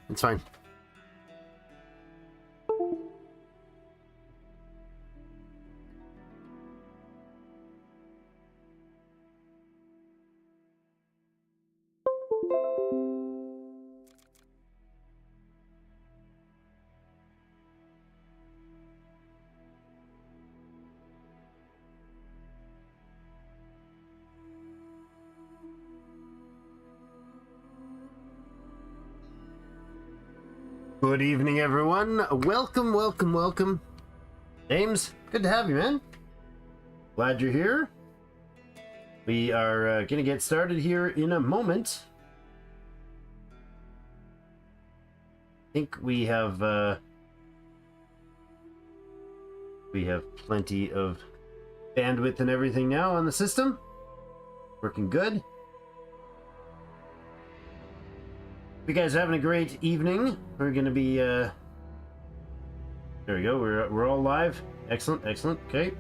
It's fine. Good evening, everyone. Welcome, welcome, welcome. James, good to have you, man. Glad you're here. We are going to get started here in a moment. I think we have plenty of bandwidth and everything now on the system. Working good. You guys are having a great evening. We're gonna be there we go, we're all live. Excellent, excellent. Okay.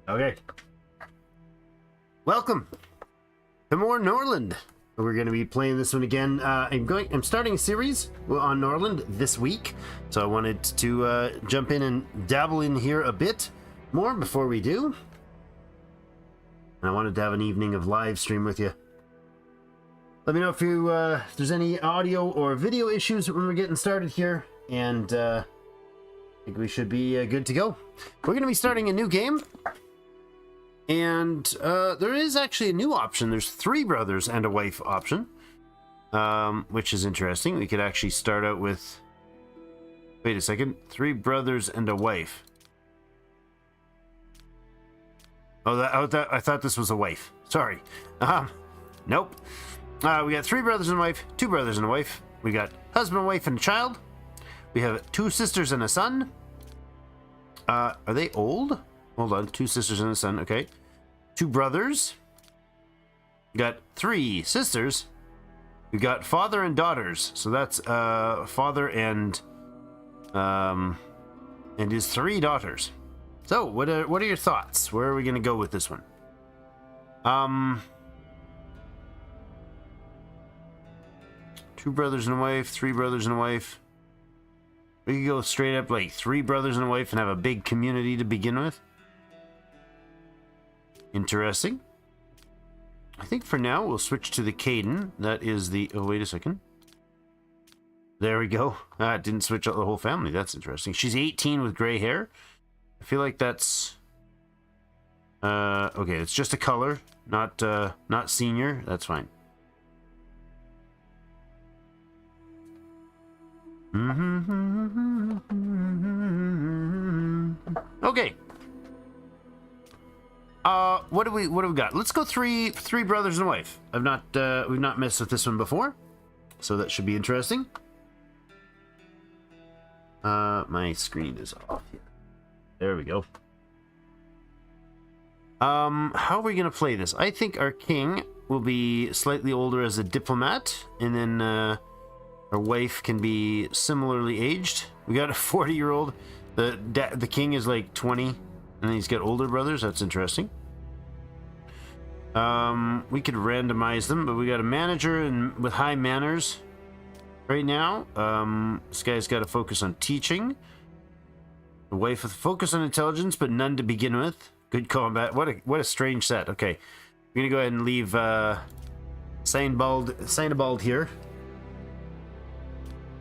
Okay. Welcome to more Norland. We're gonna be playing this one again. I'm starting a series on Norland this week, so I wanted to jump in and dabble in here a bit more before we do. And I wanted to have an evening of live stream with you. Let me know if you if there's any audio or video issues when we're getting started here, and I think we should be good to go. We're going to be starting a new game, and there is actually a new option. There's 3 brothers and a wife option, which is interesting. We could actually start out with, wait a second, 3 brothers and a wife. Oh, I thought this was a wife. Sorry. Nope. We got 3 brothers and a wife, 2 brothers and a wife. We got husband, wife, and a child. We have 2 sisters and a son. Are they old? Hold on. 2 sisters and a son. Okay. 2 brothers. We got 3 sisters. We got father and daughters. So that's father and his 3 daughters. So, what are your thoughts? Where are we going to go with this one? 2 brothers and a wife, 3 brothers and a wife. We could go straight up like 3 brothers and a wife and have a big community to begin with. Interesting. I think for now we'll switch to the Caden. That is the... Oh, wait a second. There we go. It didn't switch out the whole family. That's interesting. She's 18 with gray hair. I feel like that's okay, it's just a color, not senior. That's fine. Okay. What do we got? Let's go three brothers and a wife. We've not messed with this one before, so that should be interesting. My screen is off here. There we go. How are we going to play this? I think our king will be slightly older as a diplomat, and then our wife can be similarly aged. We got a 40-year-old. The king is like 20, and he's got older brothers. That's interesting. We could randomize them, but we got a manager and with high manners right now. This guy's got to focus on teaching. A wife with focus on intelligence, but none to begin with. Good combat. What a strange set. Okay, we're gonna go ahead and leave Sinebald here.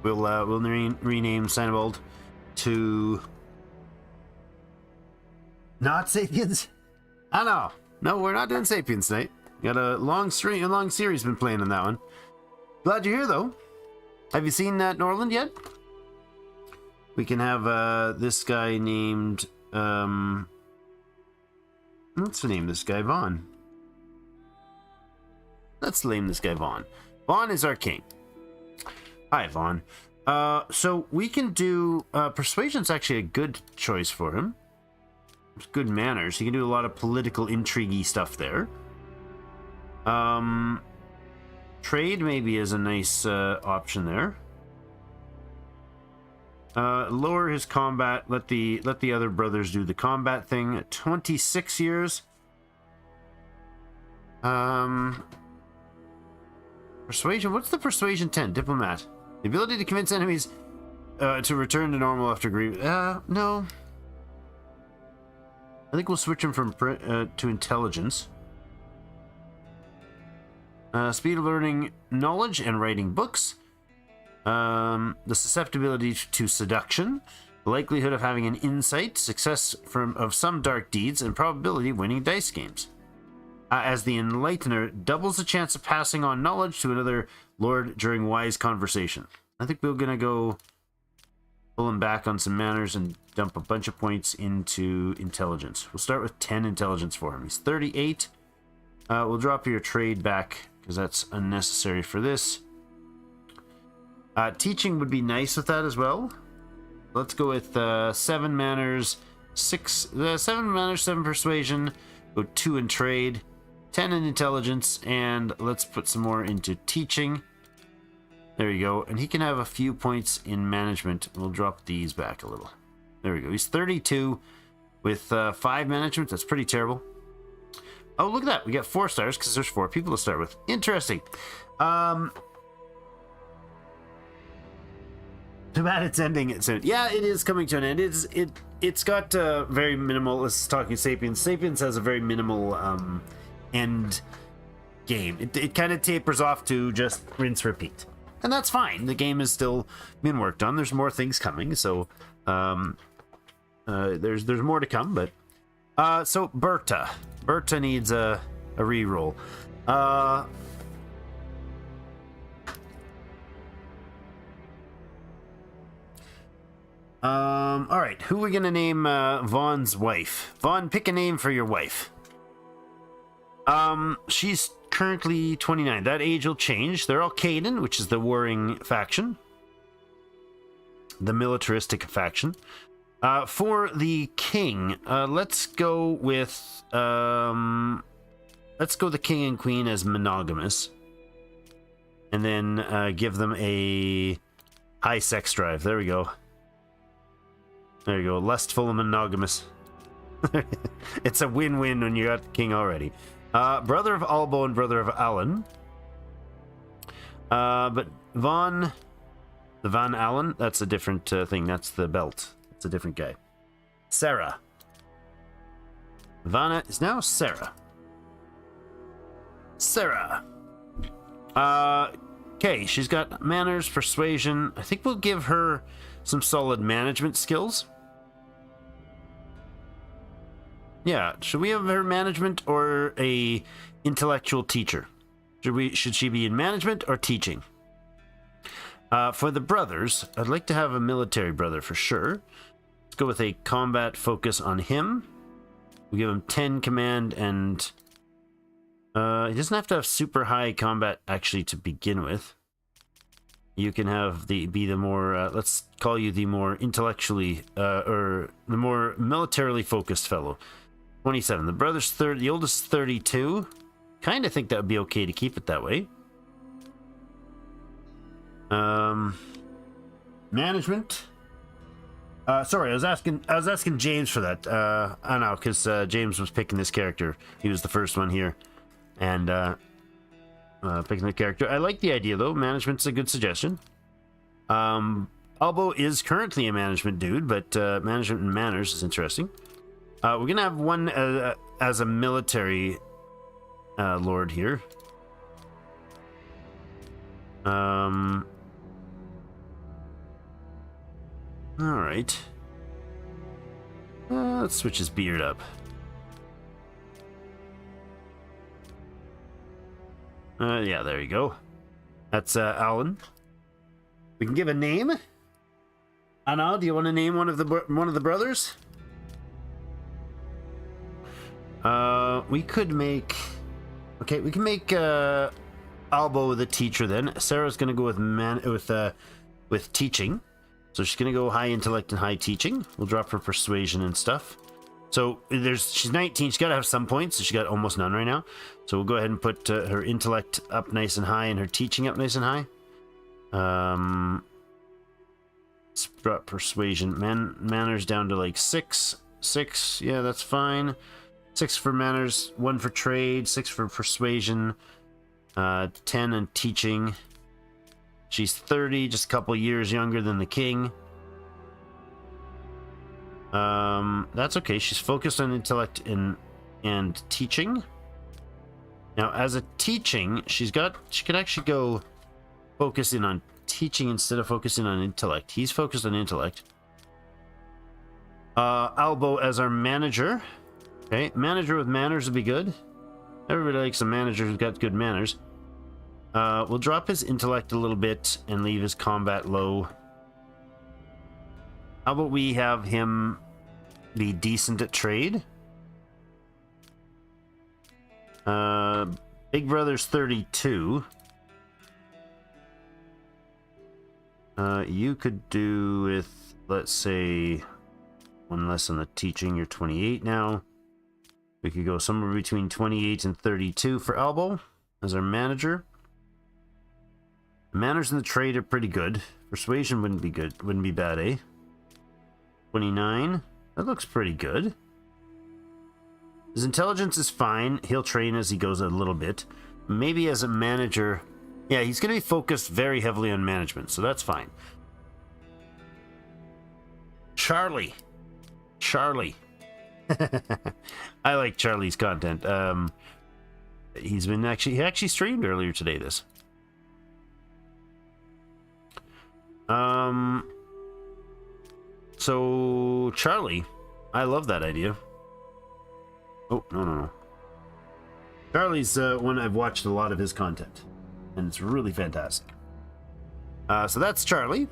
We'll rename Sinebald to not Sapiens. I know. No, we're not doing Sapiens tonight. Got a long series been playing on that one. Glad you're here though. Have you seen that Norland yet? We can have this guy named, let's name this guy Vaughn. Let's name this guy Vaughn. Vaughn is our king. Hi, Vaughn. So we can do, persuasion's actually a good choice for him. It's good manners. He can do a lot of political intriguey stuff there. Trade maybe is a nice option there. Lower his combat. Let the other brothers do the combat thing. At 26 years. Persuasion. What's the persuasion 10? Diplomat. The ability to convince enemies to return to normal after grief. No. I think we'll switch him from to intelligence. Speed of learning knowledge and writing books. The susceptibility to seduction. The likelihood of having an insight, success of some dark deeds, and probability of winning dice games. As the Enlightener, doubles the chance of passing on knowledge to another lord during wise conversation. I think we're gonna go pull him back on some manners and dump a bunch of points into intelligence. We'll start with 10 intelligence for him. He's 38. We'll drop your trade back because that's unnecessary for this. Teaching would be nice with that as well. Let's go with 7 manners, 7 manners, 7 persuasion, go 2 in trade, 10 in intelligence, and let's put some more into teaching. There you go. And he can have a few points in management. We'll drop these back a little. There we go. He's 32 with 5 management. That's pretty terrible. Oh, look at that. We got 4 stars because there's 4 people to start with. Interesting. Too bad it's ending soon. Yeah, it is coming to an end. It's got very minimal. Let's talking Sapiens. Sapiens has a very minimal end game. It kind of tapers off to just rinse repeat, and that's fine. The game is still being worked on. There's more things coming, so there's more to come. But so Berta needs a reroll. All right, who are we gonna name Vaughn's wife? Vaughn, pick a name for your wife. She's currently 29. That age will change. They're all Caden, which is the warring faction, the militaristic faction. For the king, let's go with the king and queen as monogamous, and then give them a high sex drive. There we go. There you go. Lustful and monogamous. It's a win-win when you got the king already. Brother of Albo and brother of Alan. But the Van Allen, that's a different thing. That's the belt. It's a different guy. Sarah. Vanna is now Sarah. Sarah. Okay, she's got manners, persuasion. I think we'll give her some solid management skills. Yeah, should we have her management or a intellectual teacher? Should she be in management or teaching? For the brothers, I'd like to have a military brother for sure. Let's go with a combat focus on him. We'll give him 10 command, and he doesn't have to have super high combat actually to begin with. You can have be the more let's call you the more intellectually or the more militarily focused fellow. 27. The brother's 30. The oldest is 32. Kind of think that would be okay to keep it that way. Management. Sorry, I was asking James for that. I know, because James was picking this character. He was the first one here, and picking the character. I like the idea though. Management's a good suggestion. Albo is currently a management dude, but management and manners is interesting. We're gonna have one as a military lord here. All right. Let's switch his beard up. Yeah, there you go. That's Alan. We can give a name. Anna, do you want to name one of the brothers? We could make. Okay, we can make Albo the teacher then. Sarah's gonna go with teaching. So she's gonna go high intellect and high teaching. We'll drop her persuasion and stuff. So she's 19. She's got to have some points. So she got almost none right now. So we'll go ahead and put her intellect up nice and high and her teaching up nice and high. Let's drop persuasion. Manners down to like 6. 6. Yeah, that's fine. 6 for manners, 1 for trade, 6 for persuasion, 10 in teaching. She's 30, just a couple years younger than the king. That's okay. She's focused on intellect and teaching. Now, as a teaching, she could actually go focus in on teaching instead of focusing on intellect. He's focused on intellect. Albo as our manager. Okay, manager with manners would be good. Everybody likes a manager who's got good manners. We'll drop his intellect a little bit and leave his combat low. How about we have him be decent at trade? Big Brother's 32. You could do with, let's say, 1 less on the teaching. You're 28 now. We could go somewhere between 28 and 32 for Albo as our manager. Manners in the trade are pretty good. Persuasion wouldn't be good. Wouldn't be bad, eh? 29. That looks pretty good. His intelligence is fine. He'll train as he goes a little bit. Maybe as a manager... Yeah, he's going to be focused very heavily on management, so that's fine. Charlie. I like Charlie's content. He actually streamed earlier today, this. So Charlie, I love that idea. Oh, no. Charlie's one I've watched a lot of his content, and it's really fantastic. So that's Charlie.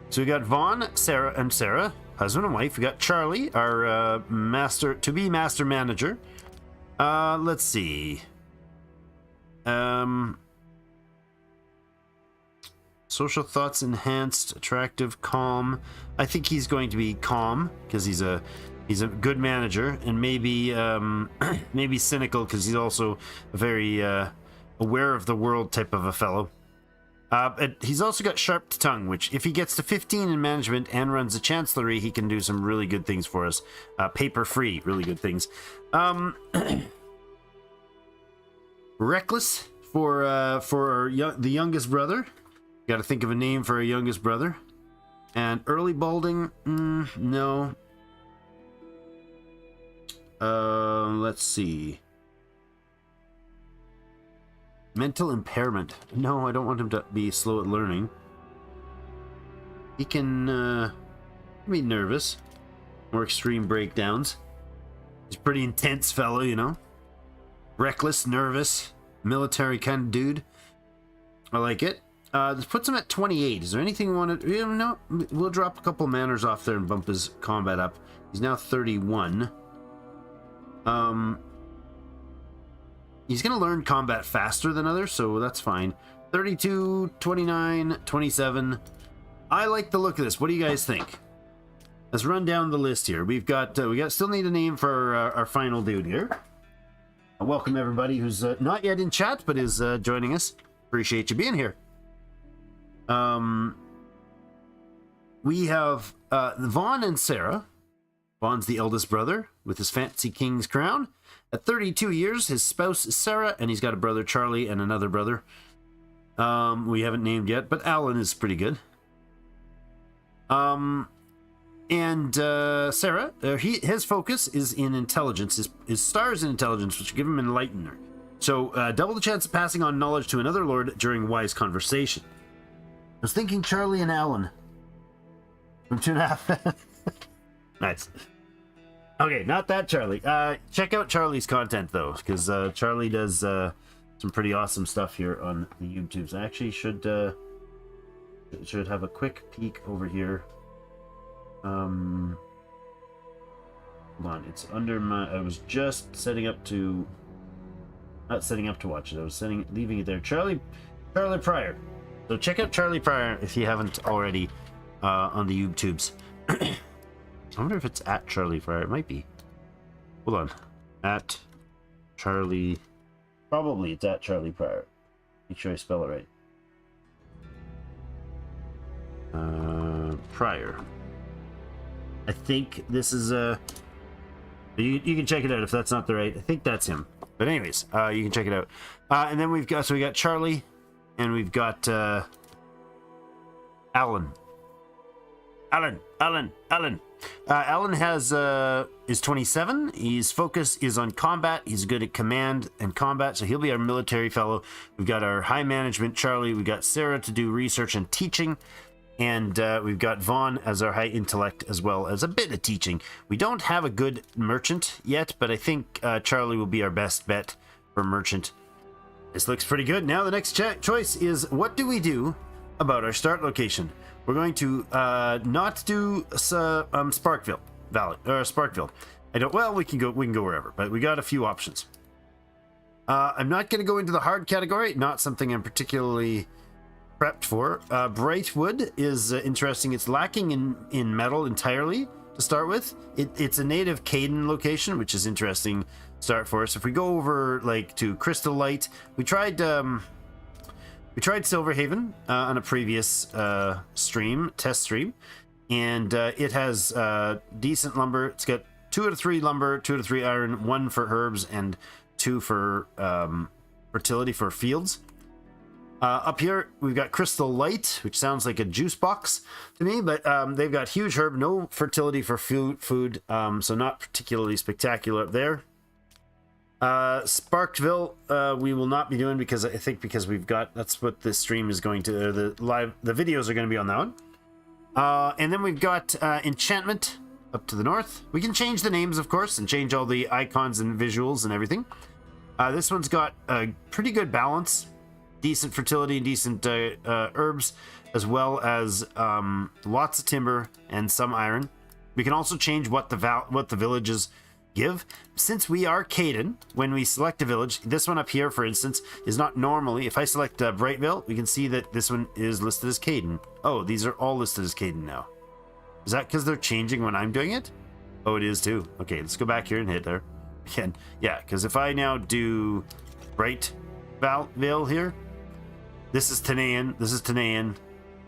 So we got Vaughn, Sarah, and Sarah, husband and wife. We got Charlie, our to-be master manager. Let's see. Social thoughts enhanced, attractive, calm. I think he's going to be calm because he's a good manager, and maybe maybe cynical because he's also a very aware of the world type of a fellow. He's also got sharp tongue, which if he gets to 15 in management and runs the chancellery, he can do some really good things for us. Paper free, really good things. Reckless for the youngest brother. Got to think of a name for a youngest brother. And early balding, no. Let's see. Mental impairment. No, I don't want him to be slow at learning. He can be nervous. More extreme breakdowns. He's a pretty intense fellow, you know. Reckless, nervous, military kind of dude. I like it. This puts him at 28. Is there anything you want to... No, we'll drop a couple manners off there and bump his combat up. He's now 31. He's going to learn combat faster than others, so that's fine. 32, 29, 27. I like the look of this. What do you guys think? Let's run down the list here. We still need a name for our final dude here. Welcome everybody who's not yet in chat, but is joining us. Appreciate you being here. We have Vaughn and Sarah. Vaughn's the eldest brother with his fancy king's crown. At 32 years, his spouse is Sarah, and he's got a brother Charlie and another brother. We haven't named yet, but Alan is pretty good. And Sarah, his focus is in intelligence. His stars in intelligence, which give him enlightener. So double the chance of passing on knowledge to another lord during wise conversation. I was thinking Charlie and Alan from 2.5. Nice. Okay, not that Charlie. Check out Charlie's content though, because Charlie does some pretty awesome stuff here on the YouTubes. I actually should have a quick peek over here. Hold on, it's under my... I was just setting up to... Not setting up to watch it. I was leaving it there. Charlie Pryor. So check out Charlie Pryor if you haven't already on the YouTubes. I wonder if it's at Charlie Pryor. It might be. Hold on. At Charlie... Probably it's at Charlie Pryor. Make sure I spell it right. Pryor. I think this is a... You can check it out if that's not the right. I think that's him. But anyways, you can check it out. And then we got Charlie, and we've got Alan. Alan. Alan is 27. His focus is on combat. He's good at command and combat, so he'll be our military fellow. We've got our high management, Charlie. We've got Sarah to do research and teaching. And we've got Vaughn as our high intellect, as well as a bit of teaching. We don't have a good merchant yet, but I think Charlie will be our best bet for merchant. This looks pretty good. Now the next choice is, what do we do about our start location? We're going to not do Sparkville Valley or Sparkville. Well, we can go wherever, but we got a few options. I'm not going to go into the hard category. Not something I'm particularly prepped for. Brightwood is interesting. It's lacking in metal entirely to start with. It's a native Caden location, which is interesting start for us. If we go over like to Crystal Light, we tried Silverhaven on a previous test stream, and it has decent lumber. It's got 2 out of 3 lumber, 2 out of 3 iron, 1 for herbs, and 2 for fertility for fields. Up here, we've got Crystal Light, which sounds like a juice box to me, but they've got huge herb, no fertility for food, so not particularly spectacular up there. Sparkville, we will not be doing because we've got, that's what this stream is going to, the videos are going to be on that one. And then we've got Enchantment up to the north. We can change the names, of course, and change all the icons and visuals and everything. This one's got a pretty good balance. Decent fertility and decent herbs, as well as lots of timber and some iron. We can also change what the villages give. Since we are Caden, when we select a village, this one up here, for instance, is not normally. If I select Brightville, we can see that this one is listed as Caden. Oh, these are all listed as Caden now. Is that because they're changing when I'm doing it? Oh, it is too. Okay, let's go back here and hit there again. Yeah, because if I now do Brightville here, this is Tanayan. This is Tanayan.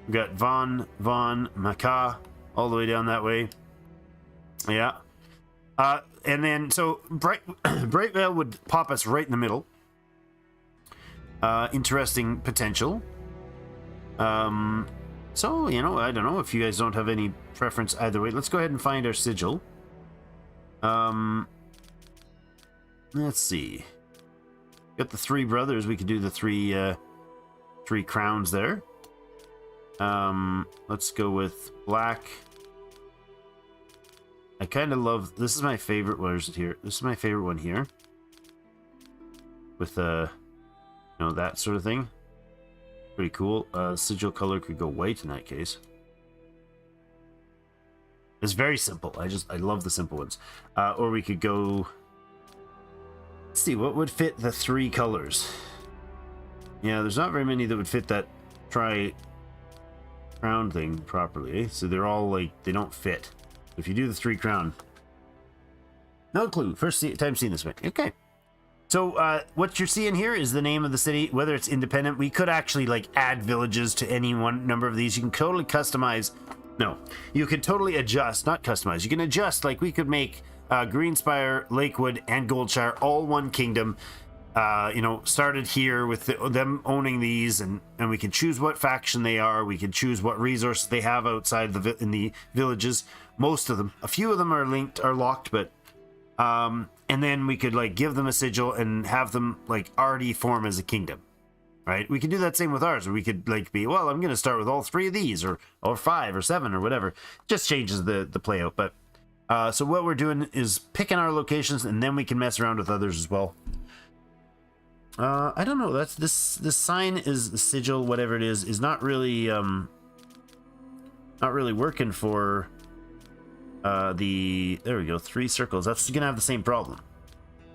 We've got Vaughn, Macaw, all the way down that way. Yeah. And then, so Brightvale would pop us right in the middle. Interesting potential. So, I don't know if you guys don't have any preference either way. Let's go ahead and find our sigil. Let's see. Got the 3 brothers. We could do the 3 crowns there. Let's go with black. I kind of love, this is my favorite. What is it here? This is my favorite one here, with that sort of thing. Pretty cool. Sigil color could go white in that case. It's very simple. I love the simple ones. Or we could go, let's see what would fit the 3 colors. Yeah, there's not very many that would fit that crown thing properly, eh? So they're all like, they don't fit. If you do the 3 crown, no clue. First time seeing this one. Okay. So what you're seeing here is the name of the city, whether it's independent. We could actually like add villages to any one number of these. You can totally customize. No, you could totally adjust, not customize. You can adjust, like we could make Greenspire, Lakewood, and Goldshire all one kingdom. Started here with them owning these, and we can choose what faction they are. We can choose what resources they have outside in the villages. Most of them, a few of them are locked, but and then we could like give them a sigil and have them like already form as a kingdom, right? We could do that same with ours, or we could like be, well, I'm going to start with all 3 of these, or 5 or 7 or whatever. Just changes the play out. But so what we're doing is picking our locations, and then we can mess around with others as well. I don't know. That's this sign is the sigil, whatever it is not really working for there we go, 3 circles. That's gonna have the same problem.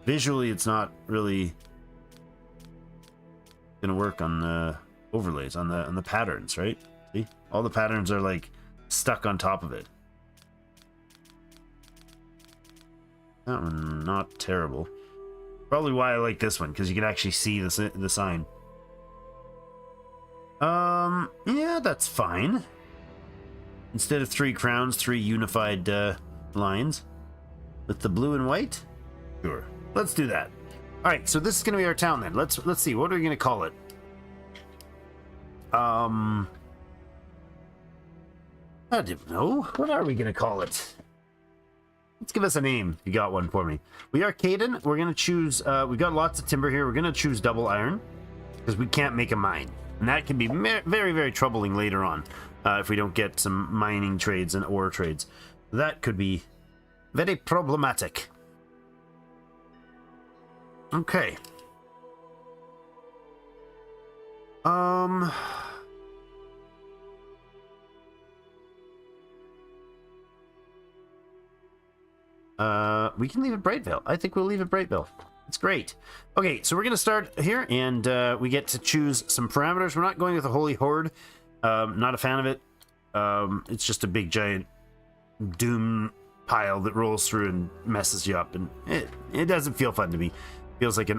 Visually, it's not really gonna work on the overlays, on the patterns, right? See, all the patterns are like stuck on top of it. That one, not terrible. Probably why I like this one, because you can actually see the sign. Yeah, that's fine. Instead of 3 crowns, 3 unified lines. with the blue and white? Sure. Let's do that. All right, so this is going to be our town then. Let's see. What are we going to call it? I don't know. What are we going to call it? Let's give us a name. You got one for me. We are Caden. We're going to choose... we've got lots of timber here. We're going to choose double iron because we can't make a mine. And that can be very, very troubling later on if we don't get some mining trades and ore trades. That could be very problematic. Okay. We can leave it Brightvale. I think we'll leave it Brightvale. It's great. Okay, so we're going to start here, and we get to choose some parameters. We're not going with a Holy Horde. Not a fan of it. It's just a big, giant doom pile that rolls through and messes you up, and it doesn't feel fun to me. It feels like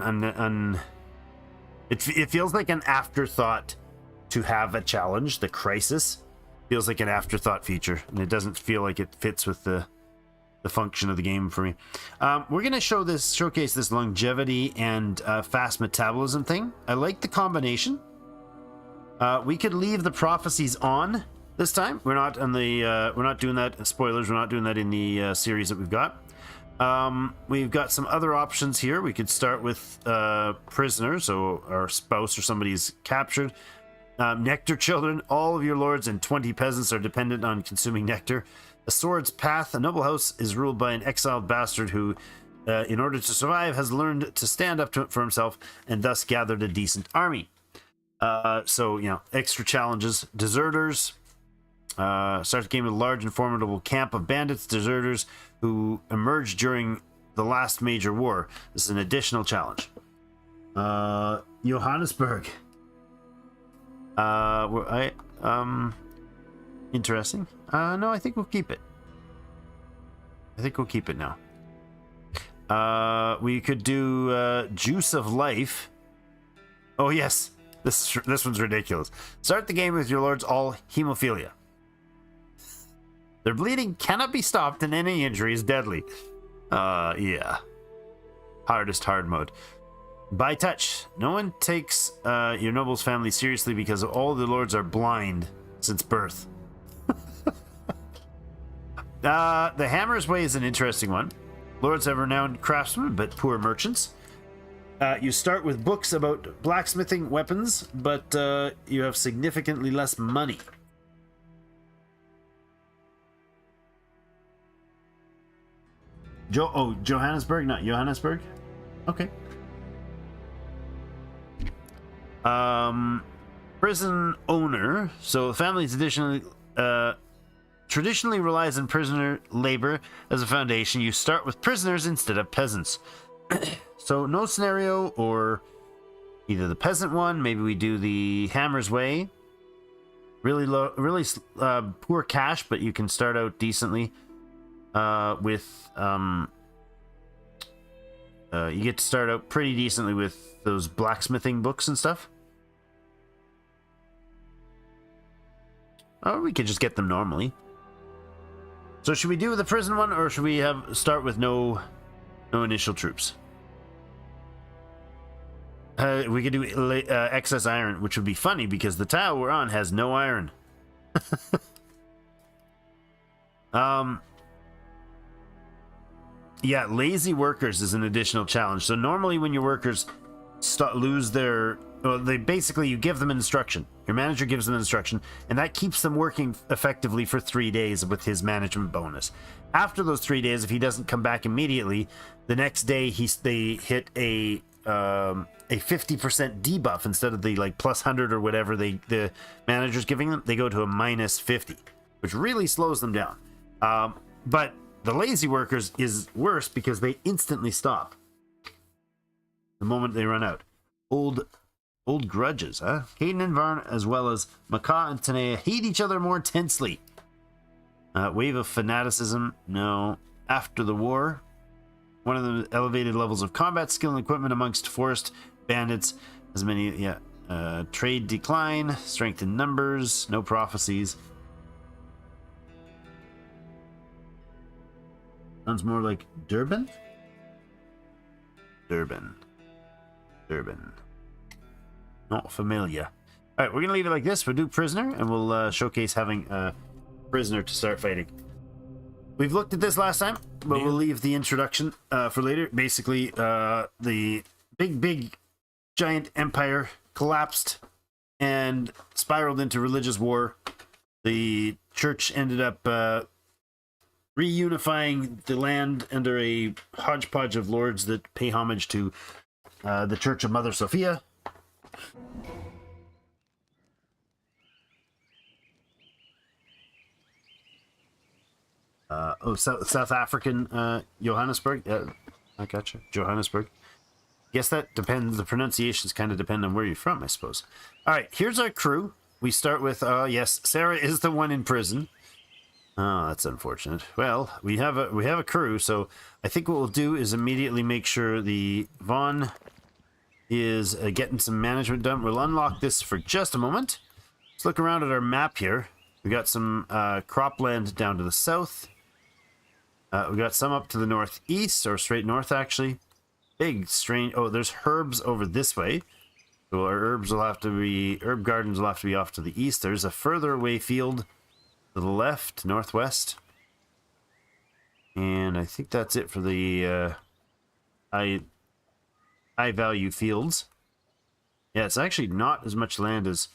it feels like an afterthought to have a challenge. The crisis feels like an afterthought feature, and it doesn't feel like it fits with the function of the game for me. We're going to showcase this longevity and fast metabolism thing. I like the combination. We could leave the prophecies on this time. We're not on the we're not doing that. Spoilers, we're not doing that in the series that we've got. We've got some other options here. We could start with prisoners, so our spouse or somebody's captured. Nectar children. All of your lords and 20 peasants are dependent on consuming nectar. A sword's path. A noble house is ruled by an exiled bastard who, in order to survive, has learned to stand up for himself and thus gathered a decent army. So, you know, extra challenges. Deserters. Start the game with a large and formidable camp of bandits, deserters who emerged during the last major war. This is an additional challenge. Johannesburg. Interesting. No, I think we'll keep it. I think we'll keep it now. We could do Juice of Life. Oh yes, this one's ridiculous. Start the game with your lords all hemophilia. Their bleeding cannot be stopped, and any injury is deadly. Yeah. Hardest hard mode. By touch. No one takes your noble's family seriously because all the lords are blind since birth. The Hammer's Way is an interesting one. Lords have renowned craftsmen, but poor merchants. You start with books about blacksmithing weapons, but you have significantly less money. Johannesburg, not Johannesburg? Okay. Prison owner. So the family traditionally relies on prisoner labor as a foundation. You start with prisoners instead of peasants. So no scenario, or either the peasant one. Maybe we do the Hammer's Way. Really low, really poor cash, but you can start out decently. With you get to start out pretty decently with those blacksmithing books and stuff. Or we could just get them normally. So should we do the prison one, or should we start with no initial troops? We could do excess iron, which would be funny because the tile we're on has no iron. Yeah, lazy workers is an additional challenge. So normally when your workers lose their... Well, you give them instruction. Your manager gives them instruction, and that keeps them working effectively for 3 days with his management bonus. After those 3 days, if he doesn't come back immediately, the next day they hit a 50% debuff instead of the like plus 100 or whatever the manager's giving them. They go to a minus 50, which really slows them down. But the lazy workers is worse because they instantly stop the moment they run out. Old grudges, huh? Hayden and Varn, as well as Macaw and Tanea, hate each other more intensely. Wave of fanaticism, no. After the war, one of the elevated levels of combat skill and equipment amongst forest bandits. As many, yeah. Trade decline, strength in numbers, no prophecies. Sounds more like Durban? Durban. Durban. Not familiar. Alright, we're going to leave it like this. We'll do prisoner, and we'll showcase having a prisoner to start fighting. We've looked at this last time, but we'll leave the introduction for later. Basically, the big, giant empire collapsed and spiraled into religious war. The church ended up reunifying the land under a hodgepodge of lords that pay homage to the Church of Mother Sophia. South African Johannesburg. I gotcha. Johannesburg. Guess that depends. The pronunciations kind of depend on where you're from, I suppose. All right, here's our crew. We start with, yes, Sarah is the one in prison. Oh, that's unfortunate. Well, we have a crew, so I think what we'll do is immediately make sure the Vaughn is getting some management done. We'll unlock this for just a moment. Let's look around at our map here. We got some cropland down to the south. We got some up to the northeast, or straight north, actually. Big, strange... Oh, there's herbs over this way. So our herbs will have to be... Herb gardens will have to be off to the east. There's a further away field to the left, northwest. And I think that's it for the high-value fields. Yeah, it's actually not as much land as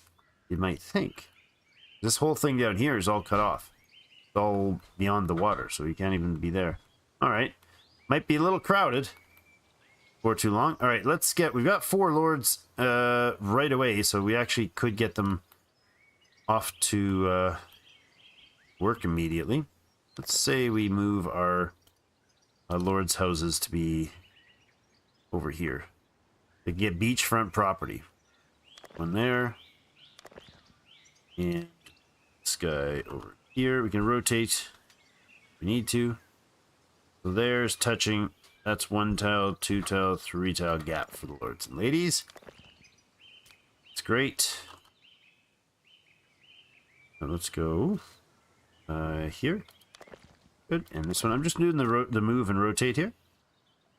you might think. This whole thing down here is all cut off. It's all beyond the water, so you can't even be there. Alright. Might be a little crowded for too long. Alright, let's get... We've got 4 lords right away, so we actually could get them off to work immediately. Let's say we move our lords' houses to be over here. They get beachfront property. One there. And this guy over here. We can rotate if we need to. So there's touching. That's 1 tile, 2 tile, 3 tile gap for the lords and ladies. It's great. Now let's go here. Good. And this one, I'm just doing the move and rotate here.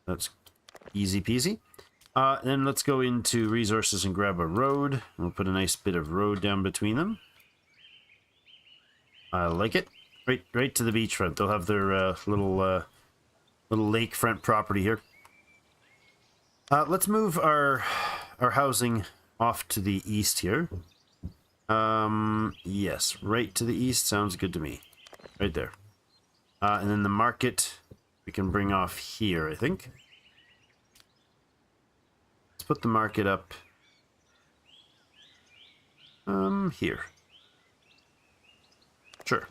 That's easy peasy. Then let's go into resources and grab a road. We'll put a nice bit of road down between them. I like it. Right to the beachfront. They'll have their little lakefront property here. Let's move our housing off to the east here. Yes, right to the east sounds good to me. Right there. And then the market we can bring off here, I think. Let's put the market up here. Sure.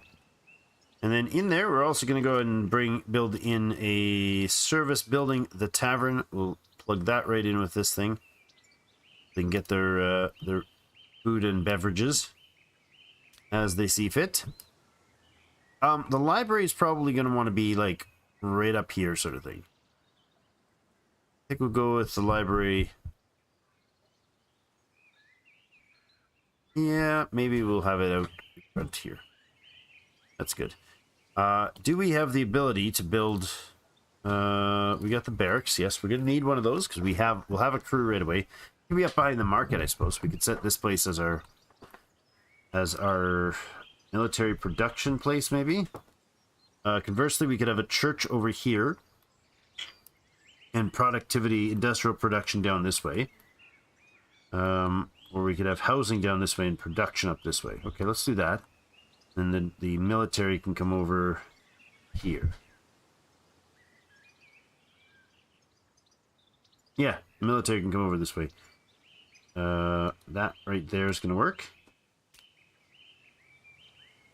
And then in there, we're also going to go ahead and build in a service building, the tavern. We'll plug that right in with this thing. They can get their food and beverages as they see fit. The library is probably going to want to be like right up here, sort of thing. I think we'll go with the library. Yeah, maybe we'll have it out front here. That's good. Do we have the ability to build... we got the barracks. Yes, we're going to need one of those because we'll have a crew right away. Maybe up behind the market, I suppose. We could set this place as our military production place, maybe. Conversely, we could have a church over here. And productivity, industrial production down this way. Or we could have housing down this way and production up this way. Okay, let's do that. And then the military can come over here. Yeah, the military can come over this way. That right there is going to work.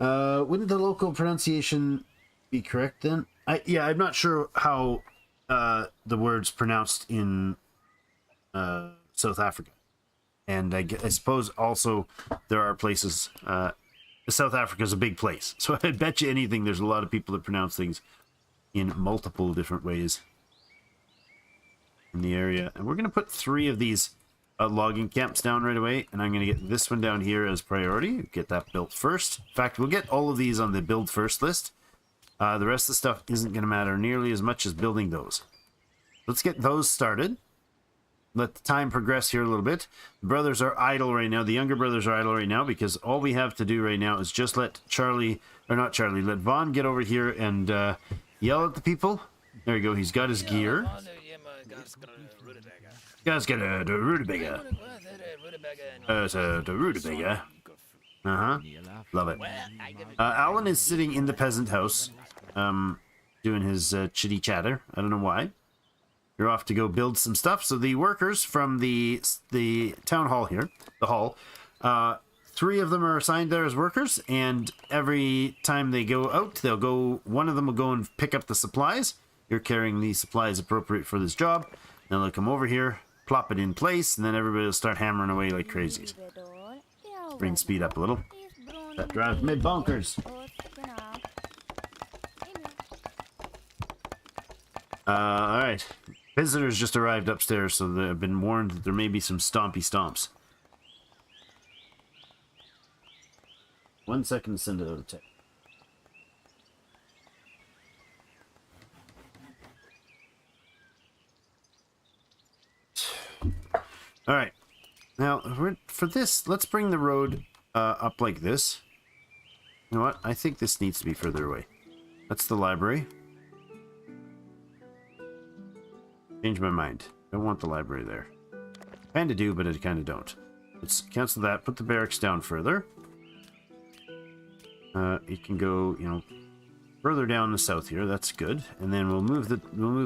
Wouldn't the local pronunciation be correct then? Yeah, I'm not sure how the word's pronounced in South Africa. And I suppose also there are places... South Africa is a big place, so I bet you anything there's a lot of people that pronounce things in multiple different ways in the area. And we're going to put 3 of these logging camps down right away, and I'm going to get this one down here as priority. Get that built first. In fact, we'll get all of these on the build first list. The rest of the stuff isn't going to matter nearly as much as building those. Let's get those started. Let the time progress here a little bit. The brothers are idle right now. The younger brothers are idle right now because all we have to do right now is just let let Vaughn get over here and yell at the people. There you go. He's got his gear. Guy's got a rutabaga. It's a rutabaga. Love it. Alan is sitting in the peasant house, doing his chitty chatter. I don't know why. You're off to go build some stuff. So the workers from the town hall here, the hall, 3 of them are assigned there as workers, and every time they go out, one of them will go and pick up the supplies. You're carrying the supplies appropriate for this job. Then they'll come over here, plop it in place, and then everybody will start hammering away like crazies. Bring speed up a little. That drives me bonkers. Alright. Visitors just arrived upstairs, so they've been warned that there may be some stompy stomps. 1 second to send it out of text. Alright. Now, for this, let's bring the road up like this. You know what? I think this needs to be further away. That's the library. Change my mind. Don't want the library there. Kinda do, but I kinda don't. Let's cancel that. Put the barracks down further. It can go, you know, further down the south here. That's good. And then we'll move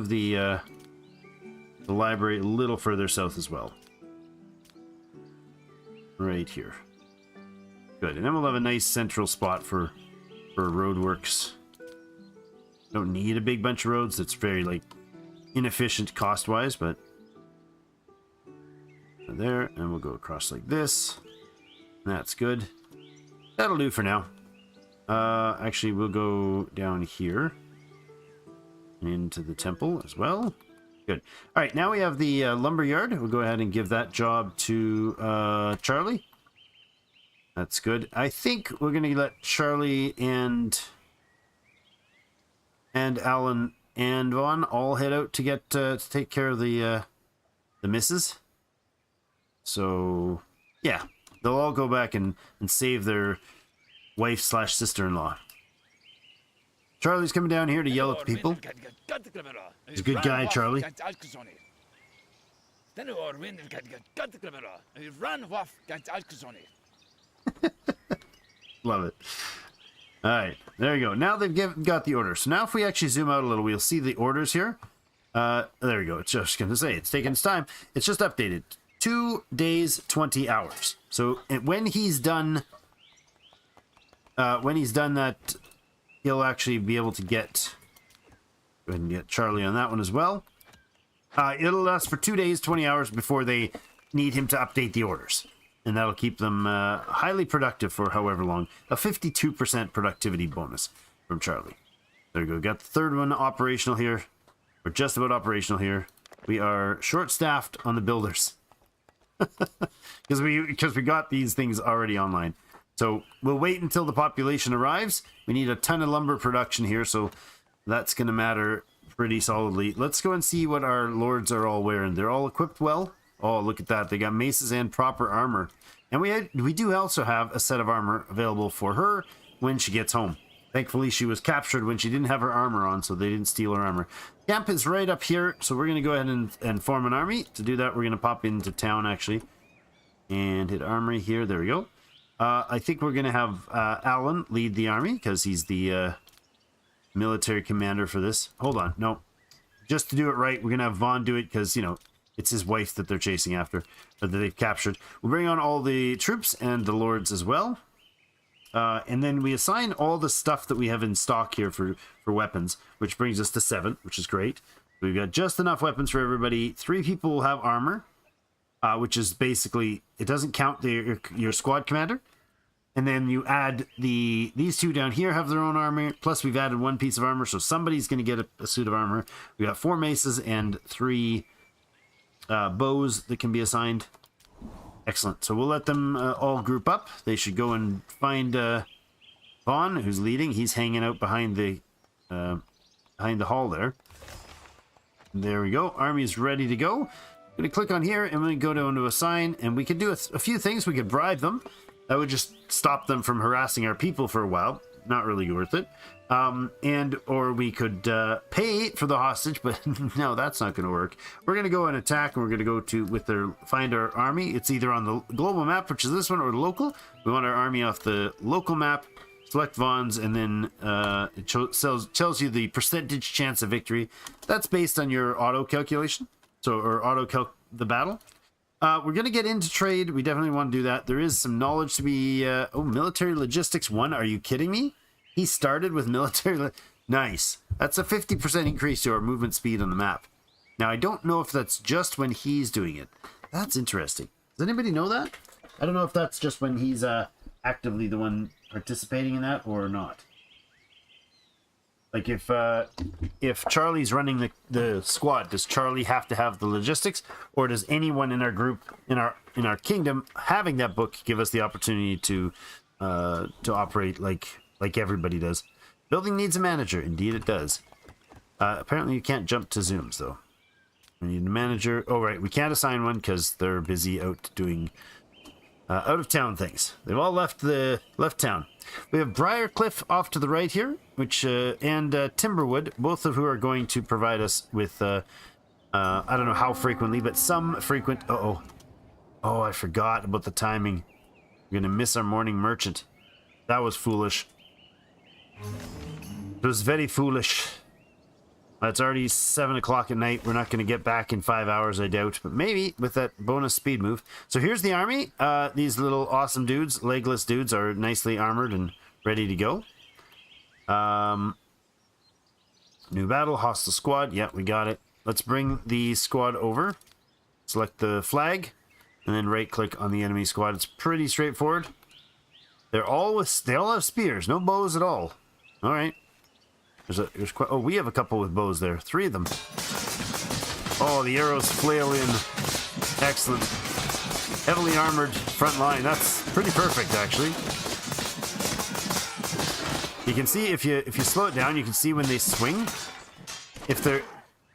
the library a little further south as well. Right here. Good. And then we'll have a nice central spot for roadworks. Don't need a big bunch of roads. That's very, like, inefficient cost-wise, but there, and we'll go across like this. That's good. That'll do for now. Actually, we'll go down here and into the temple as well. Good. All right, now we have the lumber yard. We'll go ahead and give that job to Charlie. That's good. I think we're going to let Charlie and Alan and Vaughn all head out to get to take care of the missus. So yeah, they'll all go back and save their wife / sister-in-law. Charlie's coming down here to yell at the people. He's a good guy, Charlie. Love it. All right, there you go. Now they've got the order. So now if we actually zoom out a little, we'll see the orders here. There we go. It's just going to say it's taking its time. It's just updated. 2 days, 20 hours. So when he's done that, he'll actually be able to get. Go ahead and get Charlie on that one as well. It'll last for 2 days, 20 hours before they need him to update the orders. And that'll keep them highly productive for however long. A 52% productivity bonus from Charlie. There we go. Got the third one operational here. We're just about operational here. We are short-staffed on the builders. Because we got these things already online. So we'll wait until the population arrives. We need a ton of lumber production here, so that's going to matter pretty solidly. Let's go and see what our lords are all wearing. They're all equipped well. Oh, look at that. They got maces and proper armor. And we do also have a set of armor available for her when she gets home. Thankfully, she was captured when she didn't have her armor on, so they didn't steal her armor. Camp is right up here, so we're going to go ahead and form an army. To do that, we're going to pop into town, actually. And hit armory here. There we go. I think we're going to have Alan lead the army, because he's the military commander for this. Hold on. No. Just to do it right, we're going to have Vaughn do it, because, you know, it's his wife that they're chasing after, or that they've captured. We'll bring on all the troops and the lords as well. And then we assign all the stuff that we have in stock here for weapons, which brings us to 7, which is great. We've got just enough weapons for everybody. 3 people will have armor, which is basically, it doesn't count your squad commander. And then you add these 2 down here have their own armor, plus we've added 1 piece of armor, so somebody's going to get a suit of armor. We got 4 maces and 3 bows that can be assigned. Excellent. So we'll let them all group up. They should go and find Vaughn, who's leading. He's hanging out behind the behind the hall there. There we go. Army is ready to go. I'm going to click on here and we go down to assign, and we could do a few things. We could bribe them. That would just stop them from harassing our people for a while. Not really worth it. Or we could pay for the hostage, but no, that's not going to work. We're going to go and attack, and we're going to go find our army. It's either on the global map, which is this one, or the local. We want our army off the local map. Select Vaughn's, and then it tells you the percentage chance of victory. That's based on your auto calculation, or the battle. We're going to get into trade. We definitely want to do that. There is some knowledge to be... military logistics 1. Are you kidding me? He started with military... Nice. That's a 50% increase to our movement speed on the map. Now, I don't know if that's just when he's doing it. That's interesting. Does anybody know that? I don't know if that's just when he's actively the one participating in that or not. Like if Charlie's running the squad, does Charlie have to have the logistics, or does anyone in our group, in our kingdom, having that book give us the opportunity to operate like everybody does? Building needs a manager. Indeed, it does. Apparently, you can't jump to zooms though. We need a manager. Oh right, we can't assign one because they're busy out doing out of town things. They've all left town. We have Briarcliff off to the right here, which and Timberwood, both of who are going to provide us with I don't know how frequently, but some frequent. Oh, I forgot about the timing. We're gonna miss our morning merchant. That was foolish. It was very foolish. It's already 7 o'clock at night. We're not going to get back in 5 hours, I doubt. But maybe with that bonus speed move. So here's the army. These little awesome dudes, legless dudes, are nicely armored and ready to go. New battle, hostile squad. Yeah, we got it. Let's bring the squad over. Select the flag. And then right-click on the enemy squad. It's pretty straightforward. They all have spears. No bows at all. All right. Oh, we have a couple with bows there. 3 of them. Oh, the arrows flail in. Excellent. Heavily armored front line. That's pretty perfect, actually. You can see if you slow it down, you can see when they swing. If they're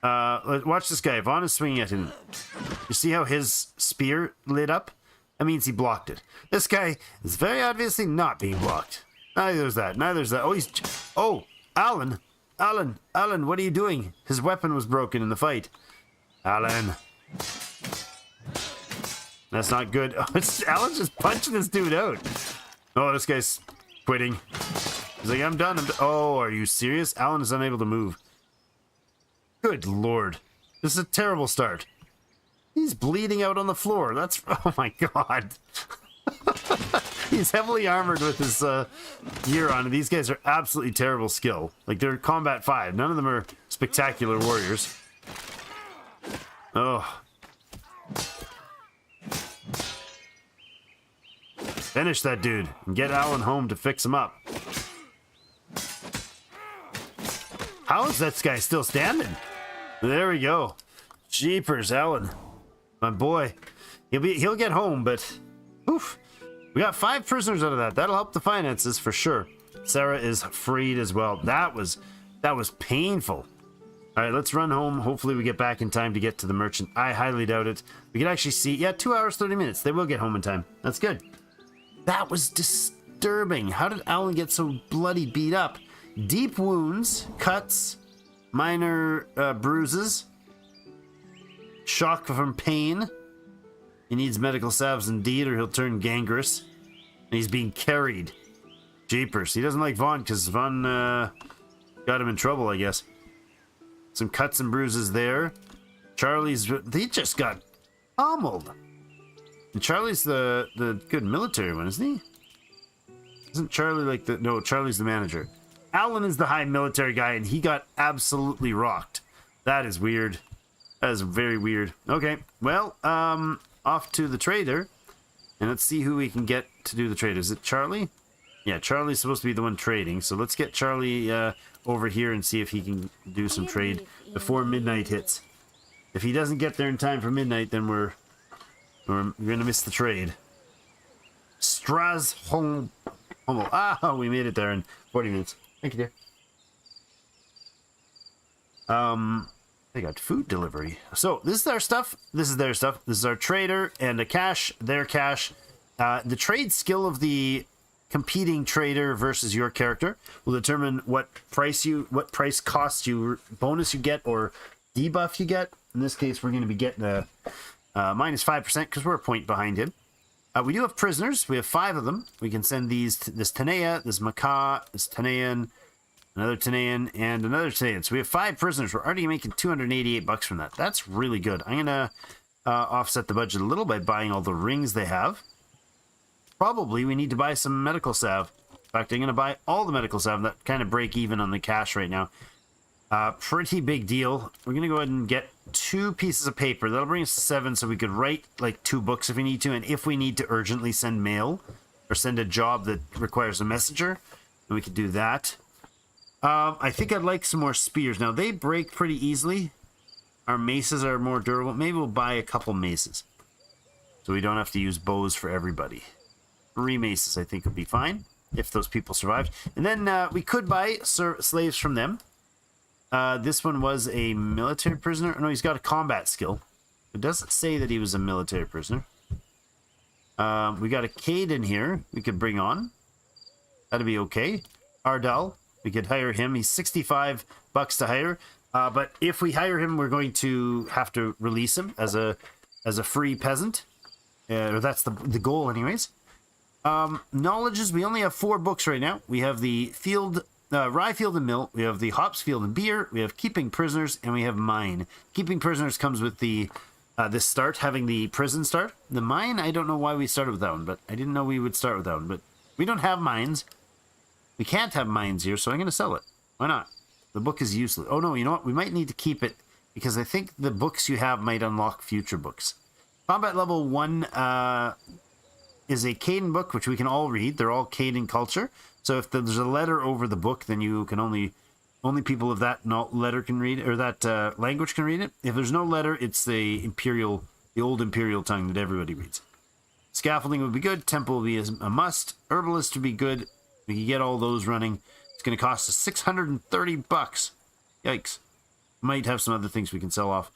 watch this guy. Vaughn is swinging at him. You see how his spear lit up? That means he blocked it. This guy is very obviously not being blocked. Neither's that. Oh. Alan, what are you doing? His weapon was broken in the fight. Alan. That's not good. Alan's just punching this dude out. Oh, this guy's quitting. He's like, I'm done. Oh, are you serious? Alan is unable to move. Good lord. This is a terrible start. He's bleeding out on the floor. That's... Oh my god. He's heavily armored with his gear on, and these guys are absolutely terrible skill. Like, they're combat 5. None of them are spectacular warriors. Oh. Finish that dude and get Alan home to fix him up. How is that guy still standing? There we go. Jeepers, Alan. My boy. He'll get home, but... Oof. We got 5 prisoners out of that. That'll help the finances for sure. Sarah is freed as well. That was painful. All right, let's run home. Hopefully we get back in time to get to the merchant. I highly doubt it. We can actually see, yeah, 2 hours, 30 minutes. They will get home in time. That's good. That was disturbing. How did Alan get so bloody beat up? Deep wounds, cuts, minor bruises, shock from pain. He needs medical salves indeed, or he'll turn gangrenous. And he's being carried. Jeepers. He doesn't like Vaughn because Vaughn got him in trouble, I guess. Some cuts and bruises there. He just got pummeled. And Charlie's the good military one, isn't he? Isn't Charlie like the... No, Charlie's the manager. Alan is the high military guy, and he got absolutely rocked. That is weird. That is very weird. Okay, well, off to the trader, and let's see who we can get to do the trade. Is it Charlie? Yeah, Charlie's supposed to be the one trading, so let's get Charlie over here and see if he can do some trade before midnight hits. If he doesn't get there in time for midnight, then we're gonna miss the trade. Strasholm. Ah, we made it there in 40 minutes. Thank you, dear. They got food delivery. So this is our stuff. This is their stuff. This is our trader and a cash. Their cash. The trade skill of the competing trader versus your character will determine what price cost you, bonus you get, or debuff you get. In this case, we're going to be getting a minus 5% because we're a point behind him. We do have prisoners. We have 5 of them. We can send these to this Tanea, this Macaw, this Tanean, another Tanean, and another Tanean. So we have 5 prisoners. We're already making 288 bucks from that. That's really good. I'm going to offset the budget a little by buying all the rings they have. Probably we need to buy some medical salve. In fact, I'm going to buy all the medical salve. That kind of break even on the cash right now. Pretty big deal. We're going to go ahead and get 2 pieces of paper. That'll bring us to 7, so we could write like 2 books if we need to. And if we need to urgently send mail or send a job that requires a messenger, then we could do that. I think I'd like some more spears. Now, they break pretty easily. Our maces are more durable. Maybe we'll buy a couple maces, so we don't have to use bows for everybody. 3 maces, I think, would be fine if those people survived. And then we could buy slaves from them. This one was a military prisoner. No, he's got a combat skill. It doesn't say that he was a military prisoner. We got a Cade in here we could bring on. That'd be okay. Ardal, we could hire him. He's 65 bucks to hire. But if we hire him, we're going to have to release him as a free peasant. Or that's the goal anyways. Knowledges, we only have 4 books right now. We have the field, rye field and mill. We have the hops field and beer. We have keeping prisoners, and we have mine. Keeping prisoners comes with the this start, having the prison start. The mine, I don't know why we started with that one, but I didn't know we would start with that one. But we don't have mines. We can't have mines here, so I'm going to sell it. Why not? The book is useless. Oh no, you know what? We might need to keep it because I think the books you have might unlock future books. Combat level 1 is a Caden book, which we can all read. They're all Caden culture. So if there's a letter over the book, then you can only people of that letter can read, or that language can read it. If there's no letter, it's the old imperial tongue that everybody reads. Scaffolding would be good. Temple would be a must. Herbalist would be good. We can get all those running. It's going to cost us 630 bucks. Yikes. Might have some other things we can sell off.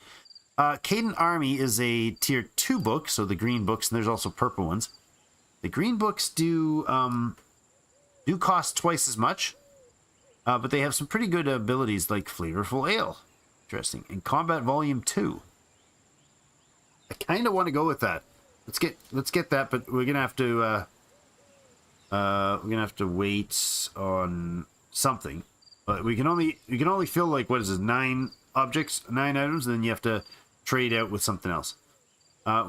Caden Army is a tier 2 book, so the green books, and there's also purple ones. The green books do cost twice as much, but they have some pretty good abilities like Flavorful Ale. Interesting. And Combat Volume 2. I kind of want to go with that. Let's get that, but we're gonna have to wait on something. But we can only fill like, what is this, 9 objects, 9 items, and then you have to trade out with something else.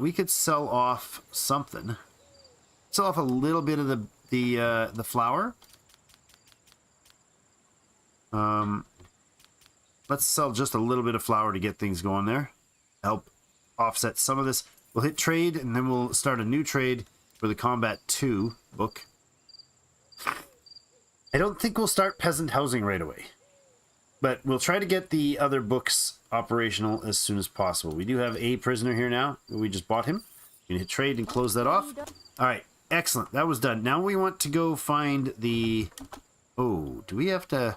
We could sell off something. Sell off a little bit of the flour. Let's sell just a little bit of flour to get things going there. Help offset some of this. We'll hit trade, and then we'll start a new trade for the Combat 2 book. I don't think we'll start peasant housing right away, but we'll try to get the other books operational as soon as possible. We do have a prisoner here now. We just bought him. You can hit trade and close that off. All right. Excellent. That was done. Now we want to go find the... Oh, do we have to...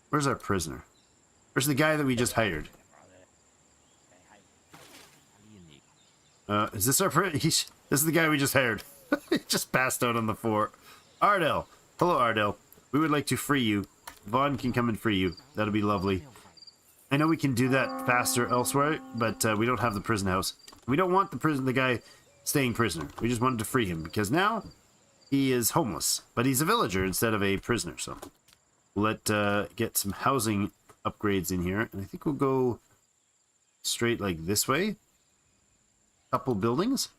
Where's our prisoner? Where's the guy that we just hired? Is this our... This is the guy we just hired. He just passed out on the floor. Ardell. Hello, Ardell. We would like to free you. Vaughn can come and free you. That'll be lovely. I know we can do that faster elsewhere, but we don't have the prison house. We don't want the guy staying prisoner. We just wanted to free him because now he is homeless, but he's a villager instead of a prisoner. So we'll get some housing upgrades in here, and I think we'll go straight like this way. Couple buildings.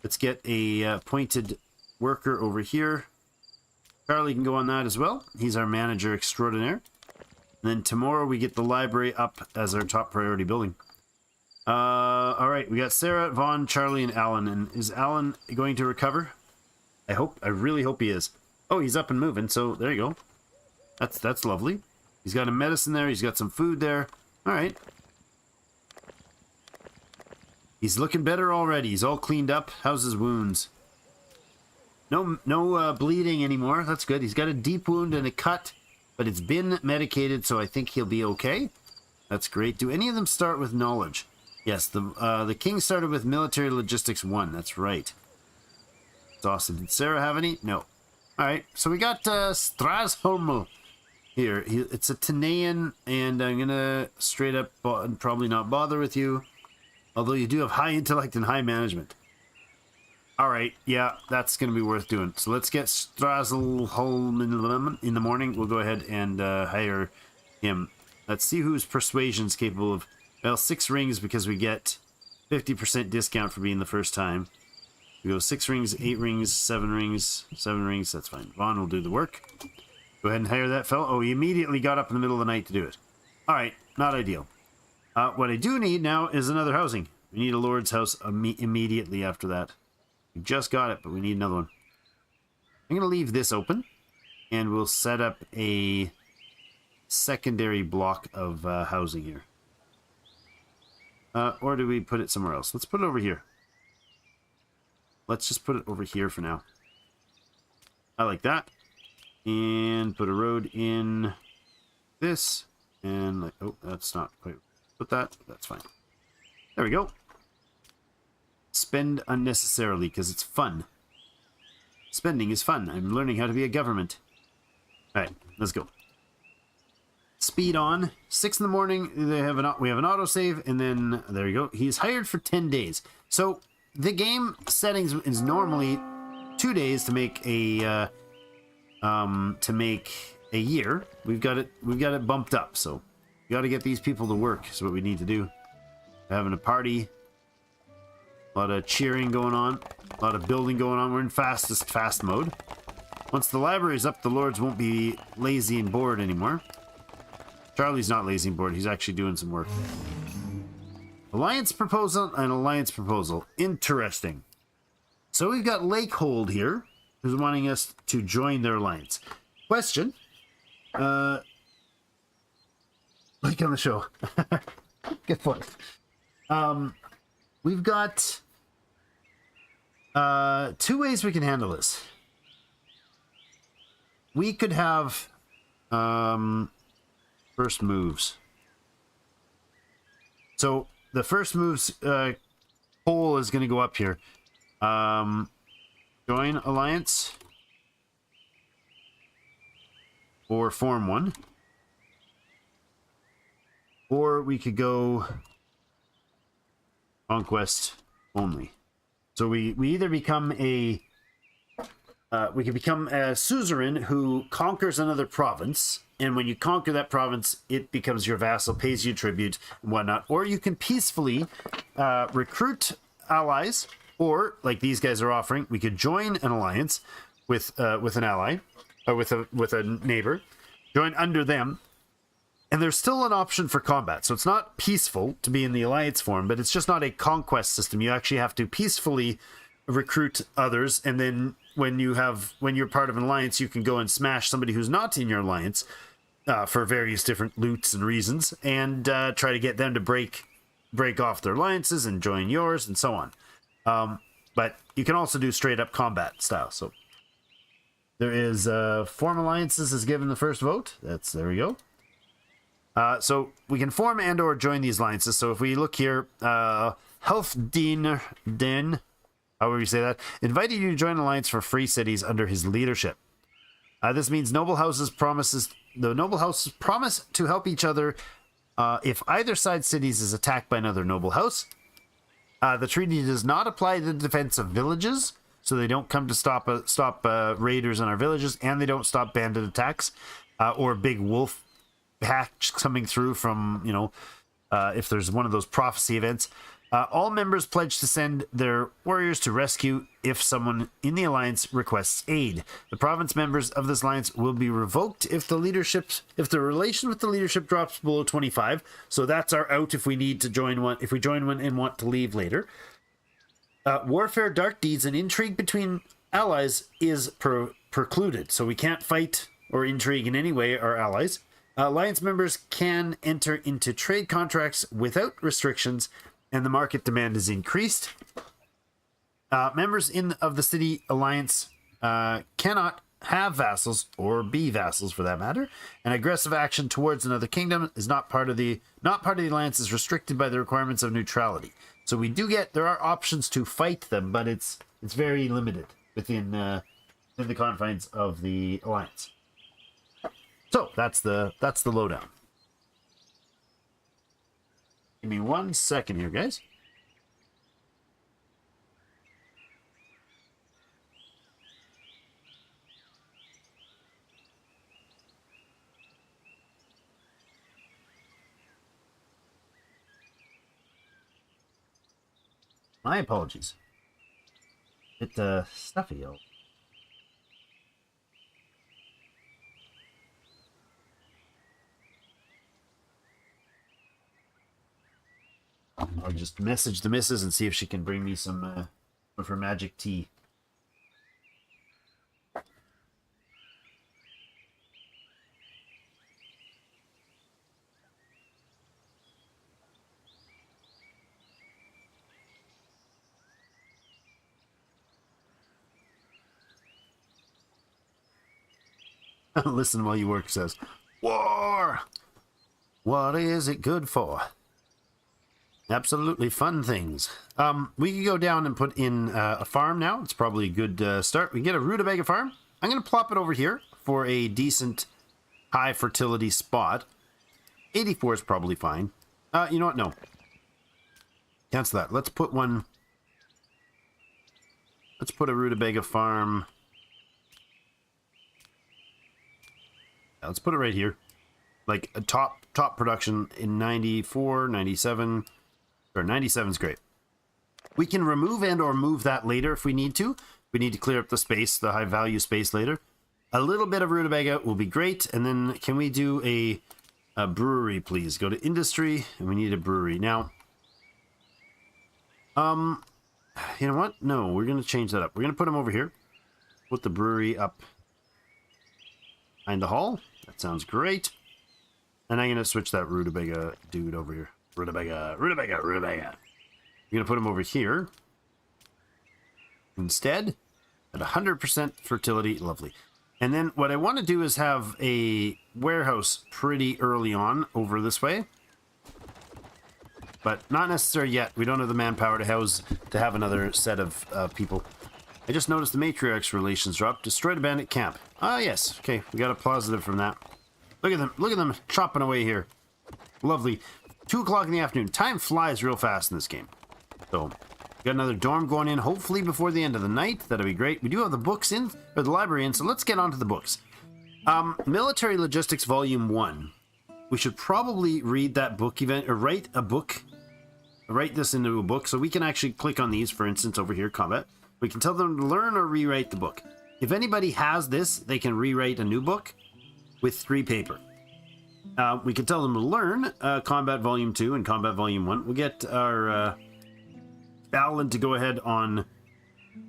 Let's get a pointed worker over here. Charlie can go on that as well. He's our manager extraordinaire. And then tomorrow we get the library up as our top priority building. All right, we got Sarah, Vaughn, Charlie, and Alan. And is Alan going to recover? I really hope he is. Oh, he's up and moving, so there you go. That's lovely. He's got a medicine there. He's got some food there. All right. He's looking better already. He's all cleaned up. How's his wounds? No bleeding anymore. That's good. He's got a deep wound and a cut, but it's been medicated, so I think he'll be okay. That's great. Do any of them start with knowledge? Yes, the king started with military logistics 1. That's right. That's awesome. Did Sarah have any? No. All right, so we got Strasholm here. It's a Tanaian, and I'm gonna straight up probably not bother with you, although you do have high intellect and high management. All right, yeah, that's gonna be worth doing. So let's get Strasholm in the morning. We'll go ahead and hire him. Let's see whose persuasion's capable of. Well, 6 rings because we get 50% discount for being the first time. We go 6 rings, 8 rings, 7 rings, 7 rings. That's fine. Vaughn will do the work. Go ahead and hire that fellow. Oh, he immediately got up in the middle of the night to do it. All right, not ideal. What I do need now is another housing. We need a lord's house immediately after that. We just got it, but we need another one. I'm going to leave this open, and we'll set up a secondary block of housing here. Or do we put it somewhere else? Let's put it over here. Let's just put it over here for now. I like that. And put a road in this. And like, oh, that's not quite. Put that. That's fine. There we go. Spend unnecessarily because it's fun. Spending is fun. I'm learning how to be a government. All right, let's go. Speed on. 6 in the morning. We have an autosave, and then there you go. He's hired for 10 days. So the game settings is normally 2 days to make a year. We've got it bumped up. So we got to get these people to work. Is what we need to do. Having a party. A lot of cheering going on. A lot of building going on. We're in fast mode. Once the library's up, the lords won't be lazy and bored anymore. Charlie's not lazy and bored. He's actually doing some work. Alliance proposal and alliance proposal. Interesting. So we've got Lakehold here, who's wanting us to join their alliance. Question. Like on the show. Good point. We've got 2 ways we can handle this. We could have first moves. So the first moves poll is going to go up here. Join alliance or form one. Or we could go conquest only. So we either become a we can become a suzerain who conquers another province, and when you conquer that province, it becomes your vassal, pays you tribute and whatnot. Or you can peacefully recruit allies, or like these guys are offering, we could join an alliance with an ally, or with a neighbor, join under them, and there's still an option for combat. So it's not peaceful to be in the alliance form, but it's just not a conquest system. You actually have to peacefully recruit others, and then when you're part of an alliance, you can go and smash somebody who's not in your alliance for various different loots and reasons, and try to get them to break off their alliances and join yours, and so on. But you can also do straight up combat style. So there is form alliances is given the first vote. There we go. So we can form and or join these alliances. So if we look here, Helfdin Den, however you say that, invited you to join an alliance for free cities under his leadership. This means noble houses promise to help each other if either side's cities is attacked by another noble house. The treaty does not apply to the defense of villages, so they don't come to stop raiders on our villages, and they don't stop bandit attacks or big wolf packs coming through from, if there's one of those prophecy events. All members pledge to send their warriors to rescue if someone in the alliance requests aid. The province members of this alliance will be revoked if the relation with the leadership drops below 25. So that's our out if we need to join one. If we join one and want to leave later. Warfare, dark deeds, and intrigue between allies is precluded. So we can't fight or intrigue in any way our allies. Alliance members can enter into trade contracts without restrictions, and the market demand is increased. Members of the city alliance cannot have vassals or be vassals for that matter. An aggressive action towards another kingdom is not part of the alliance, is restricted by the requirements of neutrality. So we do get, there are options to fight them, but it's very limited within the confines of the alliance. So that's the lowdown. Give me 1 second here, guys. My apologies. Bit stuffy, yo. I'll just message the missus and see if she can bring me some of her magic tea. Listen while you work says, "War! What is it good for? Absolutely fun things." We can go down and put in a farm now. It's probably a good start. We can get a rutabaga farm. I'm going to plop it over here for a decent high fertility spot. 84 is probably fine. You know what? No. Cancel that. Let's put one. Let's put a rutabaga farm. Let's put it right here. Like a top production in 94, 97, or 97 is great. We can remove and or move that later if we need to. We need to clear up the space, the high value space later. A little bit of rutabaga will be great. And then can we do a brewery, please? Go to industry, and we need a brewery. Now, you know what? No, we're going to change that up. We're going to put them over here. Put the brewery up behind the hall. That sounds great. And I'm going to switch that rutabaga dude over here. Rutabaga. We're going to put him over here instead at 100% fertility. Lovely. And then what I want to do is have a warehouse pretty early on over this way. But not necessary yet. We don't have the manpower to have another set of people. I just noticed the matriarch's relations dropped. Destroyed a bandit camp. Ah, yes. Okay, we got a positive from that. Look at them. Look at them chopping away here. Lovely. 2 o'clock in the afternoon. Time flies real fast in this game. So, got another dorm going in, hopefully before the end of the night. That'll be great. We do have the books in, or the library in, so let's get on to the books. Military Logistics Volume 1. We should probably read that book event, or write a book. Write this into a book, so we can actually click on these, for instance, over here, combat. We can tell them to learn or rewrite the book. If anybody has this, they can rewrite a new book with 3 paper. We can tell them to learn Combat Volume 2 and Combat Volume 1. We'll get our Alan to go ahead on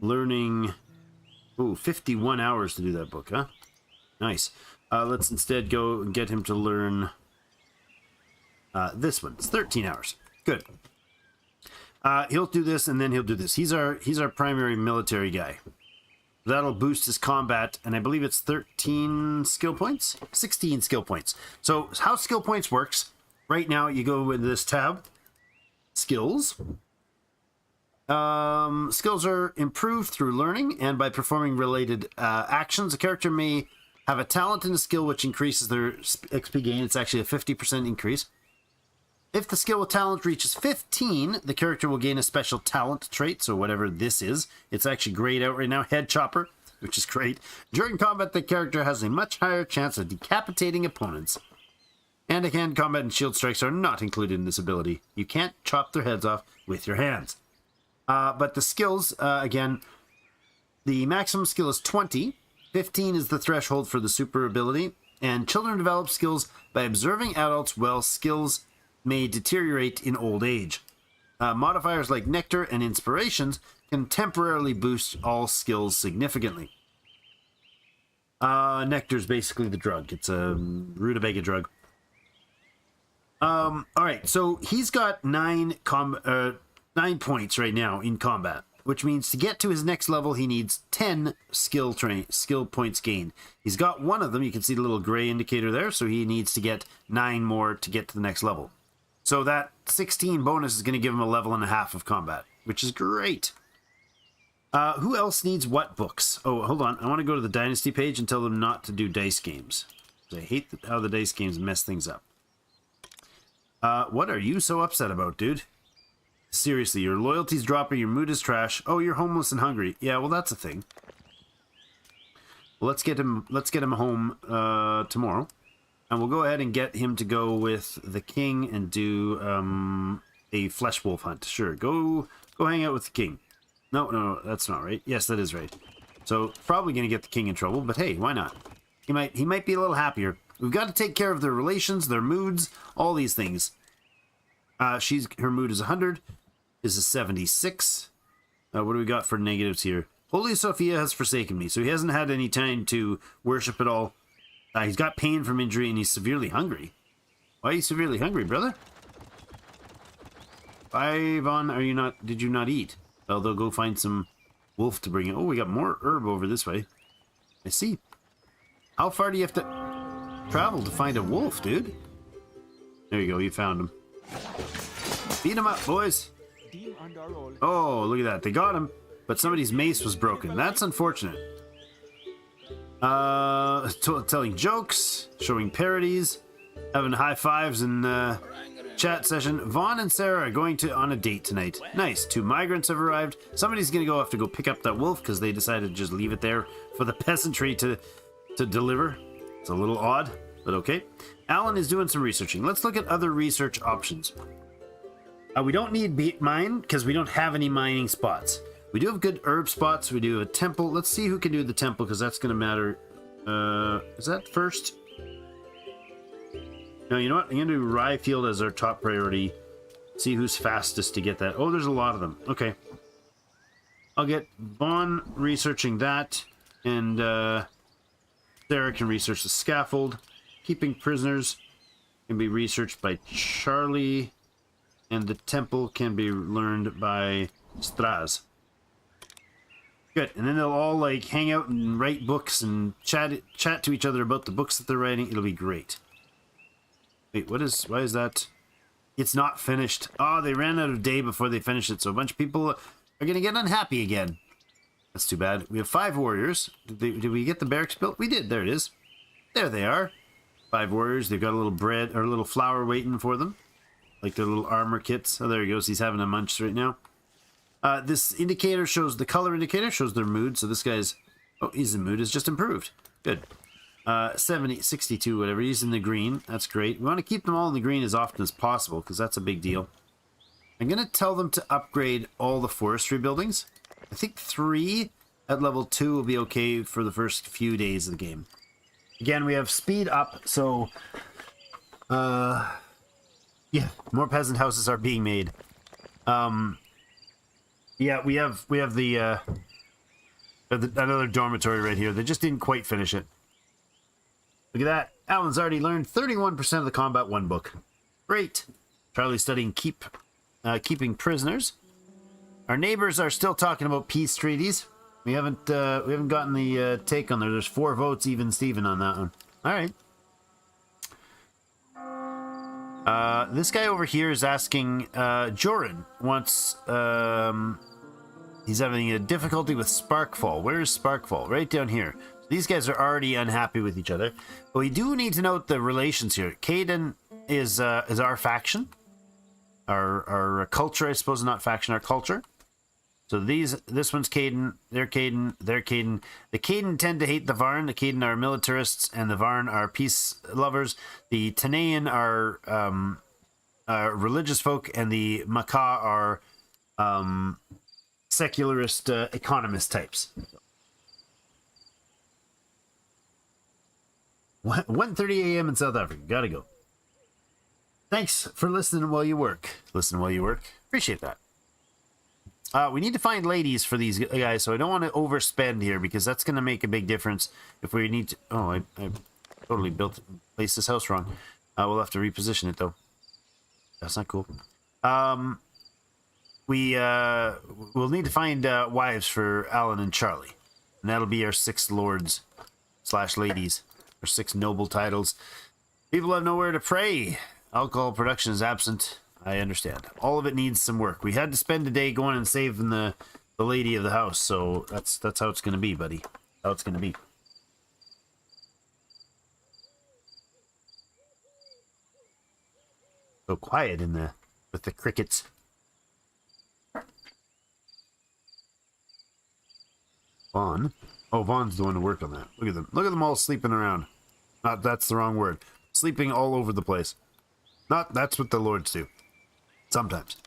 learning... Oh, 51 hours to do that book, huh? Nice. Let's instead go and get him to learn this one. It's 13 hours. Good. He'll do this, and then he'll do this. He's our primary military guy. That'll boost his combat, and I believe it's 13 skill points? 16 skill points. So how skill points works, right now you go into this tab, skills. Skills are improved through learning and by performing related actions. A character may have a talent and a skill which increases their XP gain. It's actually a 50% increase. If the skill with talent reaches 15, the character will gain a special talent trait, so whatever this is. It's actually grayed out right now, Head Chopper, which is great. During combat, the character has a much higher chance of decapitating opponents. Hand-to-hand combat and shield strikes are not included in this ability. You can't chop their heads off with your hands. But the skills, again, the maximum skill is 20. 15 is the threshold for the super ability. And children develop skills by observing adults, while skills may deteriorate in old age. Modifiers like Nectar and Inspirations can temporarily boost all skills significantly. Nectar's basically the drug. It's a rutabaga drug. Alright, so he's got 9 points right now in combat, which means to get to his next level, he needs 10 skill points gained. He's got one of them. You can see the little gray indicator there. So he needs to get 9 more to get to the next level. So that 16 bonus is going to give him a level and a half of combat, which is great. Who else needs what books? Oh, hold on. I want to go to the Dynasty page and tell them not to do dice games. I hate how the dice games mess things up. What are you so upset about, dude? Seriously, your loyalty's dropping, your mood is trash. Oh, you're homeless and hungry. Yeah, well, that's a thing. Well, let's get him home tomorrow. And we'll go ahead and get him to go with the king and do a flesh wolf hunt. Sure, go hang out with the king. No, that's not right. Yes, that is right. So, probably going to get the king in trouble, but hey, why not? He might be a little happier. We've got to take care of their relations, their moods, all these things. Her mood is 100. Is a 76. What do we got for negatives here? Holy Sophia has forsaken me, so he hasn't had any time to worship at all. He's got pain from injury and he's severely hungry. Why are you severely hungry, brother? Ivan, are you not? Did you not eat? Well, they'll go find some wolf to bring in. Oh, we got more herb over this way. I see. How far do you have to travel to find a wolf, dude? There you go, you found him. Beat him up, boys. Oh, look at that. They got him, but somebody's mace was broken. That's unfortunate. Telling jokes, showing parodies, having high fives in chat session. Vaughn and Sarah are going on a date tonight. Nice. 2 migrants have arrived. Somebody's going to have to go pick up that wolf because they decided to just leave it there for the peasantry to deliver. It's a little odd, but okay. Alan is doing some researching. Let's look at other research options. We don't need mine because we don't have any mining spots. We do have good herb spots. We do have a temple. Let's see who can do the temple because that's going to matter. Is that first? No, you know what? I'm going to do Ryefield as our top priority. See who's fastest to get that. Oh, there's a lot of them. Okay. I'll get Vaughn researching that. And Sarah can research the scaffold. Keeping prisoners can be researched by Charlie. And the temple can be learned by Straz. Good. And then they'll all like hang out and write books and chat to each other about the books that they're writing. It'll be great. Wait, why is that? It's not finished. Oh, they ran out of day before they finished it. So a bunch of people are going to get unhappy again. That's too bad. We have 5 warriors. Did we get the barracks built? We did. There it is. There they are. 5 warriors. They've got a little bread or a little flour waiting for them. Like their little armor kits. Oh, there he goes. He's having a munch right now. This indicator shows, the color indicator shows their mood. So this guy's, his mood is just improved. Good. 70, 62, whatever. He's in the green. That's great. We want to keep them all in the green as often as possible because that's a big deal. I'm going to tell them to upgrade all the forestry buildings. I think 3 at level 2 will be okay for the first few days of the game. Again, we have speed up, so yeah, more peasant houses are being made. Yeah, we have the another dormitory right here. They just didn't quite finish it. Look at that. Alan's already learned 31% of the Combat 1 book. Great. Charlie's studying keeping prisoners. Our neighbors are still talking about peace treaties. We haven't gotten the take on there. There's 4 votes, even Steven on that one. All right. This guy over here is asking, Joran wants, he's having a difficulty with Sparkfall. Where is Sparkfall? Right down here. So these guys are already unhappy with each other. But we do need to note the relations here. Caden is our faction. Our culture, I suppose, not faction, our culture. So this one's Caden, they're Caden, they're Caden. The Caden tend to hate the Varn. The Caden are militarists, and the Varn are peace lovers. The Tanayan are religious folk, and the Macaw are secularist economist types. 1:30 a.m. in South Africa. Gotta go. Thanks for listening while you work. Listen while you work. Appreciate that. We need to find ladies for these guys, so I don't want to overspend here because that's going to make a big difference if we need to... Oh, I totally placed this house wrong. We'll have to reposition it, though. That's not cool. we'll need to find wives for Alan and Charlie. And that'll be our 6 lords / ladies. Our 6 noble titles. People have nowhere to pray. Alcohol production is absent. I understand. All of it needs some work. We had to spend a day going and saving the lady of the house, so that's how it's going to be, buddy. How it's going to be. So quiet with the crickets. Vaughn. Oh, Vaughn's the one to work on that. Look at them. Look at them all sleeping around. That's the wrong word. Sleeping all over the place. That's what the lords do. Sometimes.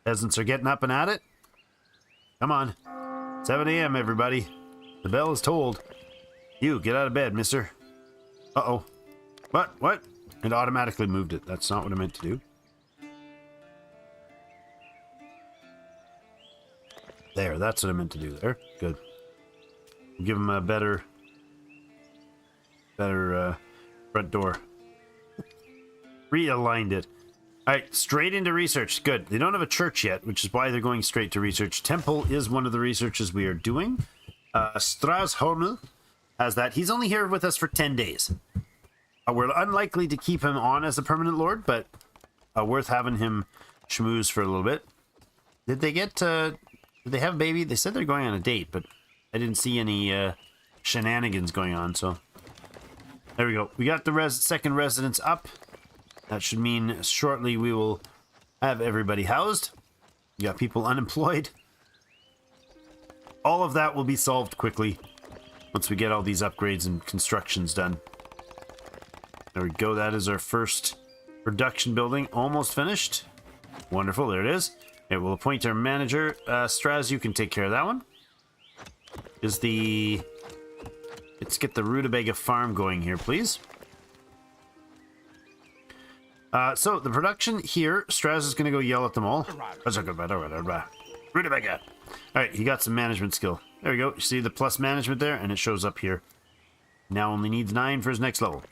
Peasants are getting up and at it. Come on. 7 a.m., everybody. The bell is tolled. You, get out of bed, mister. Uh-oh. What? It automatically moved it. That's not what I meant to do. There, that's what I meant to do there. Good. Give him a better front door. Realigned it. Alright, straight into research. Good. They don't have a church yet, which is why they're going straight to research. Temple is one of the researches we are doing. Strasholm has that. He's only here with us for 10 days. We're unlikely to keep him on as a permanent lord, but worth having him schmooze for a little bit. Did they have a baby? They said they're going on a date, but I didn't see any shenanigans going on, so... There we go. We got the second residence up. That should mean shortly we will have everybody housed. You got people unemployed. All of that will be solved quickly once we get all these upgrades and constructions done. There we go. That is our first production building almost finished. Wonderful. There it is. Okay, we'll appoint our manager. Straz, you can take care of that one. Let's get the Rutabaga farm going here, please. So, the production here, Straz is going to go yell at them all. Rutabaga. Alright, he got some management skill. There we go. You see the plus management there? And it shows up here. Now only needs 9 for his next level.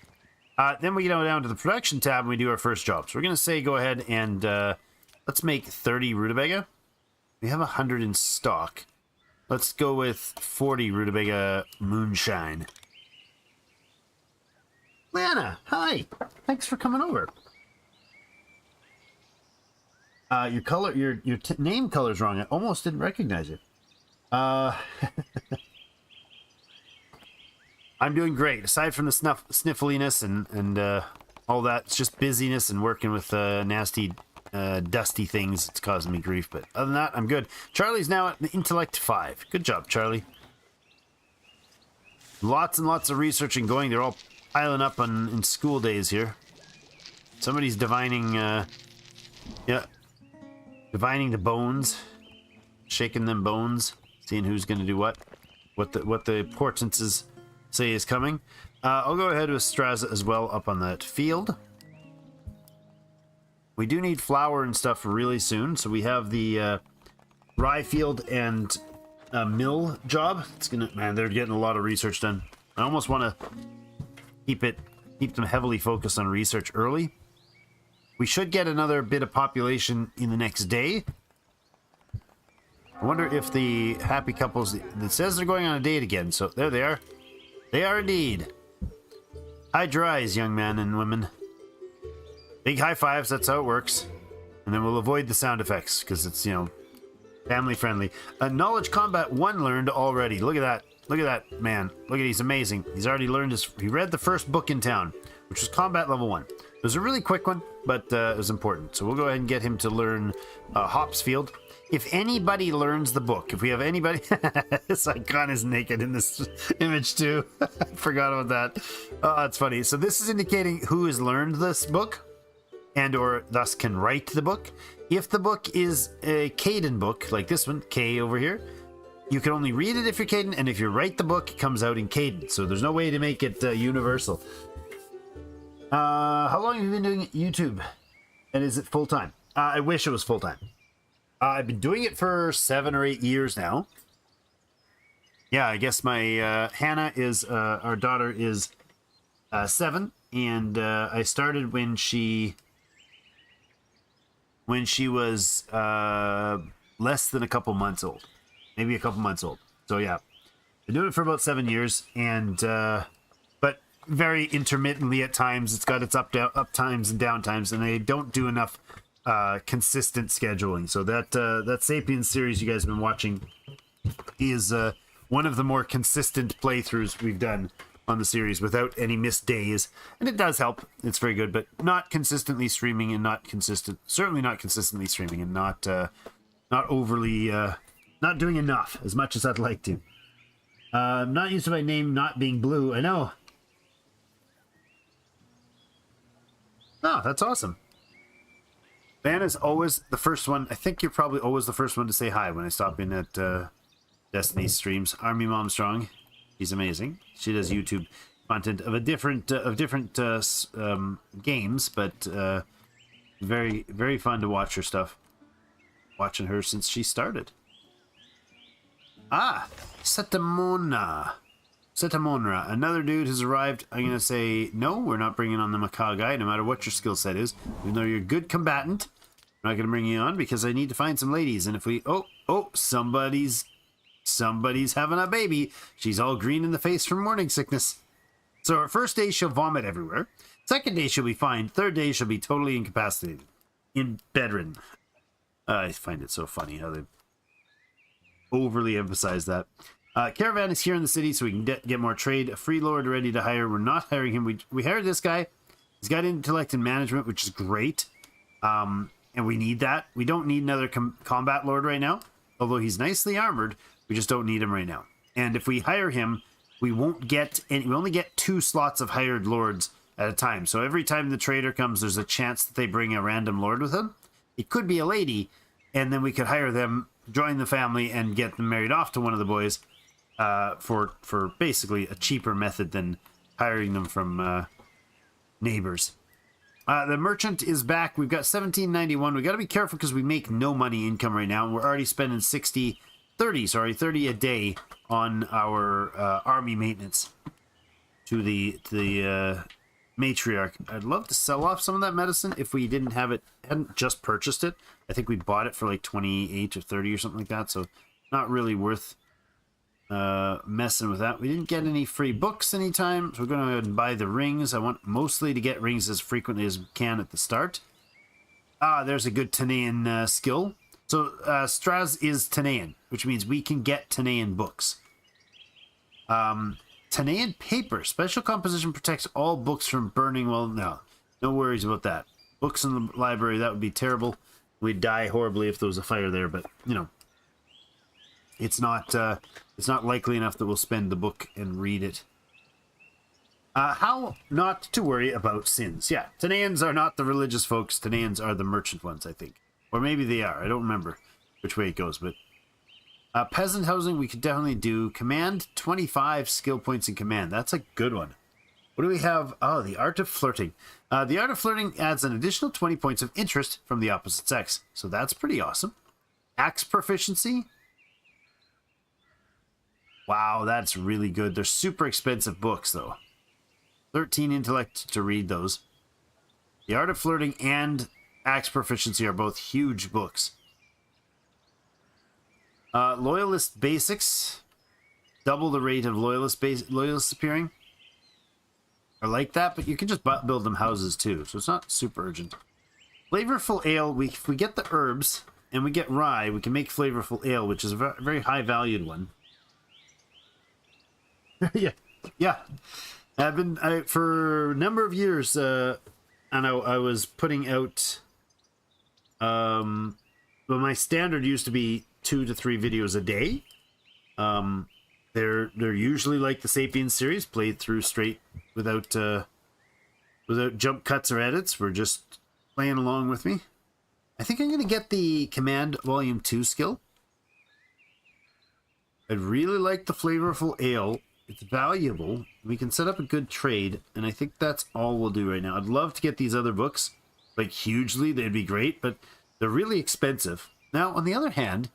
Then we go down to the production tab and we do our first job. So we're going to say go ahead and let's make 30 Rutabaga. We have 100 in stock. Let's go with 40 Rutabaga moonshine. Lana, hi. Thanks for coming over. Your name color's wrong. I almost didn't recognize it. I'm doing great. Aside from the sniffliness and all that, it's just busyness and working with nasty, dusty things. It's causing me grief. But other than that, I'm good. Charlie's now at the intellect 5. Good job, Charlie. Lots and lots of researching going. They're all piling up in school days here. Somebody's divining, divining the bones, shaking them bones, seeing who's going to do what the portents say is coming. I'll go ahead with Straza as well up on that field. We do need flour and stuff really soon, so we have the rye field and mill job. Man, they're getting a lot of research done. I almost want to keep them heavily focused on research early. We should get another bit of population in the next day. I wonder if the happy couples... It says they're going on a date again, so there they are. They are indeed. Hide your eyes, young men and women. Big high fives, that's how it works. And then we'll avoid the sound effects, because it's, family friendly. Knowledge Combat 1 learned already. Look at that. Look at that, man. Look at, he's amazing. He's already learned he read the first book in town, which was Combat Level 1. It was a really quick one, but it was important. So we'll go ahead and get him to learn Hopsfield. If anybody learns the book, if we have anybody... This icon is naked in this image too. I forgot about that. Oh, that's funny. So this is indicating who has learned this book and or thus can write the book. If the book is a Caden book, like this one, K over here, you can only read it if you're Caden, and if you write the book, it comes out in Caden. So there's no way to make it universal. How long have you been doing YouTube? And is it full-time? I wish it was full-time. I've been doing it for 7 or 8 years now. Yeah, I guess my Hannah is, our daughter is 7, and I started when she when she was less than a couple months old, maybe a couple months old. So yeah, been doing it for about 7 years, and but very intermittently at times. It's got its up times and down times, and they don't do enough consistent scheduling. So that Sapiens series you guys have been watching is one of the more consistent playthroughs we've done on the series without any missed days, and it does help. It's very good, but not consistently streaming, and certainly not consistently streaming, and not overly not doing enough as much as I'd like to. Not used to my name not being blue. I know. Oh, that's awesome. Van is always the first one. I think you're probably always the first one to say hi when I stop in at Destiny streams. Army Mom Strong, she's amazing. She does YouTube content of different games, but very, very fun to watch her stuff. Watching her since she started. Ah, Setamonra. Another dude has arrived. I'm gonna say no. We're not bringing on the Macaw guy, no matter what your skill set is. Even though you're a good combatant, I'm not gonna bring you on because I need to find some ladies. And if we somebody's having a baby. She's all green in the face from morning sickness. So her first day she'll vomit everywhere. Second day she'll be fine. Third day she'll be totally incapacitated, in bedridden. I find it so funny how they overly emphasize that. Caravan is here in the city so we can get more trade. A free lord ready to hire. We're not hiring him. We hired this guy. He's got intellect and management, which is great. And we need that. We don't need another combat lord right now. Although he's nicely armored, we just don't need him right now. And if we hire him, we won't get any. We only get 2 slots of hired lords at a time. So every time the trader comes, there's a chance that they bring a random lord with them. It could be a lady, and then we could hire them, join the family, and get them married off to one of the boys for basically a cheaper method than hiring them from neighbors. The merchant is back. We've got 1791. We got to be careful because we make no money income right now, and we're already spending 30 a day on our army maintenance to the matriarch. I'd love to sell off some of that medicine if we hadn't just purchased it. I think we bought it for like 28 or 30 or something like that, so not really worth messing with that. We didn't get any free books anytime, so we're going to go ahead and buy the rings. I want mostly to get rings as frequently as we can at the start. There's a good Tanaian skill. So Straz is Tanaian, which means we can get Tanaian books. Tanaian paper. Special composition protects all books from burning. Well, no worries about that. Books in the library, that would be terrible. We'd die horribly if there was a fire there, but, you know, it's not likely enough that we'll spend the book and read it. How not to worry about sins. Yeah, Tanaians are not the religious folks. Tanaians are the merchant ones, I think. Or maybe they are. I don't remember which way it goes, but... peasant housing, we could definitely do. Command, 25 skill points in command. That's a good one. What do we have? Oh, the art of flirting. The art of flirting adds an additional 20 points of interest from the opposite sex. So that's pretty awesome. Axe proficiency. Wow, that's really good. They're super expensive books, though. 13 intellect to read those. The art of flirting and axe proficiency are both huge books. Loyalist basics. Double the rate of loyalists appearing. I like that, but you can just build them houses too, so it's not super urgent. Flavorful ale. If we get the herbs and we get rye, we can make flavorful ale, which is a very high valued one. yeah. I've been for a number of years, and I was putting out. Well, my standard used to be 2 to 3 videos a day. They're usually like the Sapiens series, played through straight without jump cuts or edits. We're just playing along with me. I think I'm going to get the Command Volume 2 skill. I'd really like the Flavorful Ale. It's valuable. We can set up a good trade, and I think that's all we'll do right now. I'd love to get these other books, like hugely. They'd be great, but they're really expensive. Now, on the other hand,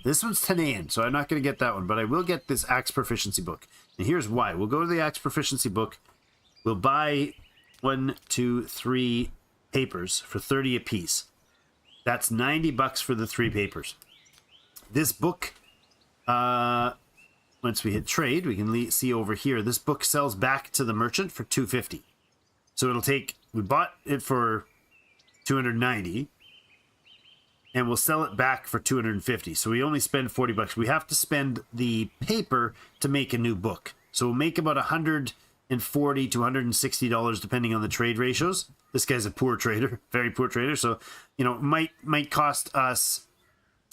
this one's Tanaian, so I'm not going to get that one, but I will get this Axe Proficiency book. And here's why. We'll go to the Axe Proficiency book. We'll buy 1, 2, 3 papers for 30 apiece. That's $90 for the 3 papers. This book, once we hit trade, we can see over here, this book sells back to the merchant for $250. So it'll take, we bought it for $290 and we'll sell it back for $250. So we only spend $40. We have to spend the paper to make a new book. So we'll make about $140 to $160 depending on the trade ratios. This guy's a poor trader, very poor trader. So, you know, might cost us,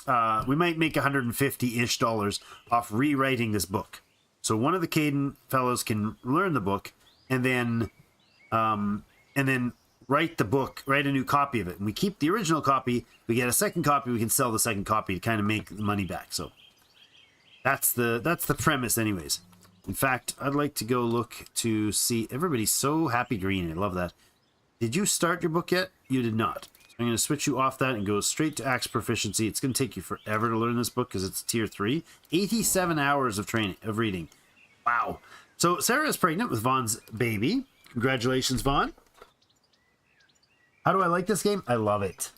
we might make $150-ish off rewriting this book. So one of the Caden fellows can learn the book and then write the book, write a new copy of it. And we keep the original copy. We get a second copy. We can sell the second copy to kind of make the money back. So that's the premise anyways. In fact, I'd like to go look to see. Everybody's so happy green. I love that. Did you start your book yet? You did not. So I'm going to switch you off that and go straight to Axe Proficiency. It's going to take you forever to learn this book because it's tier 3. 87 hours of reading. Wow. So Sarah is pregnant with Vaughn's baby. Congratulations, Vaughn. How do I like this game? I love it.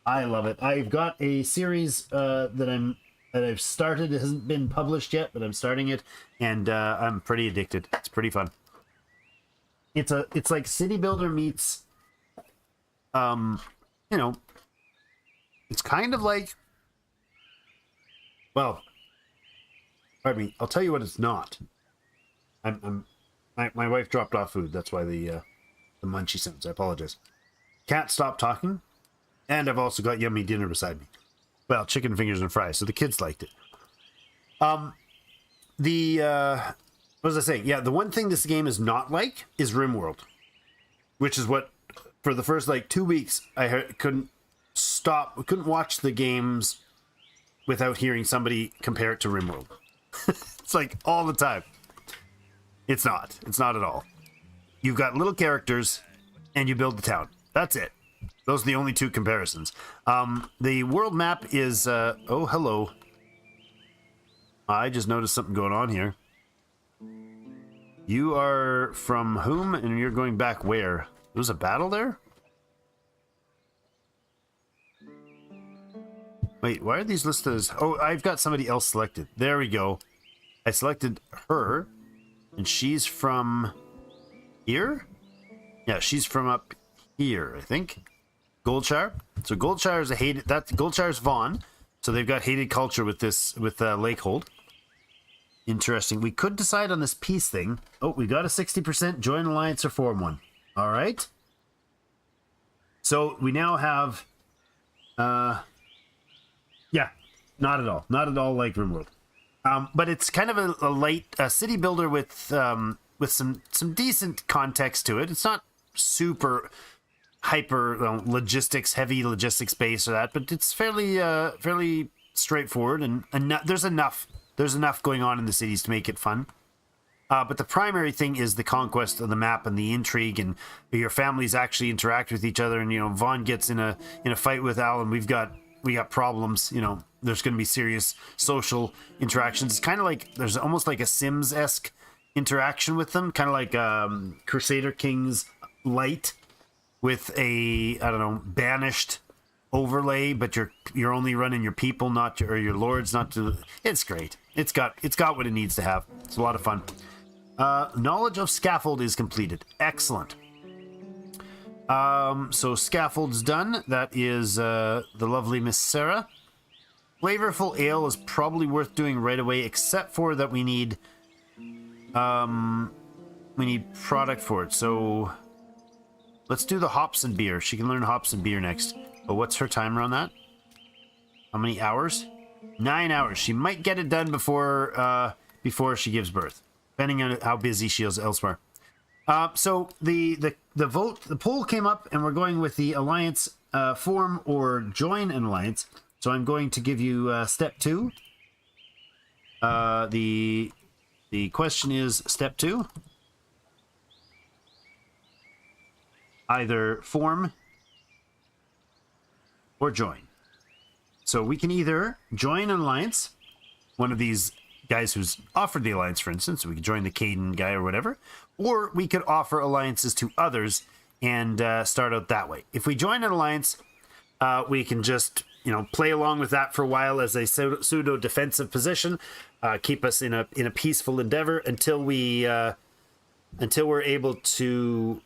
I love it. I've got a series that I've started. It hasn't been published yet, but I'm starting it, and I'm pretty addicted. It's pretty fun. It's like City Builder meets, you know, it's kind of like, well, pardon me. I'll tell you what it's not. My wife dropped off food. That's why the munchy sounds. I apologize. Can't stop talking, and I've also got yummy dinner beside me. Well, chicken fingers and fries. So the kids liked it. What was I saying? Yeah, the one thing this game is not like is RimWorld, which is what for the first like 2 weeks I couldn't watch the games without hearing somebody compare it to RimWorld. It's like all the time. It's not at all. You've got little characters and you build the town. That's it. Those are the only 2 comparisons. The world map is oh, hello. I just noticed something going on here. You are from whom, and you're going back where? There was a battle there? Wait, why are these listed as... Oh, I've got somebody else selected. There we go. I selected her, and she's from here? Yeah, she's from up here, I think. Goldshire. So Goldshire is a hated... Goldshire's Vaughn. So they've got hated culture with this, with Lakehold. Interesting. We could decide on this peace thing. Oh, we got a 60%. Join alliance or form one. All right. So we now have... yeah, not at all. Not at all like RimWorld. But it's kind of a light city builder with some decent context to it. It's not super hyper heavy logistics based or that, but it's fairly straightforward and there's enough going on in the cities to make it fun. But the primary thing is the conquest of the map and the intrigue, and your families actually interact with each other. And you know, Vaughn gets in a fight with Al, and we got problems. You know, there's going to be serious social interactions. It's kind of like there's almost like a Sims-esque interaction with them, kind of like Crusader Kings Light with a banished overlay, but you're only running your people, not your lords, not to. It's great. It's got what it needs to have. It's a lot of fun. Knowledge of scaffold is completed. Excellent. So scaffold's done. That is the lovely Miss Sarah. Flavorful ale is probably worth doing right away, except for that we need product for it. So let's do the hops and beer. She can learn hops and beer next. But what's her timer on that? How many hours? 9 hours. She might get it done before she gives birth, depending on how busy she is elsewhere. So the poll came up, and we're going with the alliance form or join an alliance. So I'm going to give you step 2. The question is step 2. Either form or join. So we can either join an alliance, one of these guys who's offered the alliance, for instance. We could join the Caden guy or whatever. Or we could offer alliances to others and start out that way. If we join an alliance, we can just, you know, play along with that for a while as a pseudo defensive position, keep us in a peaceful endeavor until we're able to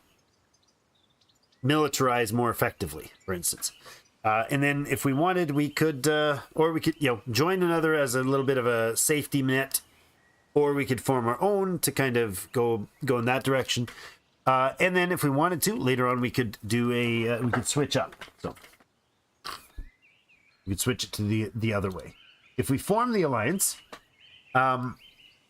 militarize more effectively, for instance. And then if we wanted, we could, or we could, you know, join another as a little bit of a safety net, or we could form our own to kind of go in that direction. And then if we wanted to, later on, we could do we could switch up. So we could switch it to the other way. If we form the alliance,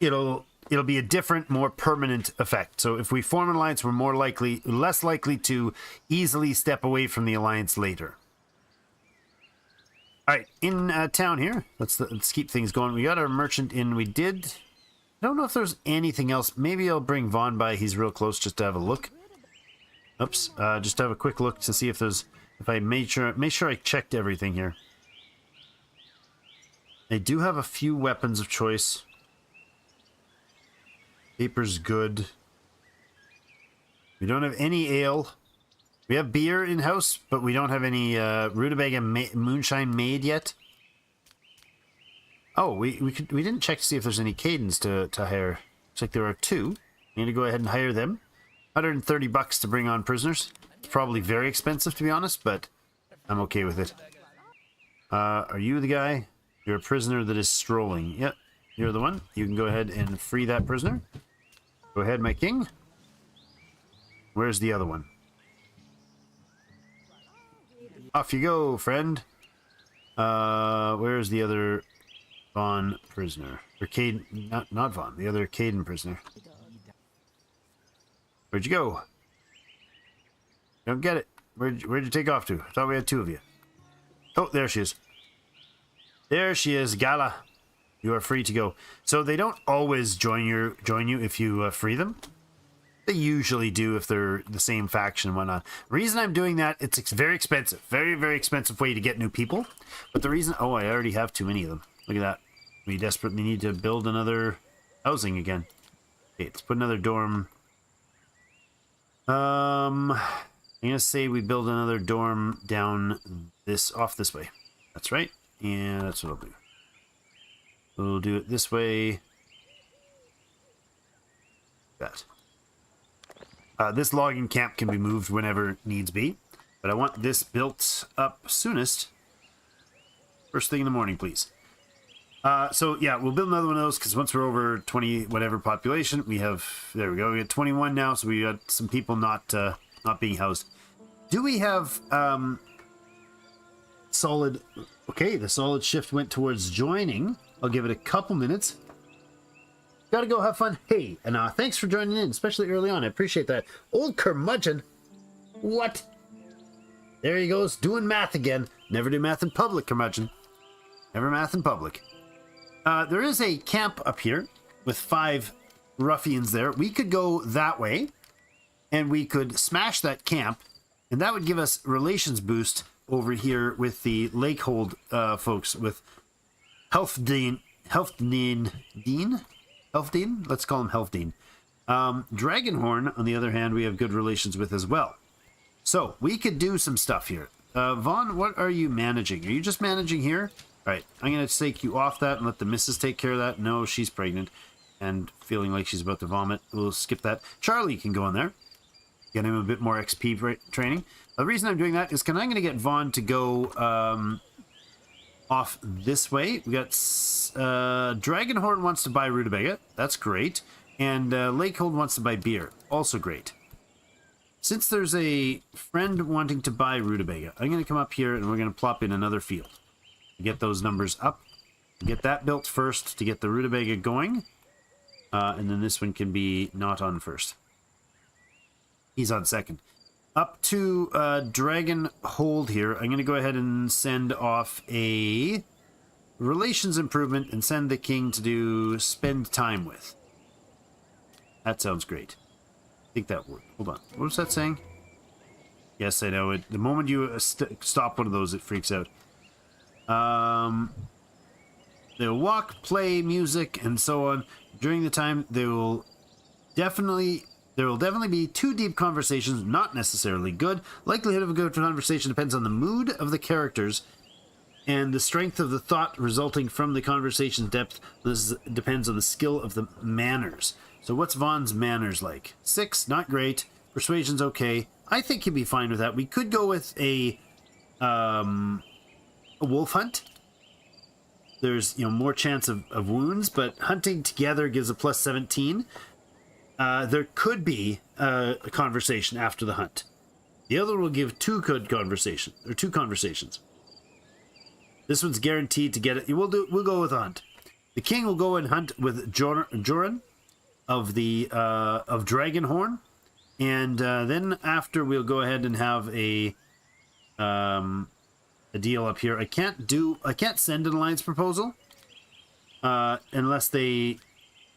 it'll be a different, more permanent effect. So if we form an alliance, we're less likely to easily step away from the alliance later. All right, in town here, let's keep things going. We got our merchant in. We did. I don't know if there's anything else. Maybe I'll bring Vaughn by. He's real close, just to have a look. Oops, just have a quick look to see if I made sure I checked everything here. I do have a few weapons of choice. Paper's good. We don't have any ale. We have beer in house, but we don't have any rutabaga moonshine made yet. Oh, we didn't check to see if there's any Cadens to hire. Looks like there are 2. We need to go ahead and hire them. $130 to bring on prisoners. It's probably very expensive, to be honest, but I'm okay with it. Are you the guy? You're a prisoner that is strolling. Yep, you're the one. You can go ahead and free that prisoner. Go ahead, my king. Where's the other one? Off you go, friend. Where's the other Vaughn prisoner? Or Caden, not Vaughn, the other Caden prisoner. Where'd you go? Don't get it. Where'd you take off to? I thought we had 2 of you. Oh, there she is. There she is, Gala. You are free to go. So they don't always join you if you free them. They usually do if they're the same faction and whatnot. The reason I'm doing that, it's very expensive. Very, very expensive way to get new people. But the reason... Oh, I already have too many of them. Look at that. We desperately need to build another housing again. Okay, let's put another dorm. I'm going to say we build another dorm down off this way. That's right. And that's what I'll do. We'll do it this way. That. This logging camp can be moved whenever needs be, but I want this built up soonest. First thing in the morning, please. So yeah, we'll build another one of those because once we're over 20 whatever population, we have, there we go, we got 21 now, so we got some people not being housed. Do we have solid? Okay, the solid shift went towards joining. I'll give it a couple minutes. Gotta go have fun. Hey, and thanks for joining in, especially early on. I appreciate that. Old curmudgeon. What? There he goes, doing math again. Never do math in public, curmudgeon. Never math in public. There is a camp up here with 5 ruffians there. We could go that way, and we could smash that camp, and that would give us relations boost over here with the Lakehold folks, with Helfdene. Let's call him Helfdene. Dragonhorn, on the other hand, we have good relations with as well. So, we could do some stuff here. Vaughn, what are you managing? Are you just managing here? Alright, I'm going to take you off that and let the missus take care of that. No, she's pregnant and feeling like she's about to vomit. We'll skip that. Charlie can go in there. Get him a bit more XP training. The reason I'm doing that is because I'm going to get Vaughn to go off this way. We got Dragonhorn wants to buy rutabaga. That's great. And Lakehold wants to buy beer. Also great. Since there's a friend wanting to buy rutabaga, I'm going to come up here and we're going to plop in another field. Get those numbers up. Get that built first to get the rutabaga going. And then this one can be not on first. He's on second. Up to Dragonhold here, I'm going to go ahead and send off a relations improvement and send the king to do spend time with. That sounds great. I think that worked. Hold on. What was that saying? Yes, I know. The moment you stop one of those, it freaks out. They'll walk, play music, and so on. During the time, there will definitely be two deep conversations, not necessarily good. Likelihood of a good conversation depends on the mood of the characters and the strength of the thought resulting from the conversation's depth. This depends on the skill of the manners. So what's Vaughn's manners like? 6, not great. Persuasion's okay. I think he'd be fine with that. We could go with a wolf hunt. There's, more chance of wounds, but hunting together gives a plus 17. There could be a conversation after the hunt. The other will give two conversations. This one's guaranteed to get it. We'll go with a hunt. The king will go and hunt with Joran of the of Dragonhorn, and then after we'll go ahead and have a deal up here. I can't send an alliance proposal unless they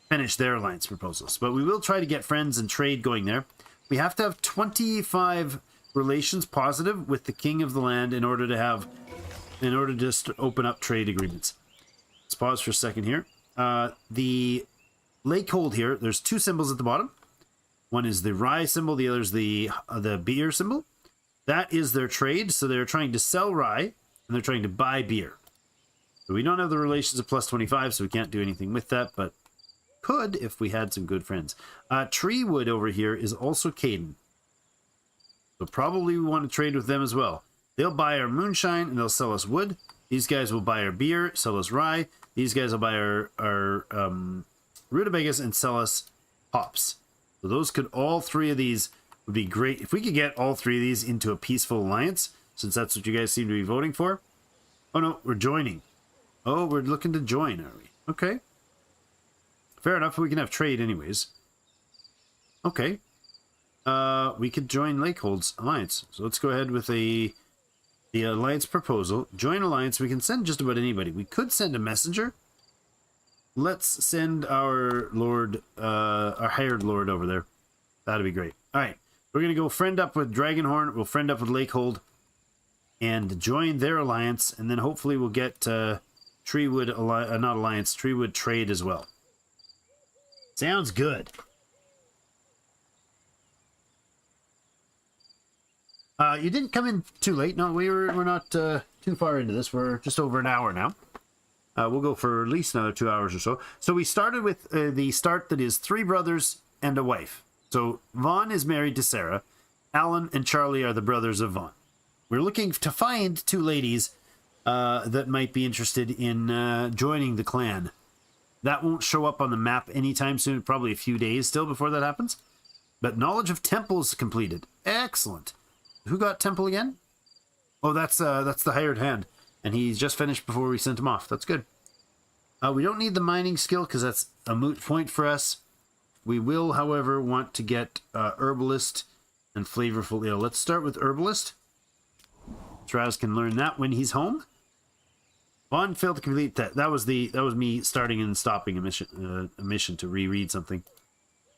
finish their alliance proposals. But we will try to get friends and trade going there. We have to have 25 relations positive with the king of the land in order to just open up trade agreements. Let's pause for a second here. The lake hold here, there's two symbols at the bottom. One is the rye symbol, the other is the beer symbol. That is their trade, so they're trying to sell rye, and they're trying to buy beer. So we don't have the relations of plus 25, so we can't do anything with that, but could if we had some good friends. Treewood over here is also Caden. So probably we want to trade with them as well. They'll buy our moonshine, and they'll sell us wood. These guys will buy our beer, sell us rye. These guys will buy our rutabagas and sell us hops. So those could, all three of these would be great. If we could get all three of these into a peaceful alliance, since that's what you guys seem to be voting for. Oh no, we're joining. Oh, we're looking to join, are we? Okay. Fair enough, we can have trade anyways. Okay. We could join Lakehold's alliance. So let's go ahead with the alliance proposal. Join alliance. We can send just about anybody. We could send a messenger. Let's send our lord, our hired lord over there. That'd be great. All right. We're going to go friend up with Dragonhorn. We'll friend up with Lakehold and join their alliance. And then hopefully we'll get Treewood, not alliance, Treewood trade as well. Sounds good. You didn't come in too late. No, we're not too far into this. We're just over an hour now. We'll go for at least another 2 hours or so. So we started with the start that is 3 brothers and a wife. So Vaughn is married to Sarah. Alan and Charlie are the brothers of Vaughn. We're looking to find 2 ladies that might be interested in joining the clan. That won't show up on the map anytime soon. Probably a few days still before that happens. But knowledge of temples completed. Excellent. Who got temple again? Oh, that's the hired hand. And he's just finished before we sent him off. That's good. We don't need the mining skill because that's a moot point for us. We will, however, want to get herbalist and flavorful ale. Let's start with herbalist. Traz can learn that when he's home. Vaughn failed to complete that. That was me starting and stopping a mission to reread something.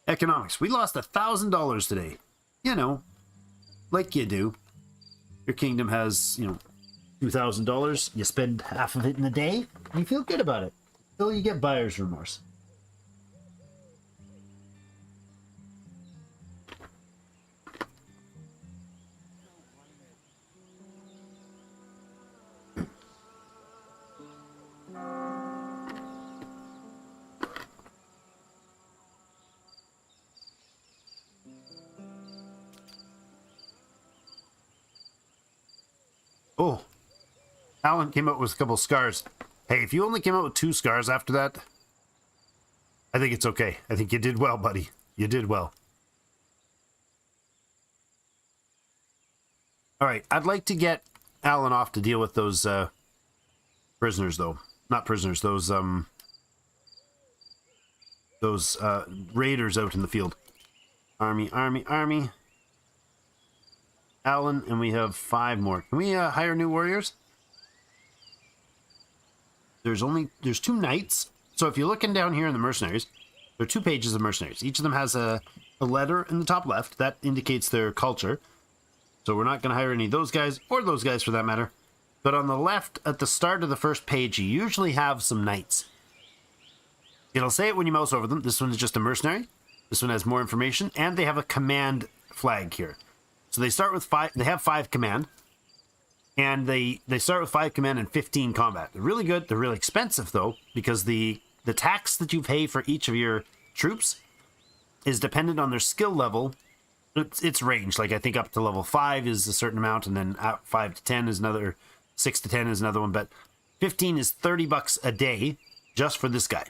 Economics. We lost $1,000 today. You know, like you do. Your kingdom has, $2,000. You spend half of it in a day, and you feel good about it. Until you get buyer's remorse. Oh, Alan came out with a couple scars. Hey, if you only came out with 2 scars after that, I think it's okay. I think you did well, buddy. You did well. All right, I'd like to get Alan off to deal with those prisoners, though. Not prisoners, those raiders out in the field. Army. Alan, and we have 5 more. Can we hire new warriors? There's 2 knights. So if you're looking down here in the mercenaries, there are 2 pages of mercenaries. Each of them has a letter in the top left. That indicates their culture. So we're not going to hire any of those guys, or those guys for that matter. but on the left at the start of the first page, you usually have some knights. It'll say it when you mouse over them. This one is just a mercenary. This one has more information, and they have a command flag here. So they start with 5. They have 5 command, and they start with 5 command and 15 combat. They're really good. They're really expensive though, because the tax that you pay for each of your troops is dependent on their skill level. It's range. Like I think up to level 5 is a certain amount, and then 5 to 10 is another. 6 to 10 is another one, but 15 is $30 a day just for this guy.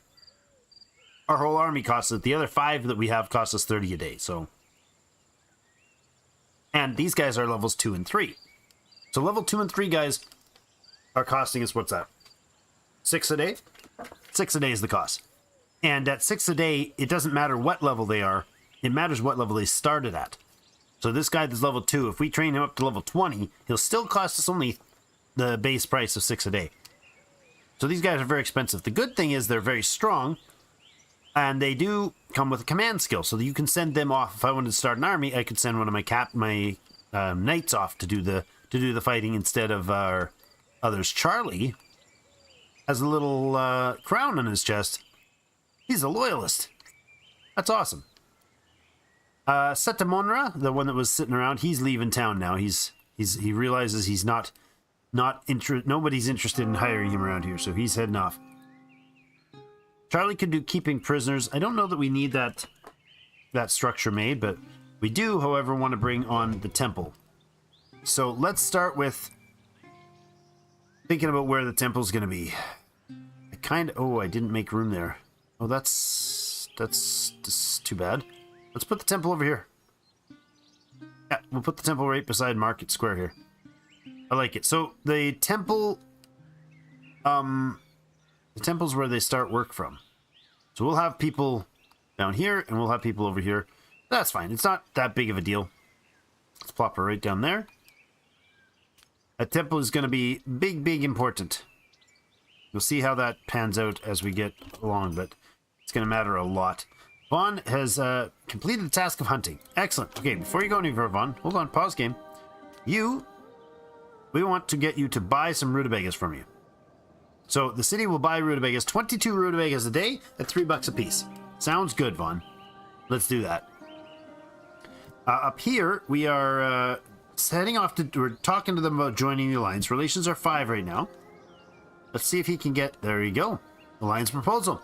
Our whole army costs it. The other 5 that we have cost us 30 a day. So, and these guys are levels 2 and 3. So level 2 and 3 guys are costing us, what's that? 6 a day? 6 a day is the cost. And at 6 a day, it doesn't matter what level they are. It matters what level they started at. So this guy that's level 2, if we train him up to level 20, he'll still cost us only the base price of 6 a day. So these guys are very expensive. The good thing is they're very strong, and they do come with a command skill, so that you can send them off. If I wanted to start an army, I could send one of my knights off to do the fighting instead of our others. Charlie has a little crown on his chest. He's a loyalist. That's awesome. Setamonra, the one that was sitting around, he's leaving town now. He realizes he's nobody's interested in hiring him around here, so he's heading off. Charlie could do keeping prisoners. I don't know that we need that structure made, but we do, however, want to bring on the temple. So let's start with thinking about where the temple's going to be. I didn't make room there. Oh, that's too bad. Let's put the temple over here. Yeah, we'll put the temple right beside Market Square here. I like it. So the temple, the temple's where they start work from. So we'll have people down here, and we'll have people over here. That's fine. It's not that big of a deal. Let's plop her right down there. A temple is going to be big important. We'll see how that pans out as we get along, but it's going to matter a lot. Vaughn has completed the task of hunting. Excellent. Okay, before you go any further, Vaughn, hold on, pause game. We want to get you to buy some rutabagas from you. So the city will buy rutabagas, 22 rutabagas a day at $3 a piece. Sounds good, Vaughn. Let's do that. Up here, we are heading off we're talking to them about joining the alliance. Relations are 5 right now. Let's see if he can get, there you go. Alliance proposal.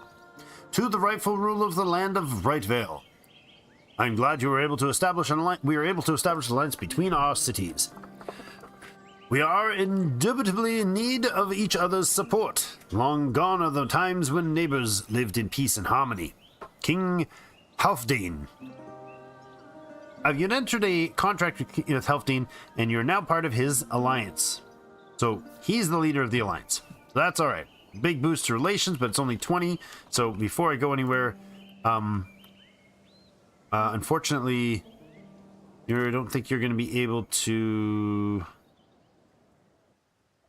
To the rightful ruler of the land of Brightvale. I'm glad you were able to establish an alliance. We were able to establish an alliance between our cities. We are indubitably in need of each other's support. Long gone are the times when neighbors lived in peace and harmony. King Halfdene. You've entered a contract with Halfdene, and you're now part of his alliance. So he's the leader of the alliance. So that's all right. Big boost to relations, but it's only 20. So before I go anywhere, unfortunately, I don't think you're going to be able to.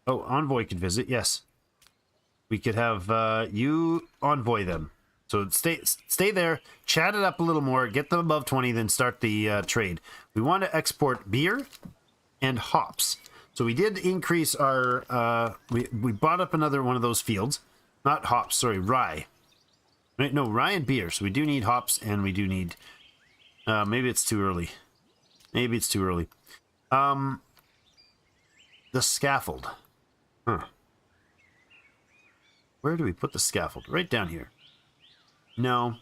Oh, envoy could visit. Yes, we could have you envoy them. So stay there, chat it up a little more, get them above 20, then start the trade. We want to export beer and hops. So we did increase our, we bought up another one of those fields. Not hops, sorry, rye. Right, no, rye and beer. So we do need hops, and we do need, maybe it's too early. Maybe it's too early. The scaffold. Huh. Where do we put the scaffold? Right down here. No.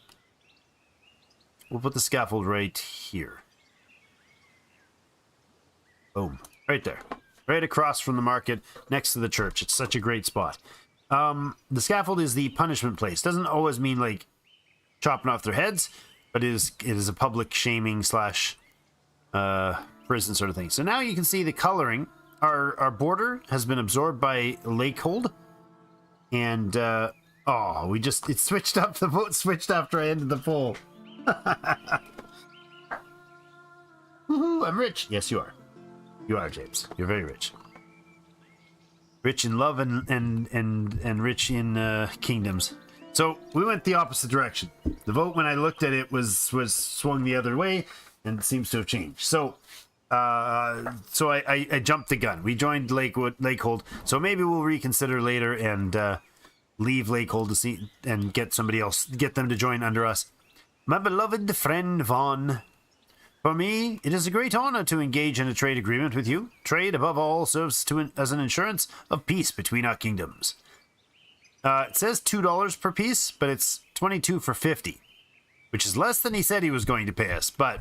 We'll put the scaffold right here. Boom. Right there. Right across from the market, next to the church. It's such a great spot. The scaffold is the punishment place. Doesn't always mean like chopping off their heads, but it is a public shaming slash prison sort of thing. So now you can see the coloring. Our border has been absorbed by Lakehold. And oh, it switched up. The vote switched after I ended the poll. Woohoo, I'm rich. Yes, you are. You are, James. You're very rich. Rich in love and rich in kingdoms. So we went the opposite direction. The vote, when I looked at it, was swung the other way, and it seems to have changed. So So I jumped the gun. We joined Lakehold, so maybe we'll reconsider later and leave Lakehold to see and get somebody else, get them to join under us. My beloved friend Vaughn, for me, it is a great honor to engage in a trade agreement with you. Trade, above all, serves as an insurance of peace between our kingdoms. It says $2 per piece, but it's 22 for 50, which is less than he said he was going to pay us, but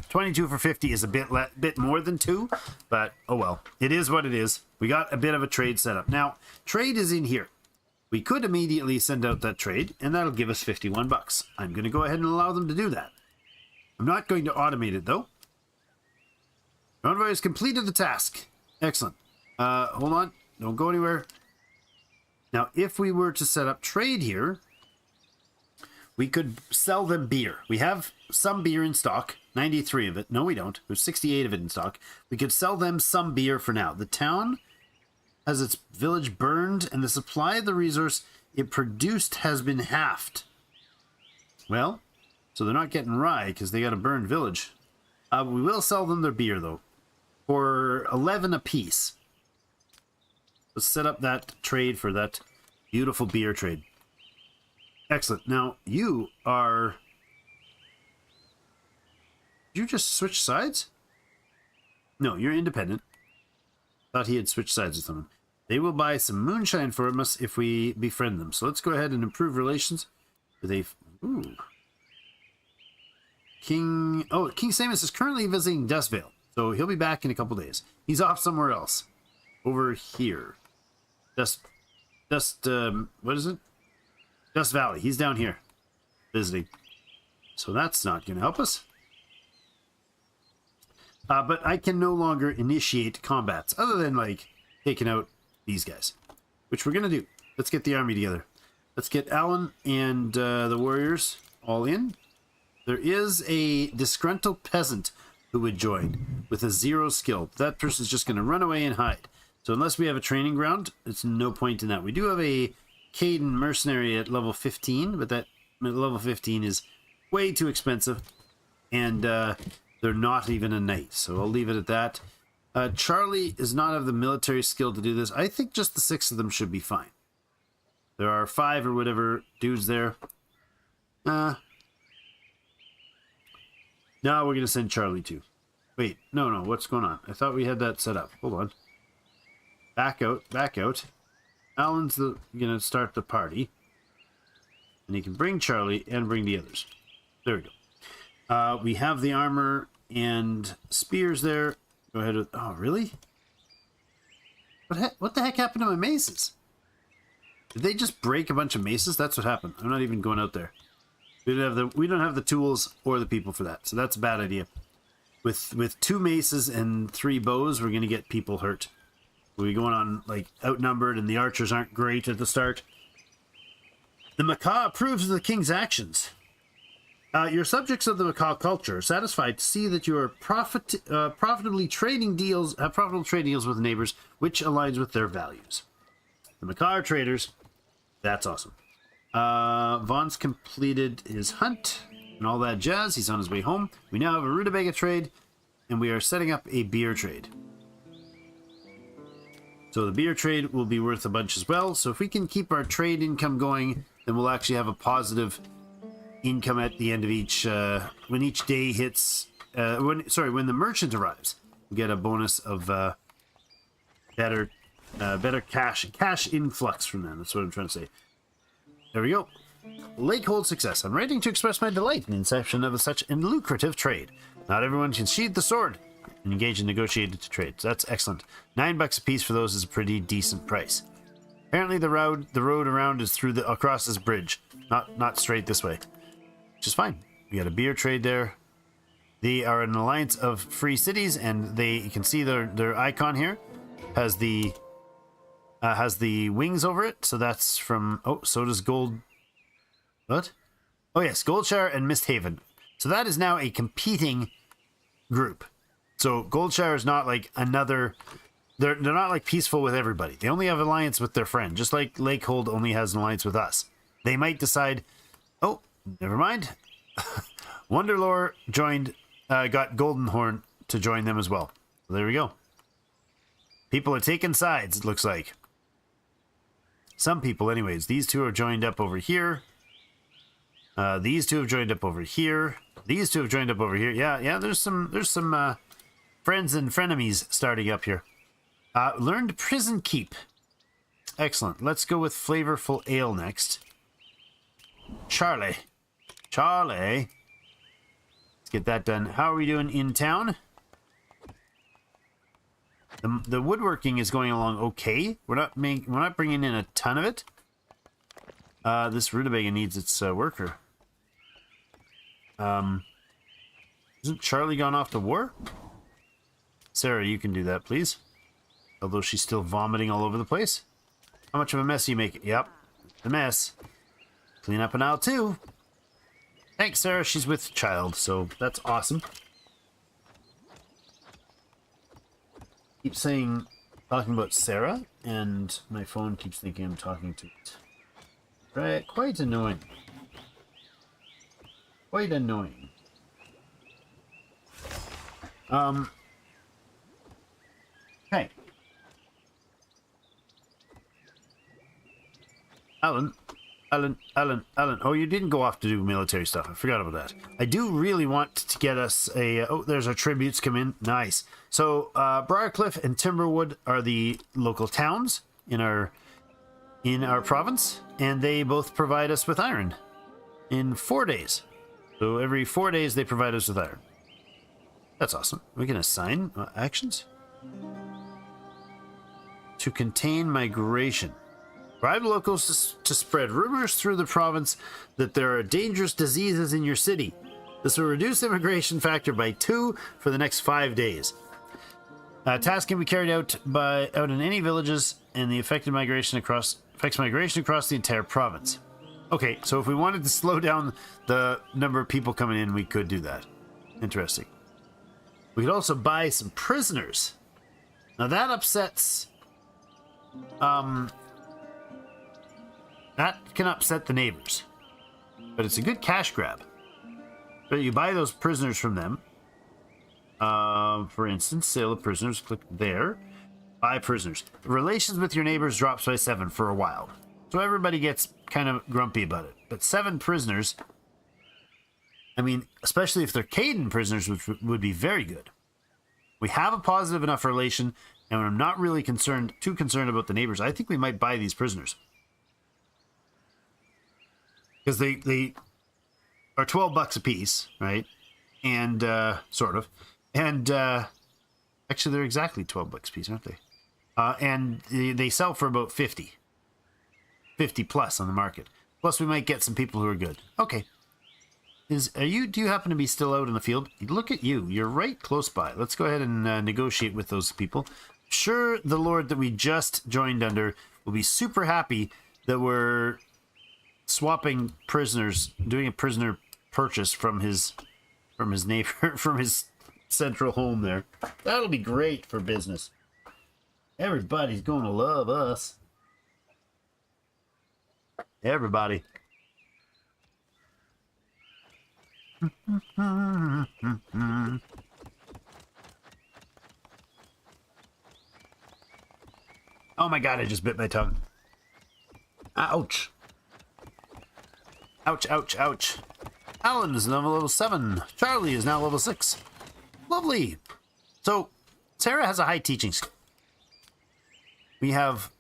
22 for 50 is a bit more than 2, but oh well. It is what it is. We got a bit of a trade set up. Now, trade is in here. We could immediately send out that trade, and that'll give us 51 bucks. I'm going to go ahead and allow them to do that. I'm not going to automate it, though. Envoy has completed the task. Excellent. Hold on. Don't go anywhere. Now, if we were to set up trade here, we could sell them beer. We have some beer in stock. 93 of it. No, we don't. There's 68 of it in stock. We could sell them some beer for now. The town has its village burned, and the supply of the resource it produced has been halved. Well, so they're not getting rye because they got a burned village. We will sell them their beer, though, for 11 apiece. Let's set up that trade for that beautiful beer trade. Excellent. Now, you are... Did you just switch sides? No, you're independent. Thought he had switched sides with someone. They will buy some moonshine from us if we befriend them. So let's go ahead and improve relations with a... Ooh. King Samus is currently visiting Dustvale, so he'll be back in a couple days. He's off somewhere else. Over here. What is it? Dust Valley. He's down here visiting. So that's not going to help us. But I can no longer initiate combats other than, like, taking out these guys, which we're going to do. Let's get the army together. Let's get Alan and the warriors all in. There is a disgruntled peasant who would join with a 0 skill. That person's just going to run away and hide. So unless we have a training ground, it's no point in that. We do have a Caden mercenary at level 15, but that level 15 is way too expensive. And they're not even a knight, so I'll leave it at that. Charlie is not of the military skill to do this. I think just the 6 of them should be fine. There are 5 or whatever dudes there. No, we're going to send Charlie too. Wait, no, what's going on? I thought we had that set up. Hold on. Back out. Alan's going to start the party. And he can bring Charlie and bring the others. There we go. We have the armor and spears there. Go ahead with... Oh, really? What the heck happened to my maces? Did they just break a bunch of maces? That's what happened. I'm not even going out there. We don't have the tools or the people for that, so that's a bad idea. With 2 maces and 3 bows, we're going to get people hurt. We're going on, like, outnumbered, and the archers aren't great at the start. The Macaw approves of the king's actions. Your subjects of the Macaw culture are satisfied to see that you are profitable trading deals with neighbors, which aligns with their values. The Macaw are traders. That's awesome. Vaughn's completed his hunt and all that jazz. He's on his way home. We now have a rutabaga trade, and we are setting up a beer trade. So the beer trade will be worth a bunch as well. So if we can keep our trade income going, then we'll actually have a positive income at the end of each when each day hits. When the merchant arrives, we get a bonus of better cash influx from them. That's what I'm trying to say. There we go. Lakehold success. I'm writing to express my delight in the inception of such a lucrative trade. Not everyone can sheathe the sword and engage in negotiated trades. That's excellent. $9 a piece for those is a pretty decent price. Apparently the road around is across this bridge, not straight this way, which is fine. We got a beer trade there. They are an alliance of free cities, and you can see their icon here has the wings over it. So that's from... Oh, so does Gold... What? Oh, yes, Goldshire and Misthaven. So that is now a competing group. So Goldshire is not like another... They're not like peaceful with everybody. They only have alliance with their friend, just like Lakehold only has an alliance with us. They might decide... Oh, never mind. Wonderlore joined... got Goldenhorn to join them as well. There we go. People are taking sides, it looks like. Some people, anyways. These two are joined up over here. These two have joined up over here. These two have joined up over here. Yeah, there's some friends and frenemies starting up here. Learned prison keep. Excellent. Let's go with flavorful ale next. Charlie. Let's get that done. How are we doing in town? The woodworking is going along okay. We're not bringing in a ton of it. This rutabaga needs its worker. Isn't Charlie gone off to war? Sarah, you can do that, please. Although she's still vomiting all over the place. How much of a mess are you making? Yep, the mess. Clean up an aisle too. Thanks, Sarah. She's with child, so that's awesome. Keep talking about Sarah, and my phone keeps thinking I'm talking to it. Right, quite annoying. Quite annoying. Okay. Alan. Oh, you didn't go off to do military stuff. I forgot about that. I do really want to get us a... oh, there's our tributes come in. Nice. So, Briarcliff and Timberwood are the local towns in our province, and they both provide us with iron in 4 days. So every 4 days they provide us with iron. That's awesome. We can assign actions. To contain migration. Bribe locals to spread rumors through the province that there are dangerous diseases in your city. This will reduce immigration factor by 2 for the next 5 days. Task can be carried out in any villages, and the affects migration across the entire province. Okay, so if we wanted to slow down the number of people coming in, we could do that. Interesting. We could also buy some prisoners. Now that upsets... that can upset the neighbors. But it's a good cash grab. But you buy those prisoners from them. For instance, sale of prisoners. Click there. Buy prisoners. Relations with your neighbors drops by 7 for a while. So everybody gets kind of grumpy about it. But 7 prisoners... I mean, especially if they're Caden prisoners, which would be very good. We have a positive enough relation, and I'm not really too concerned about the neighbors. I think we might buy these prisoners. Because they are $12 a piece, right? And, sort of. And, actually, they're exactly $12 a piece, aren't they? And they sell for about 50. 50 plus on the market. Plus, we might get some people who are good. Okay. Do you happen to be still out in the field? Look at you. You're right close by. Let's go ahead and negotiate with those people. Sure, the lord that we just joined under will be super happy that we're swapping prisoners, doing a prisoner purchase from his neighbor, from his central home there. That'll be great for business. Everybody's going to love us. Everybody. Oh my god, I just bit my tongue. Ouch. Ouch, ouch, ouch. Alan is now level 7. Charlie is now level 6. Lovely. So, Sarah has a high teaching skill. We have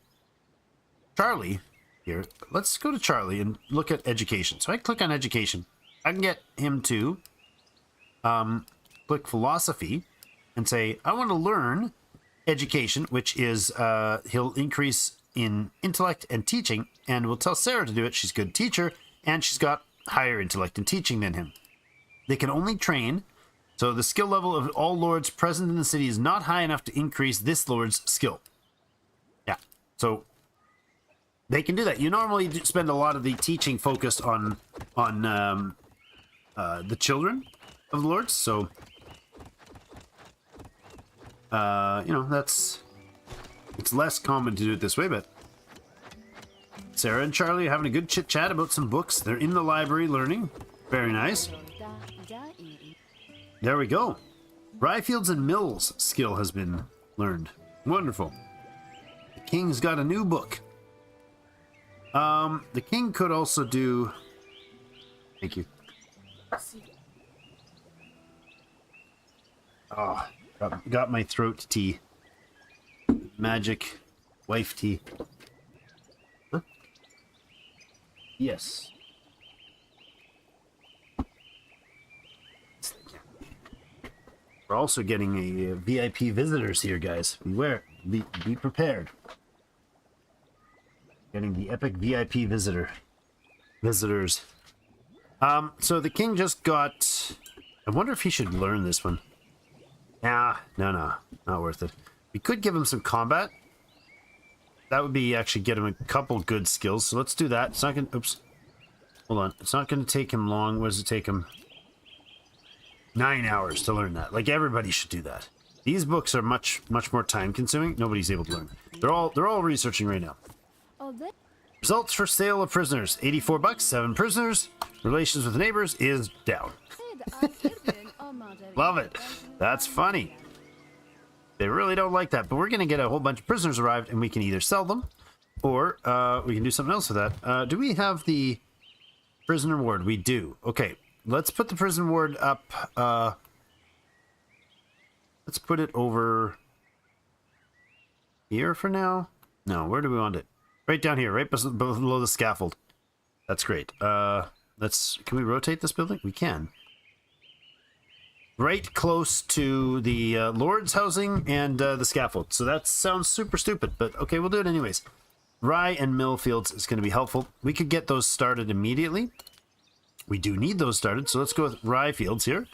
Charlie here. Let's go to Charlie and look at education. So I click on education. I can get him to click philosophy and say, I want to learn education, which is he'll increase in intellect and teaching, and we'll tell Sarah to do it. She's a good teacher, and she's got higher intellect and teaching than him. They can only train, so the skill level of all lords present in the city is not high enough to increase this lord's skill. Yeah, so they can do that. You normally spend a lot of the teaching focused on the children of the lords, so you know, it's less common to do it this way. But Sarah and Charlie are having a good chit chat about some books. They're in the library learning. Very nice. There we go. Ryefields and Mills skill has been learned. Wonderful. The king's got a new book. The king could also do... Thank you. Oh, got my throat tea. Magic wife tea. Huh? Yes. We're also getting a VIP visitors here, guys. Beware. Be prepared. Getting the epic VIP visitors. So the king just got... I wonder if he should learn this one. No, not worth it. We could give him some combat. That would be actually get him a couple good skills. So let's do that. It's not gonna... Oops. Hold on. It's not gonna take him long. What does it take him? 9 hours to learn that. Like, everybody should do that. These books are much more time consuming. Nobody's able to learn. They're all researching right now. Results for sale of prisoners. $84, 7 prisoners. Relations with neighbors is down. Love it. That's funny. They really don't like that, but we're going to get a whole bunch of prisoners arrived, and we can either sell them, or we can do something else with that. Do we have the prisoner ward? We do. Okay, let's put the prison ward up. Let's put it over here for now. No, where do we want it? Right down here, right below the scaffold. That's great. Can we rotate this building? We can. Right close to the Lord's housing and the scaffold. So that sounds super stupid, but okay, we'll do it anyways. Rye and mill fields is going to be helpful. We could get those started immediately. We do need those started, so let's go with rye fields here.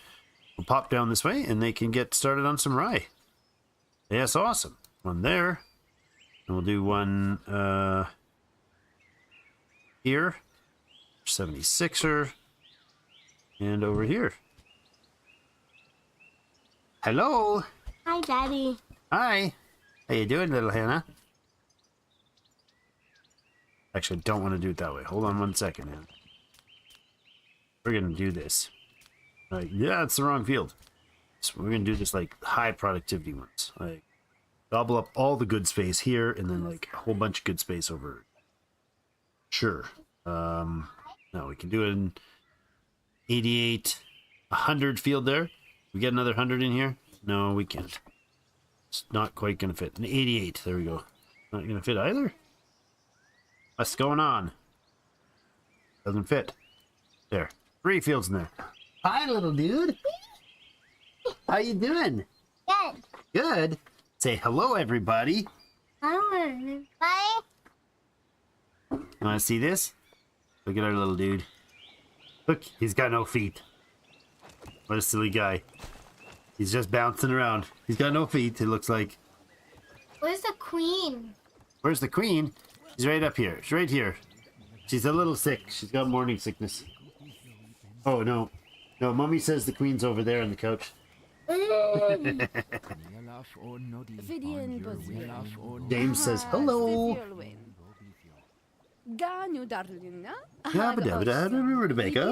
We'll pop down this way, and they can get started on some rye. Yes, awesome. One there. And we'll do one here. 76er. And over here. Hello. Hi, Daddy. Hi. How you doing, little Hannah? Actually, I don't want to do it that way. Hold on 1 second, Hannah. We're going to do this. Like, yeah, it's the wrong field. So we're going to do this, like, high productivity ones. Like, gobble up all the good space here, and then, like, a whole bunch of good space over. Sure. No, we can do it in 88, 100 field there. We get another 100 in here? No, we can't. It's not quite going to fit. An 88. There we go. Not going to fit either? What's going on? Doesn't fit. There. 3 fields in there. Hi, little dude. How you doing? Good. Good. Say hello, everybody. Hello, everybody. You want to see this? Look at our little dude. Look, he's got no feet. What a silly guy. He's just bouncing around. He's got no feet, it looks like. Where's the queen? Where's the queen? She's right up here. She's right here. She's a little sick. She's got morning sickness. Oh, no. No, Mummy says the queen's over there on the couch. James says hello. Rutabaga.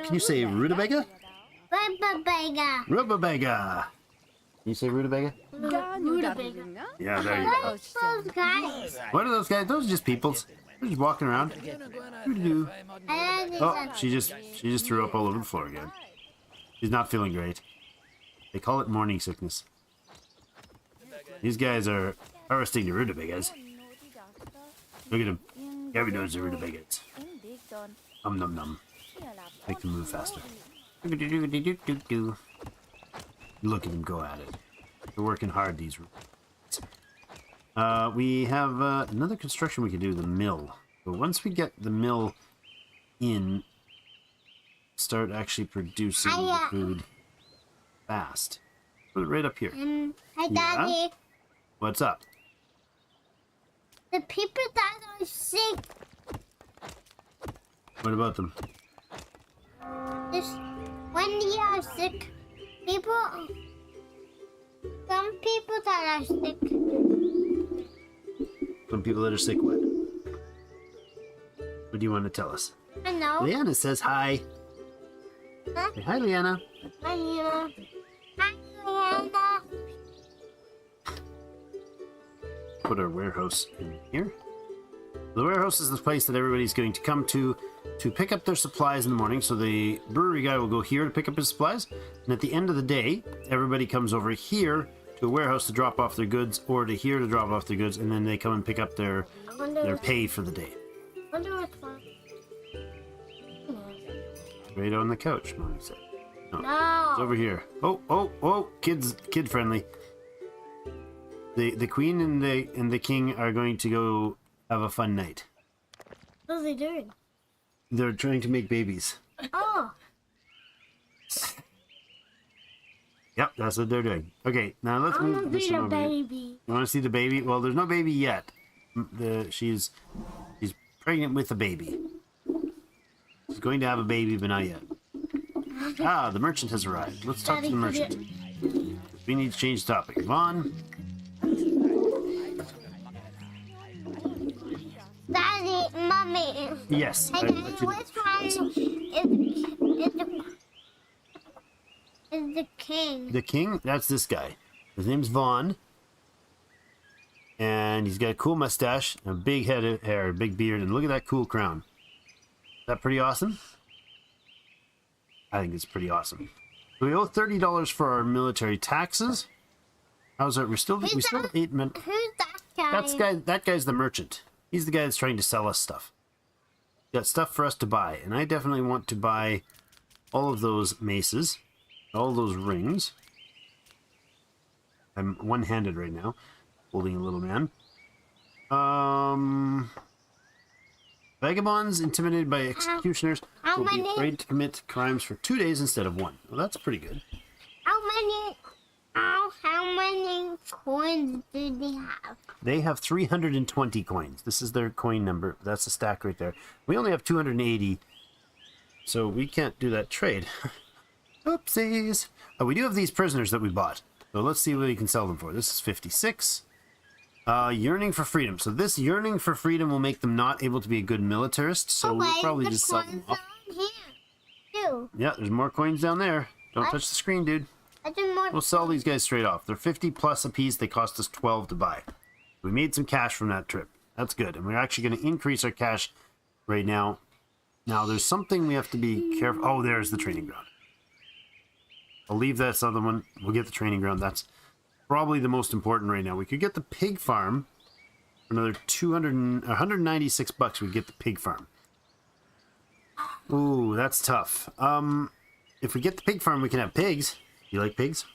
Can you say rutabaga? Rutabaga. Rutabaga. Can you say rutabaga? Rutabaga. Yeah, there you go. What's those guys? What are those guys? Those are just peoples. They're just walking around. Oh, she just threw up all over the floor again. She's not feeling great. They call it morning sickness. These guys are harvesting the rutabagas. Look at them. Every knows the rutabagas. Num num. Make them move faster. Look at them go at it. They're working hard, these rutabagas. We have another construction we can do, the mill. But once we get the mill in, start actually producing the food fast. Put it right up here. Hi, Daddy. Yeah? What's up? The people that are sick. What about them? When they are sick, some people that are sick. Some people that are sick, what? What do you want to tell us? I know. Leanna says hi. Huh? Say hi, Leanna. Hi, Leanna. Hi, Leanna. put our warehouse in here. The warehouse is the place that everybody's going to come to pick up their supplies in the morning. So the brewery guy will go here to pick up his supplies. And at the end of the day, everybody comes over here to a warehouse to drop off their goods, or to here to drop off their goods, and then they come and pick up their pay for the day. I wonder what's fun. Right on the couch, Mommy said. No. It's No. over here. Oh, kid friendly. The queen and the king are going to go have a fun night. What are they doing? They're trying to make babies. Oh. Yep, that's what they're doing. Okay, now let's I move want to this see one the over here. baby. You want to see the baby? Well, there's no baby yet. She's pregnant with a baby. She's going to have a baby, but not yet. Ah, the merchant has arrived. Let's talk to the merchant. We need to change the topic. Vaughn. Daddy, Mommy. Yes. Hey, Daddy, which one is the king? The king? That's this guy. His name's Vaughn. And he's got a cool mustache, and a big head of hair, a big beard, and look at that cool crown. Is that pretty awesome? I think it's pretty awesome. We owe $30 for our military taxes. How's that? We still have 8 men. Who's that guy? That guy's the merchant. He's the guy that's trying to sell us stuff. Got stuff for us to buy, and I definitely want to buy all of those maces, all those rings. I'm one-handed right now, holding a little man. Vagabonds intimidated by executioners How will be many? afraid to commit crimes for 2 days instead of 1. Well, that's pretty good. How many coins do they have? They have 320 coins. This is their coin number. That's the stack right there. We only have 280, so we can't do that trade. Oopsies. Oh, we do have these prisoners that we bought. So let's see what we can sell them for. This is 56. Yearning for freedom. So this yearning for freedom will make them not able to be a good militarist. So we'll probably just sell them off. Here, too. Yeah, there's more coins down there. Don't touch the screen, dude. I do more. We'll sell these guys straight off. They're 50 plus a piece. They cost us 12 to buy. We made some cash from that trip. That's good. And we're actually going to increase our cash right now. Now, there's something we have to be careful. Oh, there's the training ground. I'll leave that other one. We'll get the training ground. That's probably the most important right now. We could get the pig farm for another 196 bucks. We'd get the pig farm. Ooh, that's tough. If we get the pig farm, we can have pigs. You like pigs?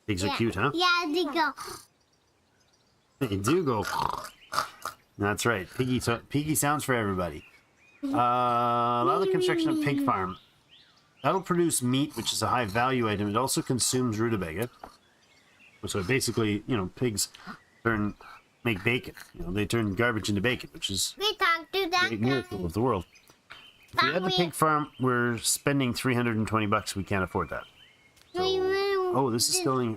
Pigs are cute, huh? Yeah, they go. They do go. That's right. Piggy sounds for everybody. Allow the construction of pig farm. That'll produce meat, which is a high value item. It also consumes rutabaga. So basically, pigs make bacon. They turn garbage into bacon, which is We talked to that a miracle of the world. If we had the pig farm, we're spending 320 bucks. We can't afford that. Oh, this is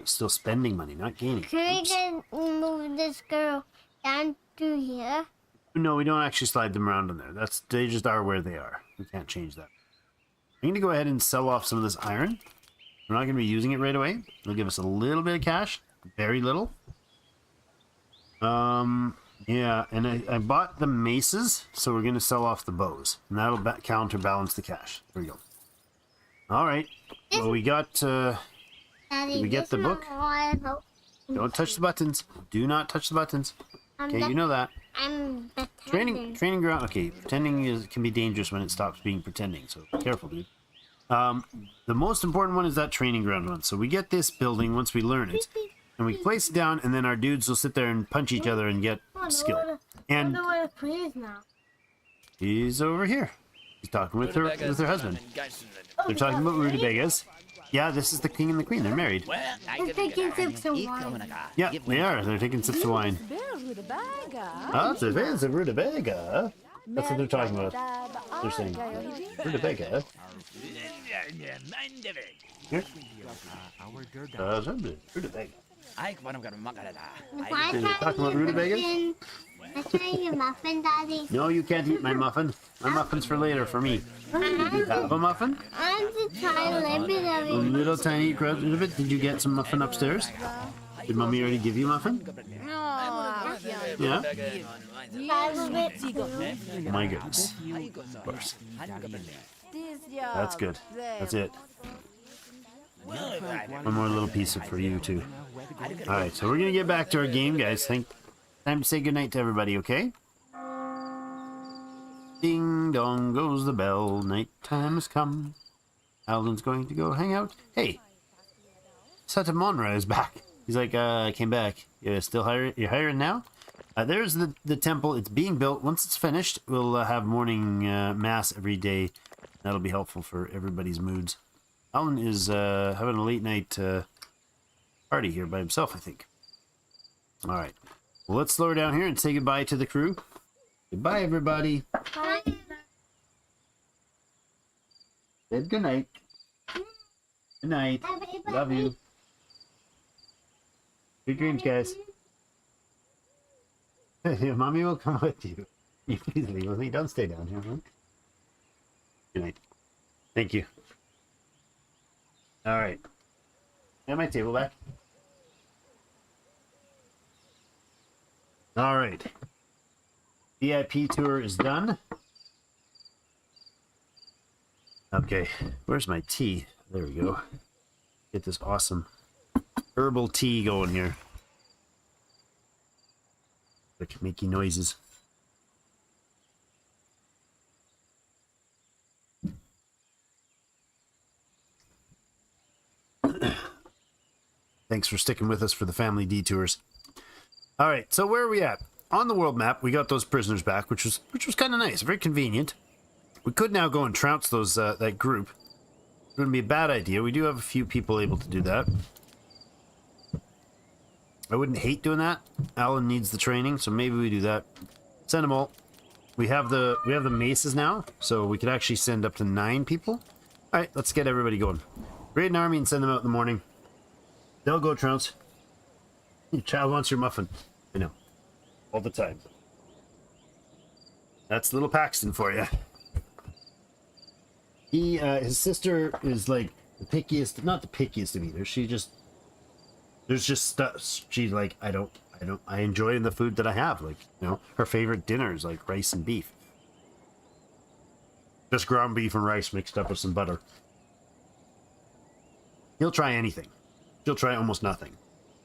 still spending money, not gaining. Can we Oops. just move this girl down to here? No, we don't actually slide them around in there. They just are where they are. We can't change that. I'm going to go ahead and sell off some of this iron. We're not going to be using it right away. It'll give us a little bit of cash. Very little. Yeah, and I bought the maces, so we're going to sell off the bows. And that'll counterbalance the cash. There we go. All right. Well, we got... Daddy, Did we get this the is book? my royal- Don't touch the buttons. Do not touch the buttons. Okay, you know that. I'm pretending. Training ground. Okay, pretending can be dangerous when it stops being pretending. So be careful, dude. The most important one is that training ground one. So we get this building once we learn it, and we place it down, and then our dudes will sit there and punch each other and get skill. And where the queen is now. he's over here. He's talking with her husband. They're talking about rutabagas. Yeah, this is the king and the queen. They're married. They're taking sips of wine. Yeah, they are. They're taking sips of wine. Ah, it's a rutabaga. That's what they're talking about. They're saying rutabaga. Here. Rutabaga. They're talking about rutabagas? I can eat your muffin, Daddy. No, you can't eat my muffin. My muffin's for later, for me. Did you have a muffin? I want to try a little bit of A it. little tiny crust of it. Did you get some muffin upstairs? Did Mommy already give you muffin? No. Yeah? Favorite My goodness. Of course. That's good. That's it. One more little piece for you, too. Alright, so we're going to get back to our game, guys. Time to say goodnight to everybody, okay? Ding dong goes the bell. Night time has come. Alan's going to go hang out. Hey! Satamonra is back. He's like, I came back. You're still hiring? You're hiring now? There's the temple. It's being built. Once it's finished, we'll have morning mass every day. That'll be helpful for everybody's moods. Alan is having a late night party here by himself, I think. All right. Well, let's slow her down here and say goodbye to the crew. Goodbye, everybody. Bye. Said good night. Good night. Love you. Good dreams, guys. Your mommy will come with you. You please leave with me. Don't stay down here, huh? Good night. Thank you. All right. Got my table back. All right. VIP tour is done. Okay. Where's my tea? There we go. Get this awesome herbal tea going here. Like making noises. Thanks for sticking with us for the family detours. All right, so where are we at? On the world map, we got those prisoners back, which was kind of nice, very convenient. We could now go and trounce those that group. It wouldn't be a bad idea. We do have a few people able to do that. I wouldn't hate doing that. Alan needs the training, so maybe we do that. Send them all. We have the maces now, so we could actually send up to 9 people. All right, let's get everybody going. Raid an army and send them out in the morning. They'll go trounce. Your child wants your muffin. I know. All the time. That's little Paxton for you. His sister is like the pickiest, not the pickiest of either. There's just stuff she's like, I enjoy the food that I have. Like, you know, her favorite dinner is like rice and beef. Just ground beef and rice mixed up with some butter. He'll try anything. She'll try almost nothing.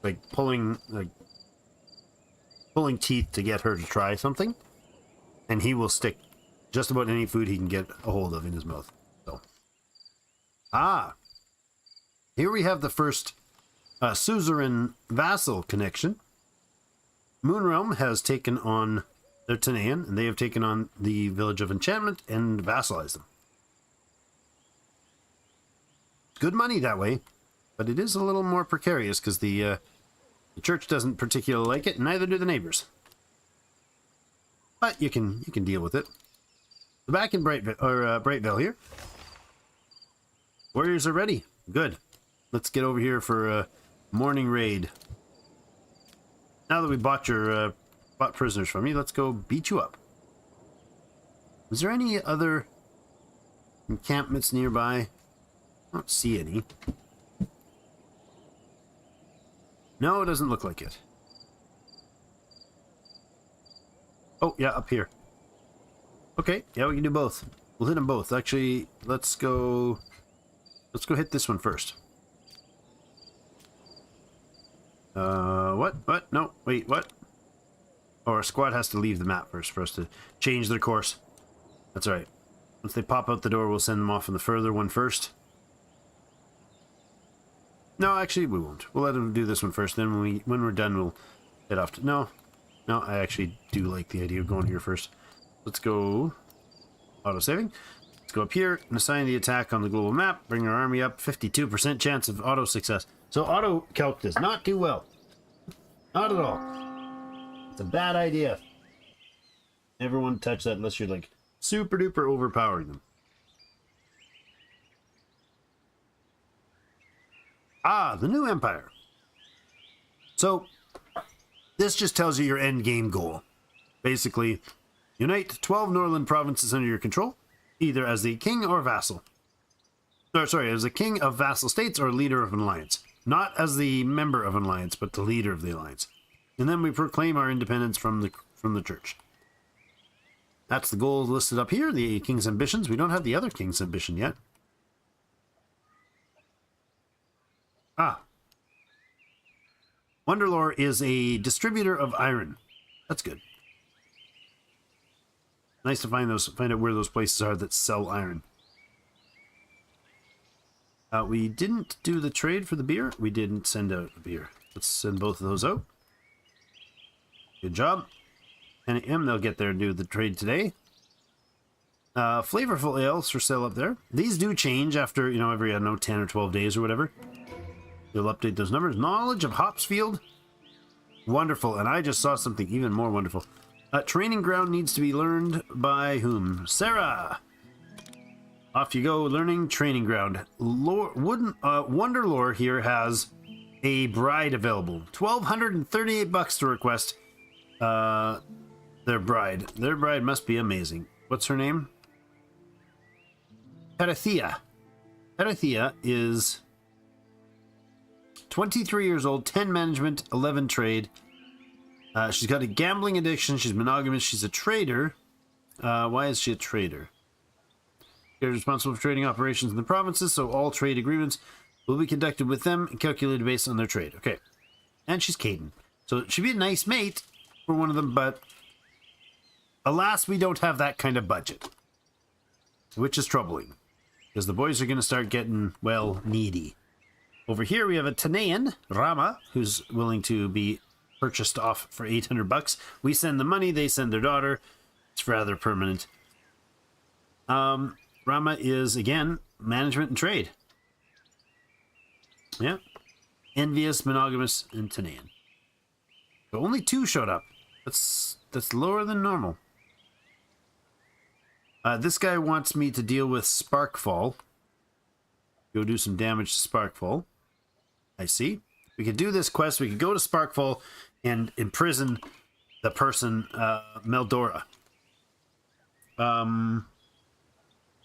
Like pulling teeth to get her to try something. And he will stick just about any food he can get a hold of in his mouth. So. Here we have the first suzerain vassal connection. Moonrealm has taken on their Tanaan, and they have taken on the village of enchantment and vassalized them. Good money that way, but it is a little more precarious because the church doesn't particularly like it, and neither do the neighbors. But you can deal with it. So back in Brightvale here. Warriors are ready. Good. Let's get over here for a morning raid. Now that we bought prisoners from you, let's go beat you up. Is there any other encampments nearby? I don't see any. No, it doesn't look like it. Oh, yeah, up here. Okay, yeah, we can do both. We'll hit them both. Actually, let's go hit this one first. What? No, wait, what? Oh, our squad has to leave the map first for us to change their course. That's all right. Once they pop out the door, we'll send them off on the further one first. No, actually, we won't. We'll let them do this one first. Then when we're done, we'll head off to... No, I actually do like the idea of going here first. Let's go... Auto-saving. Let's go up here and assign the attack on the global map. Bring our army up. 52% chance of auto-success. So auto-calc does not do well. Not at all. It's a bad idea. Never want to touch that unless you're like super-duper overpowering them. The new empire. So, this just tells you your end game goal. Basically, unite 12 Norland provinces under your control, either as the king or vassal. As the king of vassal states or leader of an alliance. Not as the member of an alliance, but the leader of the alliance. And then we proclaim our independence from the church. That's the goal listed up here, the King's Ambitions. We don't have the other King's Ambition yet. Ah. Wonderlore is a distributor of iron. That's good. Nice to find out where those places are that sell iron. We didn't do the trade for the beer. We didn't send out the beer. Let's send both of those out. Good job. 10 a.m. They'll get there and do the trade today. Flavorful ales for sale up there. These do change after, you know, every, I don't know, 10 or 12 days or whatever. You'll update those numbers. Knowledge of Hopsfield. Wonderful. And I just saw something even more wonderful. Training ground needs to be learned by whom? Sarah! Off you go, learning training ground. Wonderlore here has a bride available. $1,238 to request their bride. Their bride must be amazing. What's her name? Perithea. Perithea is 23 years old, 10 management, 11 trade. She's got a gambling addiction. She's monogamous. She's a trader. Why is she a trader? She's responsible for trading operations in the provinces, so all trade agreements will be conducted with them and calculated based on their trade. Okay. And she's Caden. So she'd be a nice mate for one of them, but alas, we don't have that kind of budget. Which is troubling. Because the boys are going to start getting, well, needy. Over here we have a Tanaian, Rama, who's willing to be purchased off for $800. We send the money, they send their daughter. It's rather permanent. Rama is, again, management and trade. Yeah. Envious, monogamous, and Tanaian. But only 2 showed up. That's lower than normal. This guy wants me to deal with Sparkfall. Go do some damage to Sparkfall. I see. We could do this quest. We could go to Sparkfall and imprison the person, Meldora.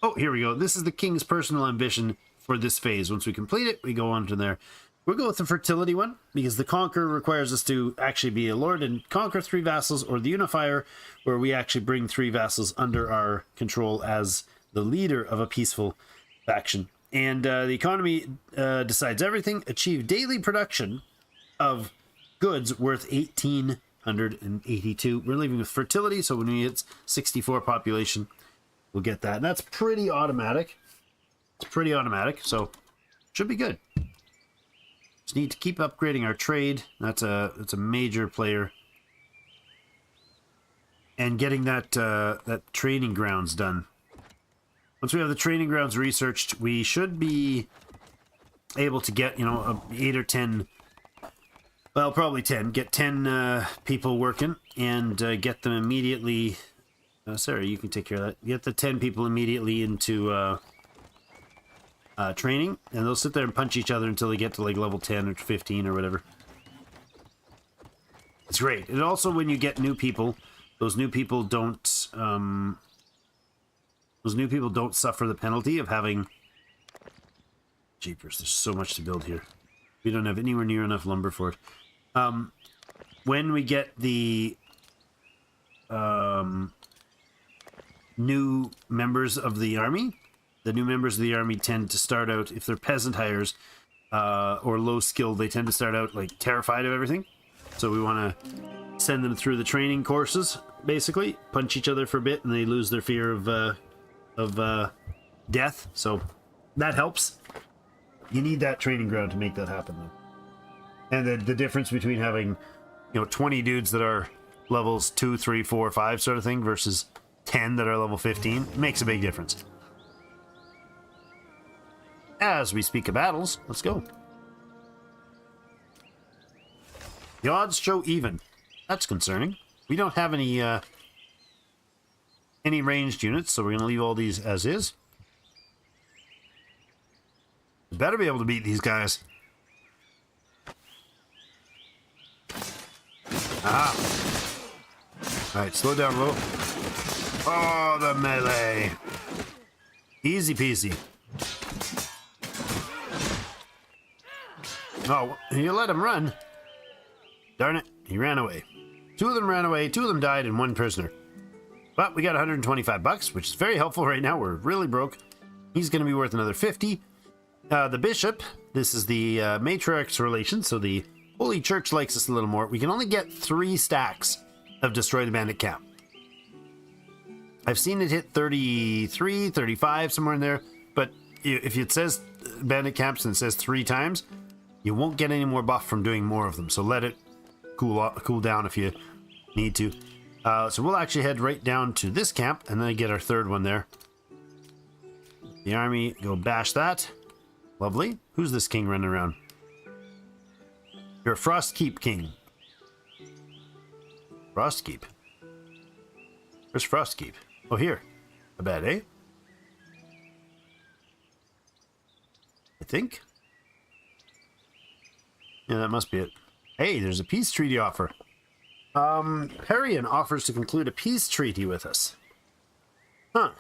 Oh, here we go. This is the king's personal ambition for this phase. Once we complete it, we go on to there. We'll go with the fertility one, because the conquer requires us to actually be a lord and conquer 3 vassals, or the unifier, where we actually bring 3 vassals under our control as the leader of a peaceful faction. And the economy decides everything. Achieve daily production of goods worth 1,882. We're leaving with fertility, so when we hit 64 population, we'll get that. And that's pretty automatic. It's pretty automatic, so should be good. Just need to keep upgrading our trade. That's a major player. And getting that that training grounds done. Once we have the training grounds researched, we should be able to get, you know, 8 or 10, well, probably 10, get 10 people working and get them immediately. Sarah, you can take care of that. Get the 10 people immediately into training, and they'll sit there and punch each other until they get to like level 10 or 15 or whatever. It's great. And also when you get new people, those new people don't suffer the penalty of having... Jeepers, there's so much to build here. We don't have anywhere near enough lumber for it. When we get the new members of the army, the new members of the army tend to start out, if they're peasant hires or low skilled, they tend to start out like terrified of everything. So we want to send them through the training courses, basically, punch each other for a bit, and they lose their fear of death. So that helps. You need that training ground to make that happen, though. And the difference between having, 20 dudes that are levels 2, 3, 4, 5 sort of thing versus 10 that are level 15 makes a big difference. As we speak of battles, let's go. The odds show even. That's concerning. We don't have any ranged units, so we're going to leave all these as is. We better be able to beat these guys. Ah. Alright, slow down a little. Oh, the melee. Easy peasy. Oh, you let him run. Darn it, he ran away. 2 of them ran away, 2 of them died, and 1 prisoner. But we got 125 bucks, which is very helpful right now. We're really broke. He's going to be worth another 50. The bishop, this is the matriarch's relation, so the Holy Church likes us a little more. We can only get 3 stacks of Destroy the Bandit Camp. I've seen it hit 33, 35, somewhere in there, but if it says Bandit Camps and it says 3 times, you won't get any more buff from doing more of them, so let it cool down if you need to. So we'll actually head right down to this camp and then get our 3rd one there. The army, go bash that. Lovely. Who's this king running around? You're a Frostkeep king. Frostkeep. Where's Frostkeep? Oh, here. A bad, eh? I think. Yeah, that must be it. Hey, there's a peace treaty offer. Perian offers to conclude a peace treaty with us. Huh.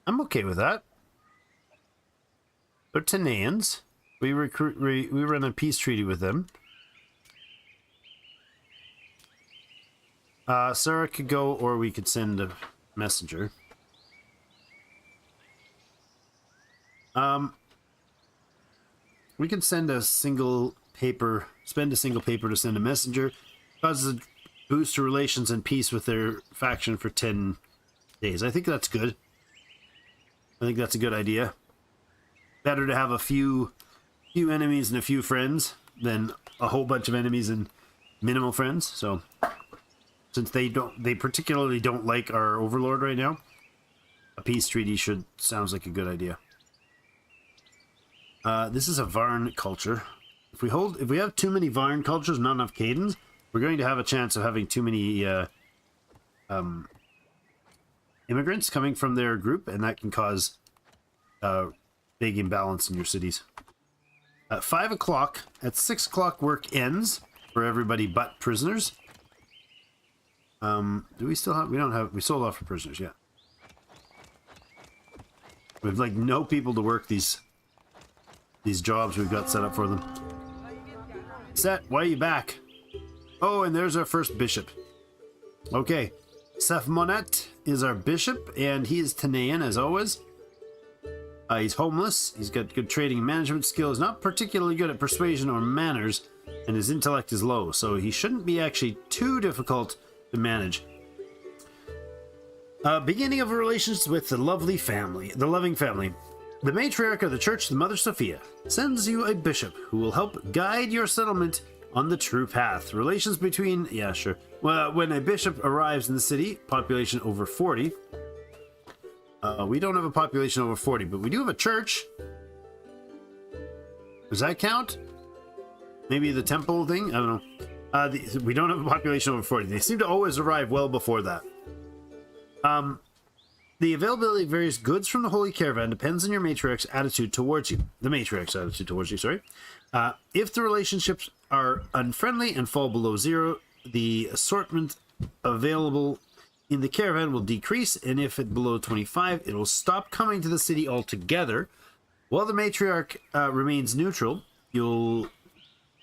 I'm okay with that. They're Tanaians. We run a peace treaty with them. Sarah could go, or we could send a messenger. We could send a single paper, spend a single paper to send a messenger. Causes a boost to relations and peace with their faction for 10 days. I think that's good. I think that's a good idea. Better to have a few enemies and a few friends than a whole bunch of enemies and minimal friends. So, since they particularly don't like our overlord right now, a peace treaty sounds like a good idea. This is a Varn culture. If we have too many Varn cultures, not enough Cadens, we're going to have a chance of having too many immigrants coming from their group, and that can cause big imbalance in your cities. At 5 o'clock, at 6 o'clock work ends for everybody but prisoners. Do we still have, we sold off for prisoners, yeah. We have like no people to work these jobs we've got set up for them. Set, why are you back? Oh, and there's our first bishop. Okay, Seth Monet is our bishop, and he is Tanaian as always. He's homeless, he's got good trading and management skills, not particularly good at persuasion or manners, and his intellect is low, so he shouldn't be actually too difficult to manage. Beginning of relations with the loving family. The matriarch of the church, the Mother Sophia, sends you a bishop who will help guide your settlement on the true path. Relations between... yeah, sure. Well, when a bishop arrives in the city, population over 40... we don't have a population over 40, but we do have a church. Does that count? Maybe the temple thing? I don't know. We don't have a population over 40. They seem to always arrive well before that. The availability of various goods from the Holy Caravan depends on your matriarch's attitude towards you. The matriarch's attitude towards you, sorry. If the relationships are unfriendly and fall below 0, the assortment available in the caravan will decrease, and if it's below 25, it will stop coming to the city altogether. While the matriarch remains neutral, she will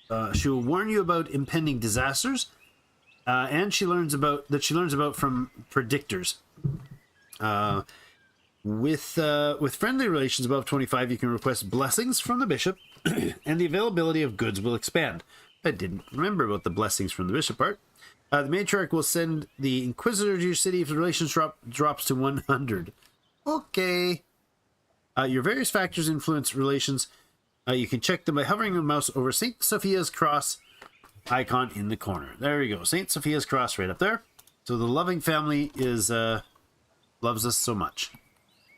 warn you about impending disasters, and she learns about from predictors. With friendly relations above 25, you can request blessings from the bishop, and the availability of goods will expand. I didn't remember about the blessings from the bishop part. The matriarch will send the inquisitor to your city if the relations drops to 100. Okay. Your various factors influence relations. You can check them by hovering your mouse over St. Sophia's cross icon in the corner. There we go. St. Sophia's cross right up there. So the loving family is loves us so much.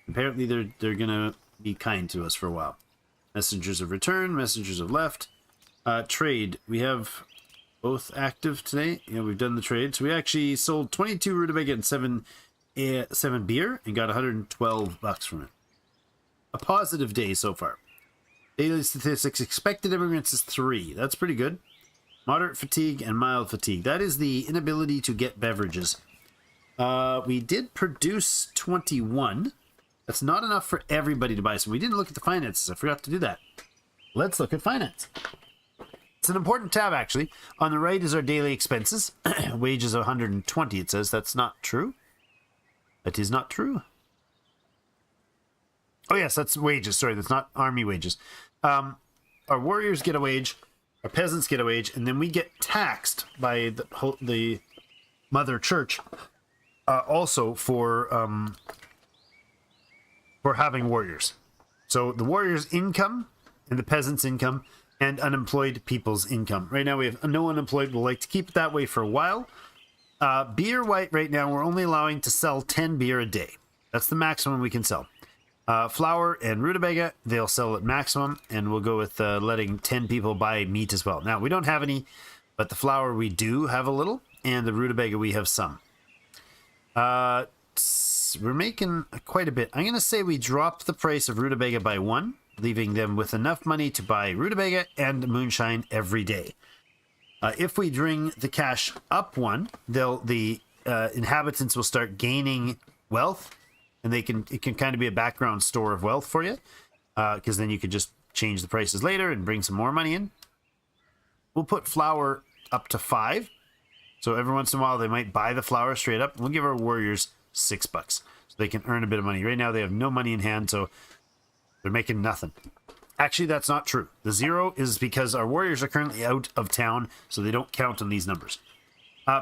Apparently they're gonna be kind to us for a while. Messengers have returned. Messengers have left. Trade. We have both active today. Yeah, we've done the trade. So we actually sold 22 rutabaga and 7 beer and got 112 bucks from it. A positive day so far. Daily statistics. Expected immigrants is 3. That's pretty good. Moderate fatigue and mild fatigue. That is the inability to get beverages. We did produce 21. That's not enough for everybody to buy. So we didn't look at the finances. I forgot to do that. Let's look at finance. it's an important tab, actually. On the right is our daily expenses. Wages of 120, it says. That's not true. That is not true. Oh, yes, that's wages. Sorry, that's not army wages. Our warriors get a wage. Our peasants get a wage. And then we get taxed by the Mother Church also for having warriors. So the warriors' income and the peasants' income and unemployed people's income. Right now we have no unemployed. We'll like to keep it that way for a while. Beer right now, we're only allowing to sell 10 beer a day. That's the maximum we can sell. Flour and rutabaga, they'll sell at maximum, and we'll go with letting 10 people buy meat as well. Now, we don't have any, but the flour we do have a little, and the rutabaga we have some. We're making quite a bit. I'm going to say we drop the price of rutabaga by 1, leaving them with enough money to buy rutabaga and moonshine every day. If we bring the cash up 1, the inhabitants will start gaining wealth, and it can kind of be a background store of wealth for you, because then you could just change the prices later and bring some more money in. We'll put flour up to 5, so every once in a while they might buy the flour straight up. We'll give our warriors $6, so they can earn a bit of money. Right now they have no money in hand, so they're making nothing. Actually, that's not true. The 0 is because our warriors are currently out of town, so they don't count on these numbers.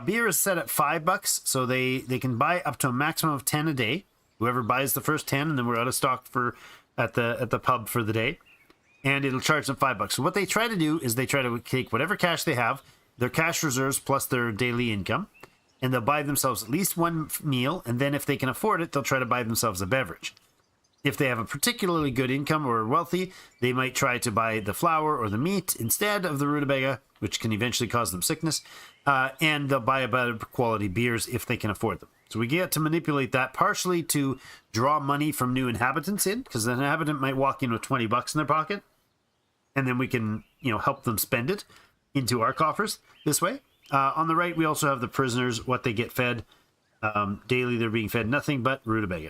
Beer is set at $5, so they can buy up to a maximum of 10 a day. Whoever buys the first 10, and then we're out of stock at the pub for the day, and it'll charge them $5. So what they try to do is they try to take whatever cash they have, their cash reserves plus their daily income, and they'll buy themselves at least one meal, and then if they can afford it, they'll try to buy themselves a beverage. If they have a particularly good income or are wealthy, they might try to buy the flour or the meat instead of the rutabaga, which can eventually cause them sickness, and they'll buy a better quality beers if they can afford them. So we get to manipulate that partially to draw money from new inhabitants in, because an inhabitant might walk in with $20 in their pocket, and then we can, help them spend it into our coffers this way. On the right, we also have the prisoners, what they get fed. Daily, they're being fed nothing but rutabaga.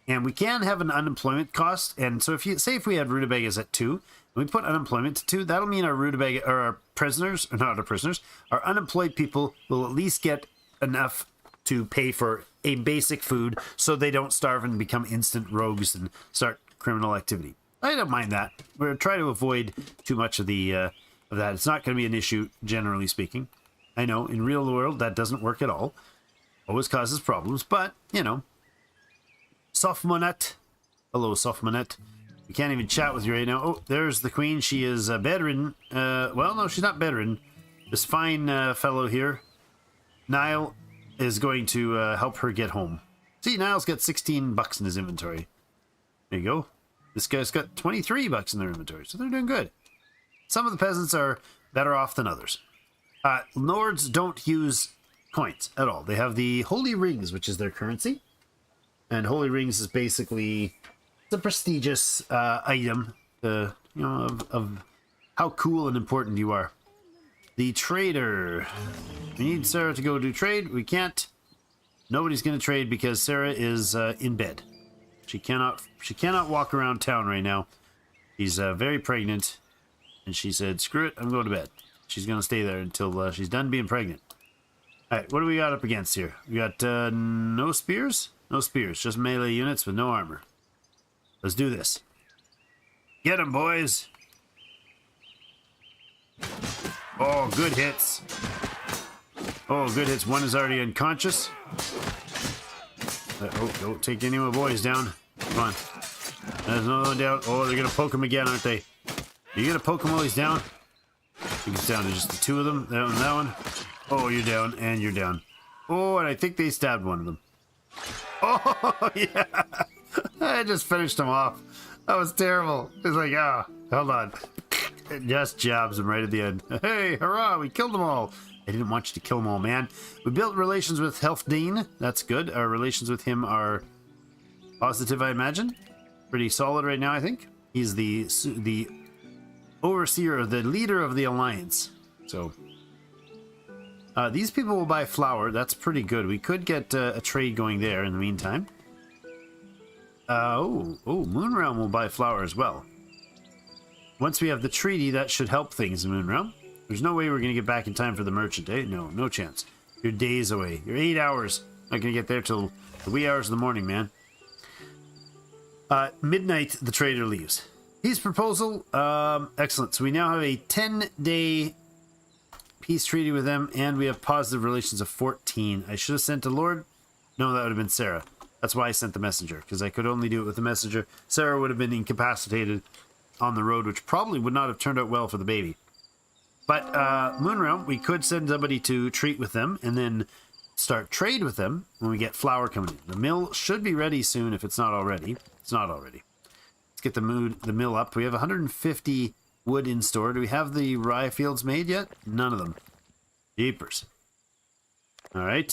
And we can have an unemployment cost. And so if we had rutabagas at 2, and we put unemployment to 2, that'll mean our rutabaga, or our prisoners, or not our prisoners, our unemployed people will at least get enough to pay for a basic food so they don't starve and become instant rogues and start criminal activity. I don't mind that. We're trying to avoid too much of that. It's not going to be an issue, generally speaking. I know, in real world, that doesn't work at all. Always causes problems, but, Sophmonette. Hello, Sophmonette. We can't even chat with you right now. Oh, there's the queen. She is bedridden. Well, no, she's not bedridden. This fine fellow here, Niall, is going to help her get home. See, Niall's got $16 in his inventory. There you go. This guy's got $23 in their inventory, so they're doing good. Some of the peasants are better off than others. Lords don't use coins at all. They have the holy rings, which is their currency. And holy rings is basically the prestigious item, of how cool and important you are. The trader. We need Sarah to go do trade. We can't. Nobody's going to trade because Sarah is in bed. She cannot walk around town right now. She's very pregnant, and she said, "Screw it, I'm going to bed." She's going to stay there until she's done being pregnant. All right, what do we got up against here? We got no spears. No spears, just melee units with no armor. Let's do this. Get them, boys. Oh, good hits. Oh, good hits. One is already unconscious. Don't take any of my boys down. Come on. There's another one down. Oh, they're going to poke him again, aren't they? Are you going to poke him while he's down? I think it's down to just the 2 of them. That one. Oh, you're down, and you're down. Oh, and I think they stabbed one of them. Oh, yeah. I just finished him off. That was terrible. It's like, hold on. It just jabs him right at the end. Hey, hurrah, we killed them all. I didn't want you to kill them all, man. We built relations with Helfdene. That's good. Our relations with him are positive, I imagine. Pretty solid right now, I think. He's the overseer, the leader of the alliance. So these people will buy flour. That's pretty good. We could get a trade going there in the meantime. Moonrealm will buy flour as well. Once we have the treaty, that should help things in Moonrealm. There's no way we're going to get back in time for the merchant, eh? No, no chance. You're days away. You're 8 hours. Not going to get there till the wee hours of the morning, man. Midnight, the trader leaves. Peace proposal. Excellent. So we now have a 10-day peace treaty with them, and we have positive relations of 14. I should have sent a lord. No, that would have been Sarah. That's why I sent the messenger, because I could only do it with the messenger. Sarah would have been incapacitated on the road, which probably would not have turned out well for the baby. But Moonrealm, we could send somebody to treat with them and then start trade with them when we get flour coming in. The mill should be ready soon if it's not already. It's not already. Let's get the mill up. We have 150 wood in store. Do we have the rye fields made yet? None of them. Jeepers. All right.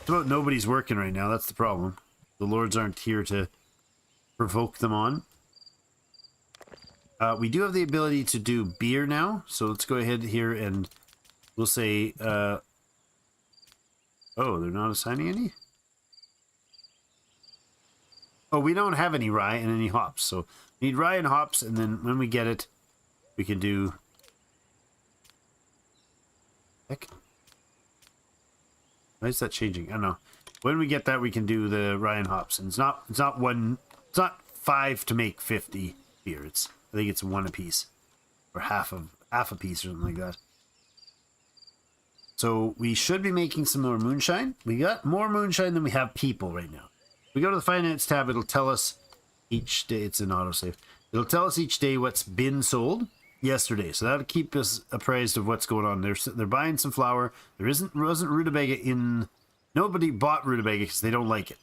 It's about nobody's working right now. That's the problem. The lords aren't here to provoke them on. We do have the ability to do beer now, so let's go ahead here and we'll say, oh, they're not assigning any? Oh, we don't have any rye and any hops, so we need rye and hops, and then when we get it, we can do... Heck. Why is that changing? I don't know. When we get that, we can do the rye and hops, and it's not 5 to make 50 beer. I think it's 1 apiece, or half a piece, or something like that. So we should be making some more moonshine. We got more moonshine than we have people right now. If we go to the finance tab, it'll tell us each day. It's an autosave. It'll tell us each day what's been sold yesterday. So that'll keep us apprised of what's going on. They're buying some flour. Wasn't rutabaga in. Nobody bought rutabaga because they don't like it.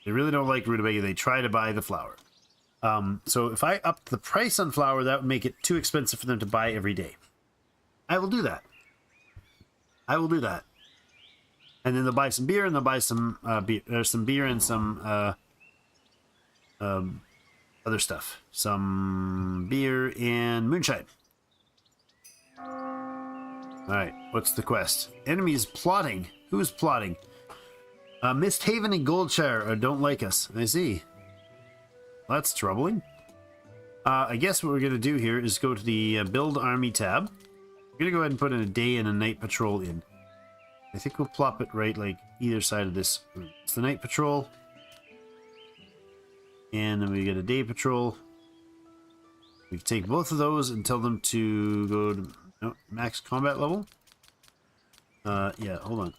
They really don't like rutabaga. They try to buy the flour. So if I upped the price on flour, that would make it too expensive for them to buy every day. I will do that. I will do that. And then they'll buy some beer, and they'll buy some beer and some other stuff. Some beer and moonshine. Alright, what's the quest? Enemies plotting. Who's plotting? Mist Haven and Goldshire don't like us. I see. Well, that's troubling. I guess what we're going to do here is go to the Build Army tab. We're going to go ahead and put in a day and a night patrol in. I think we'll plop it right like either side of this room. It's the night patrol. And then we get a day patrol. We can take both of those and tell them to go to max combat level. Yeah, hold on.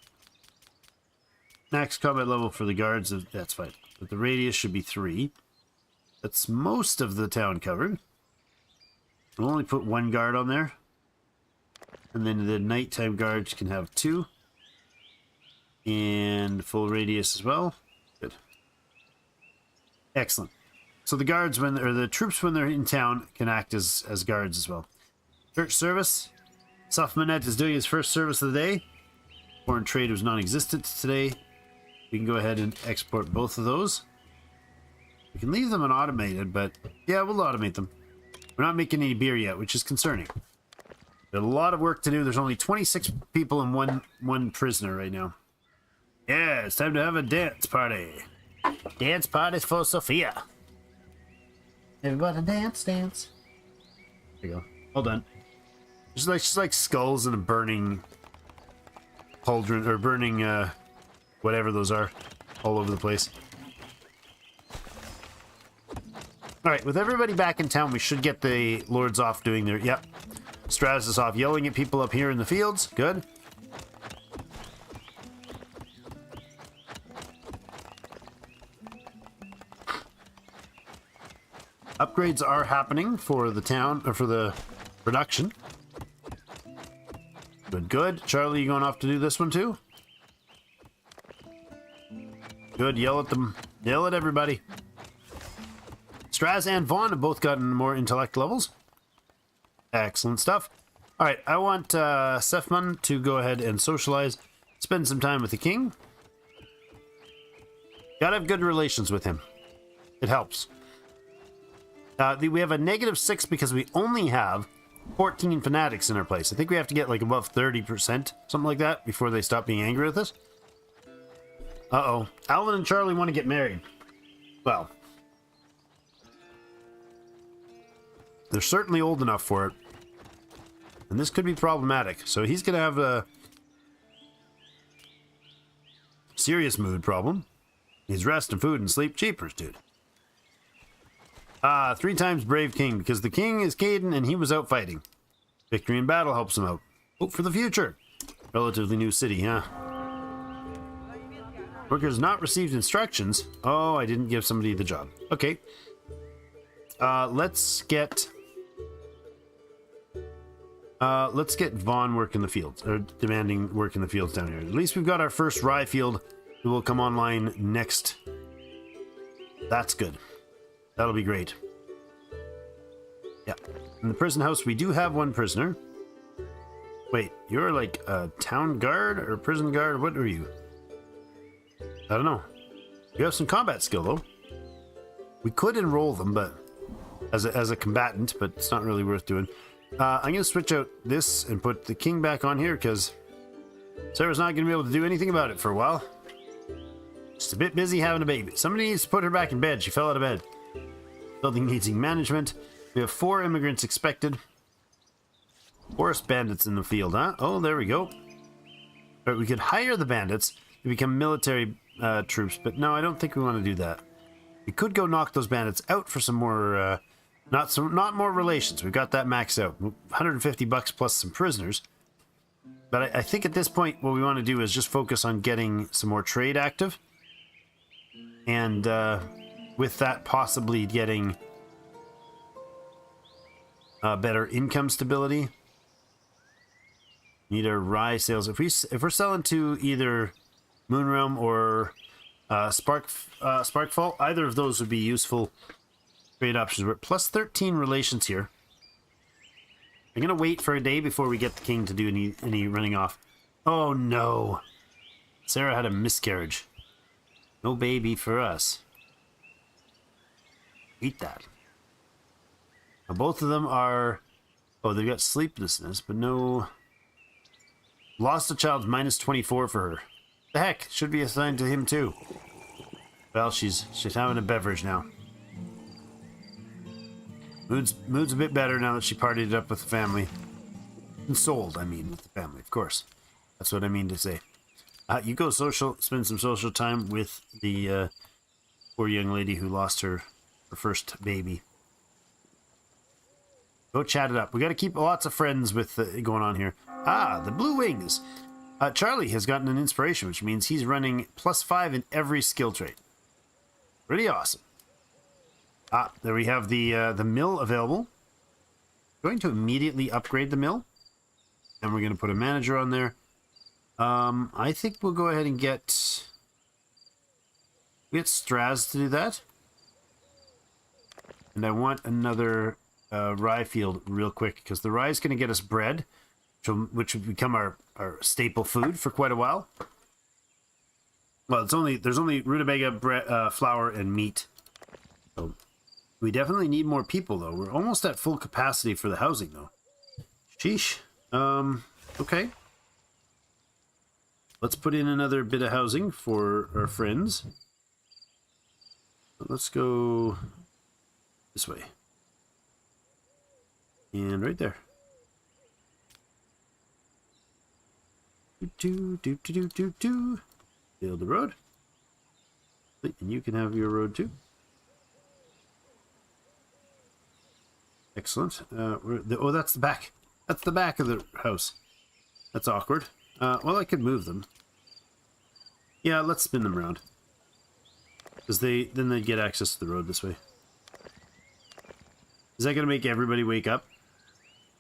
Max combat level for the guards, that's fine. But the radius should be 3. That's most of the town covered. We'll only put 1 guard on there. And then the nighttime guards can have 2. And full radius as well. Good. Excellent. So the guards, the troops when they're in town, can act as guards as well. Church service. Sufmanet is doing his first service of the day. Foreign trade was non-existent today. We can go ahead and export both of those. We can leave them unautomated, but yeah, we'll automate them. We're not making any beer yet, which is concerning. Got a lot of work to do. There's only 26 people and one prisoner right now. Yeah, it's time to have a dance party. Dance parties for Sophia. Everybody dance, dance. There you go. All done. There's just like skulls in a burning cauldron, or burning whatever those are, all over the place. Alright, with everybody back in town, we should get the lords off doing their... Yep. Straz is off yelling at people up here in the fields. Good. Upgrades are happening for the town, or for the production. Good, good. Charlie, you going off to do this one too? Good, yell at them. Yell at everybody. Straz and Vaughn have both gotten more intellect levels. Excellent stuff. Alright, I want Sefman to go ahead and socialize. Spend some time with the king. Gotta have good relations with him. It helps. We have a -6 because we only have 14 fanatics in our place. I think we have to get like above 30%, something like that, before they stop being angry with us. Uh-oh. Alan and Charlie want to get married. Well, they're certainly old enough for it. And this could be problematic. So he's going to have a serious mood problem. Needs rest and food and sleep. Cheapers, dude. 3 times brave king, because the king is Caden and he was out fighting. Victory in battle helps him out. Hope for the future. Relatively new city, huh? Workers not received instructions. Oh, I didn't give somebody the job. Okay. Let's get Vaughn work in the fields, or demanding work in the fields down here. At least we've got our first rye field that will come online next. That's good. That'll be great. Yeah. In the prison house, we do have 1 prisoner. Wait, you're like a town guard or prison guard? What are you? I don't know. You have some combat skill, though. We could enroll them, but as a combatant, but it's not really worth doing. I'm going to switch out this and put the king back on here, because Sarah's not going to be able to do anything about it for a while. Just a bit busy having a baby. Somebody needs to put her back in bed. She fell out of bed. Building needing management. We have 4 immigrants expected. Forest bandits in the field, huh? Oh, there we go. But we could hire the bandits to become military troops, but no, I don't think we want to do that. We could go knock those bandits out for some more, not more relations. We've got that maxed out. 150 bucks plus some prisoners. But I think at this point, what we want to do is just focus on getting some more trade active. And with that, possibly getting better income stability. Need our rye sales. If we're selling to either Moonrealm or Sparkfall, either of those would be useful trade options. We're at plus 13 relations here. I'm gonna wait for a day before we get the king to do any running off. Oh no, Sarah had a miscarriage. No baby for us. Eat that. Now, both of them are... Oh, they've got sleeplessness, but no... Lost a child minus 24 for her. The heck, should be assigned to him too. Well, she's having a beverage now. Mood's a bit better now that she partied it up with the family. Consoled, I mean, with the family, of course. That's what I mean to say. You go spend some social time with the poor young lady who lost her first baby. Go chat it up. We got to keep lots of friends with going on here. Ah, the Blue Wings. Charlie has gotten an inspiration, which means he's running +5 in every skill trait. Pretty awesome. Ah, there we have the mill available. Going to immediately upgrade the mill, and we're going to put a manager on there. I think we'll go ahead and get Straz to do that. And I want another rye field real quick, because the rye is going to get us bread, which will become our staple food for quite a while. Well, there's only rutabaga, bread, flour, and meat. So we definitely need more people, though. We're almost at full capacity for the housing, though. Sheesh. Okay. Let's put in another bit of housing for our friends. Let's go this way. And right there. Build the road. And you can have your road too. Excellent. Oh, that's the back. That's the back of the house. That's awkward. Well, I could move them. Yeah, let's spin them around. Because then they get access to the road this way. Is that going to make everybody wake up?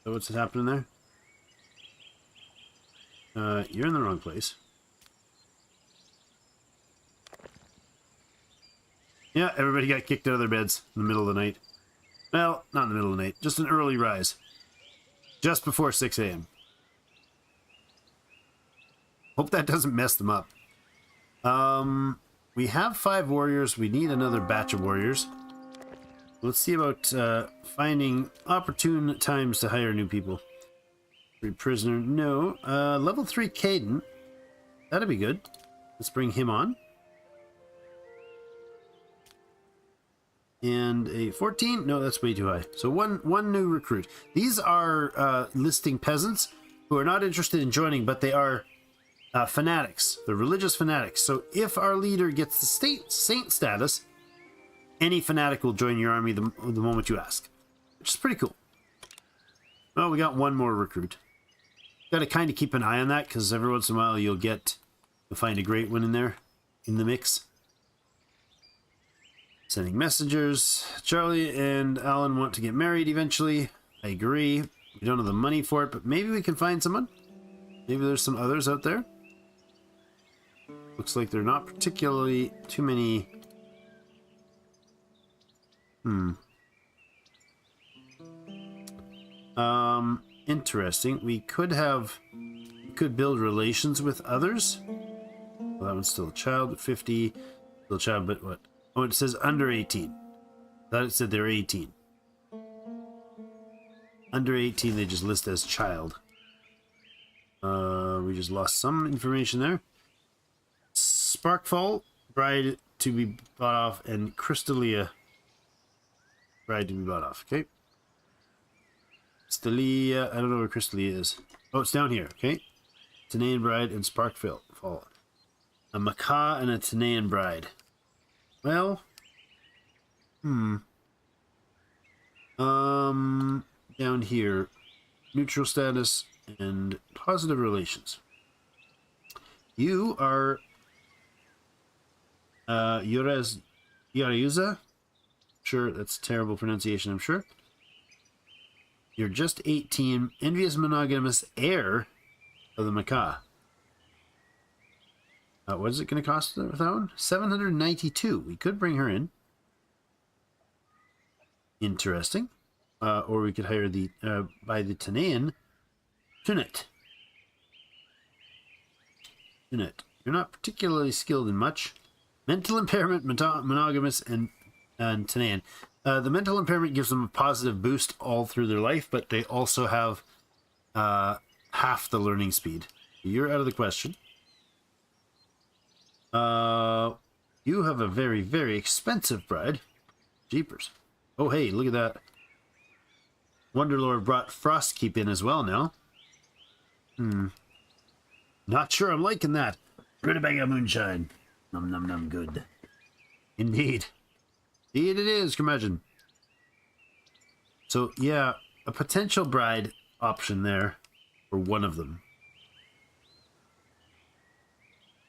So what's happening there? You're in the wrong place. Yeah, everybody got kicked out of their beds in the middle of the night. Well, not in the middle of the night. Just an early rise. Just before 6 a.m. Hope that doesn't mess them up. We have 5 warriors. We need another batch of warriors. Let's see about finding opportune times to hire new people. 3 prisoner, no. Level 3 Caden. That'd be good. Let's bring him on. And a 14? No, that's way too high. So one new recruit. These are listing peasants who are not interested in joining, but they are fanatics. They're religious fanatics. So if our leader gets the saint status, any fanatic will join your army the moment you ask, which is pretty cool. Well, we got one more recruit. Got to kind of keep an eye on that, because every once in a while you'll find a great one in there, in the mix. Sending messengers. Charlie and Alan want to get married eventually. I agree. We don't have the money for it, but maybe we can find someone. Maybe there's some others out there. Looks like they're not particularly too many. Interesting. We could build relations with others. Well, that one's still a child. 50. Still a child, but what? Oh, it says under 18. I thought it said they're 18. Under 18, they just list as child. We just lost some information there. Sparkfall, bride to be bought off, and Crystalia, bride to be bought off. Okay. Crystalia, I don't know where Crystalia is. Oh, it's down here. Okay. Tanaian bride and Sparkfall. A Macaw and a Tanaian bride. Well, down here, neutral status and positive relations. You are Yariuza. Sure, that's terrible pronunciation, I'm sure. You're just 18, envious monogamous heir of the Macaw. What is it going to cost with that one? 792. We could bring her in. Interesting. Or we could hire buy the Tanaian Tunit. You're not particularly skilled in much. Mental impairment, monogamous, and Tanaian. The mental impairment gives them a positive boost all through their life, but they also have half the learning speed. You're out of the question. You have a very, very expensive bride. Jeepers. Oh, hey, look at that. Wonderlord brought Frostkeep in as well now. Not sure I'm liking that. Rutabaga moonshine. Num num num good. Indeed. Indeed it is, curmudgeon. So, yeah, a potential bride option there for one of them.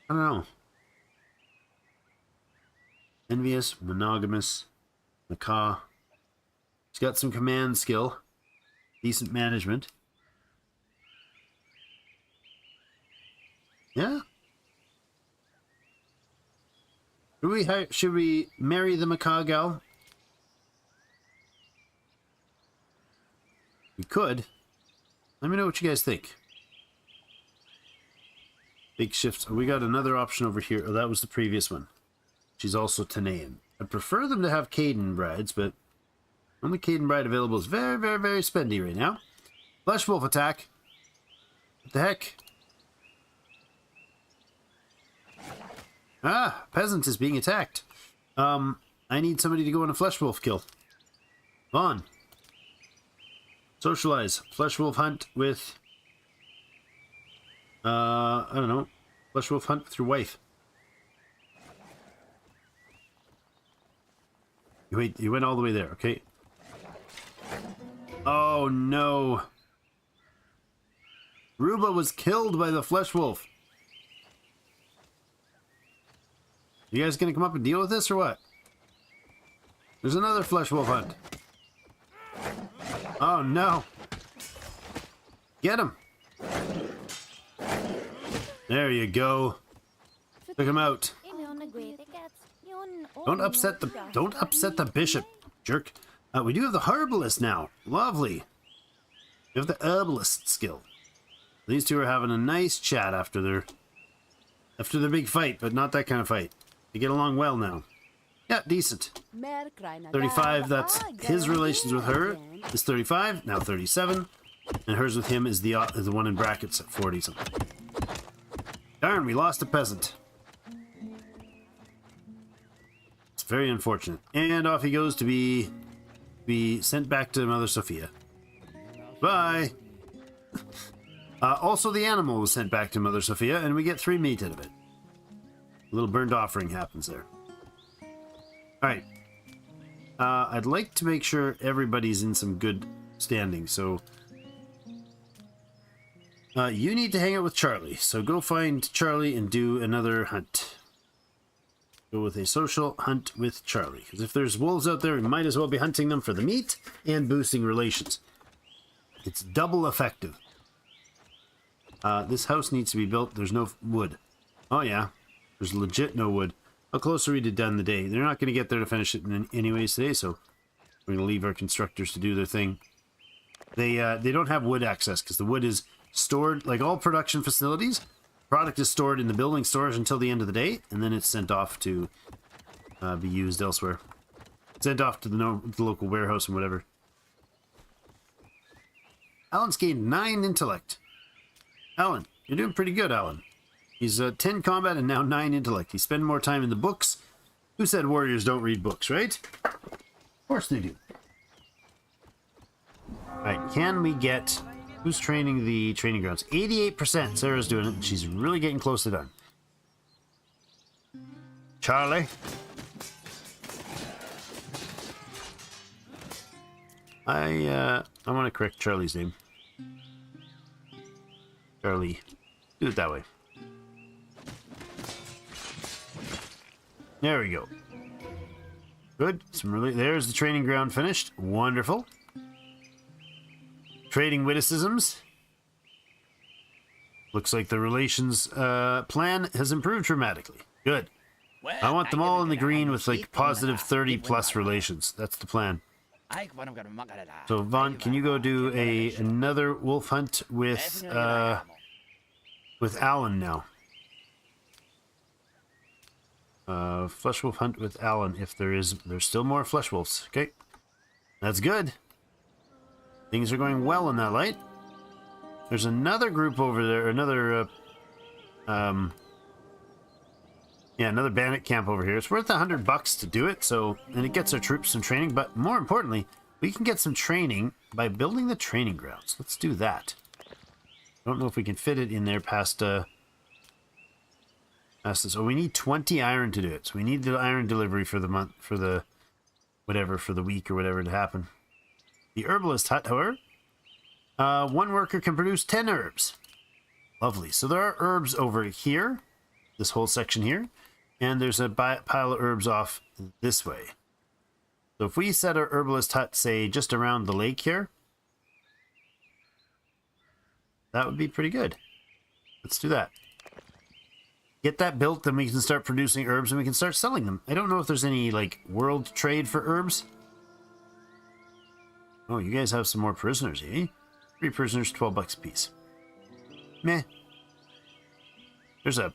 I don't know. Envious, monogamous, Macaw. He's got some command skill. Decent management. Yeah. Should we marry the Macaw gal? We could. Let me know what you guys think. Big shifts. Oh, we got another option over here. Oh, that was the previous one. She's also Tanaian. I'd prefer them to have Caden brides, but only Caden bride available is very, very, very spendy right now. Flesh wolf attack. What the heck? Ah, peasant is being attacked. I need somebody to go on a flesh wolf kill. Vaughn. Socialize. Flesh wolf hunt with... I don't know. Flesh wolf hunt with your wife. You went all the way there, okay? Oh no. Ruba was killed by the flesh wolf. You guys gonna come up and deal with this or what? There's another flesh wolf hunt. Oh no. Get him. There you go. Took him out. Don't upset the bishop, jerk. We do have the herbalist now. Lovely. We have the herbalist skill. These two are having a nice chat after their big fight, but not that kind of fight. They get along well now. Yeah, decent. 35, that's his relations with her is 35, now 37. And hers with him is the one in brackets at 40 something. Darn, we lost a peasant. very unfortunate. And off he goes to be sent back to Mother Sophia. Bye. Also, the animal was sent back to Mother Sophia, and we get 3 meat out of it. A little burnt offering happens there. Alright. I'd like to make sure everybody's in some good standing, so... you need to hang out with Charlie, so go find Charlie and do another hunt. Go with a social hunt with Charlie, because if there's wolves out there, we might as well be hunting them for the meat and boosting relations. It's double effective. This house needs to be built. There's no wood. Oh yeah, there's legit no wood. How close are we to done the day? They're not going to get there to finish it anyways today, so we're going to leave our constructors to do their thing. They don't have wood access because the wood is stored, like all production facilities. Product is stored in the building storage until the end of the day, and then it's sent off to be used elsewhere. Sent off to the local warehouse and whatever. Alan's gained 9 intellect. Alan, you're doing pretty good, Alan. He's 10 combat and now 9 intellect. He's spending more time in the books. Who said warriors don't read books, right? Of course they do. Alright, can we get... Who's training the training grounds? 88%. Sarah's doing it. She's really getting close to done. Charlie? I want to correct Charlie's name. Charlie. Do it that way. There we go. Good. There's the training ground finished. Wonderful. Trading witticisms. Looks like the relations plan has improved dramatically. Good. I want them all in the green with like positive 30 plus relations. That's the plan. So Vaughn, can you go do another wolf hunt with Alan now? Flesh wolf hunt with Alan if there's still more flesh wolves. Okay. That's good. Things are going well in that light. There's another group over there, another bandit camp over here. It's worth $100 to do it, so, and it gets our troops some training, but more importantly, we can get some training by building the training grounds. Let's do that. I don't know if we can fit it in there past this. Oh, we need 20 iron to do it, so we need the iron delivery for the month, for the week or whatever to happen. The herbalist hut, however, one worker can produce 10 herbs. Lovely. So there are herbs over here, this whole section here, and there's a pile of herbs off this way. So if we set our herbalist hut, say, just around the lake here, that would be pretty good. Let's do that. Get that built, then we can start producing herbs and we can start selling them. I don't know if there's any, like, world trade for herbs. Oh, you guys have some more prisoners, eh? 3 prisoners, $12 a piece. Meh. There's a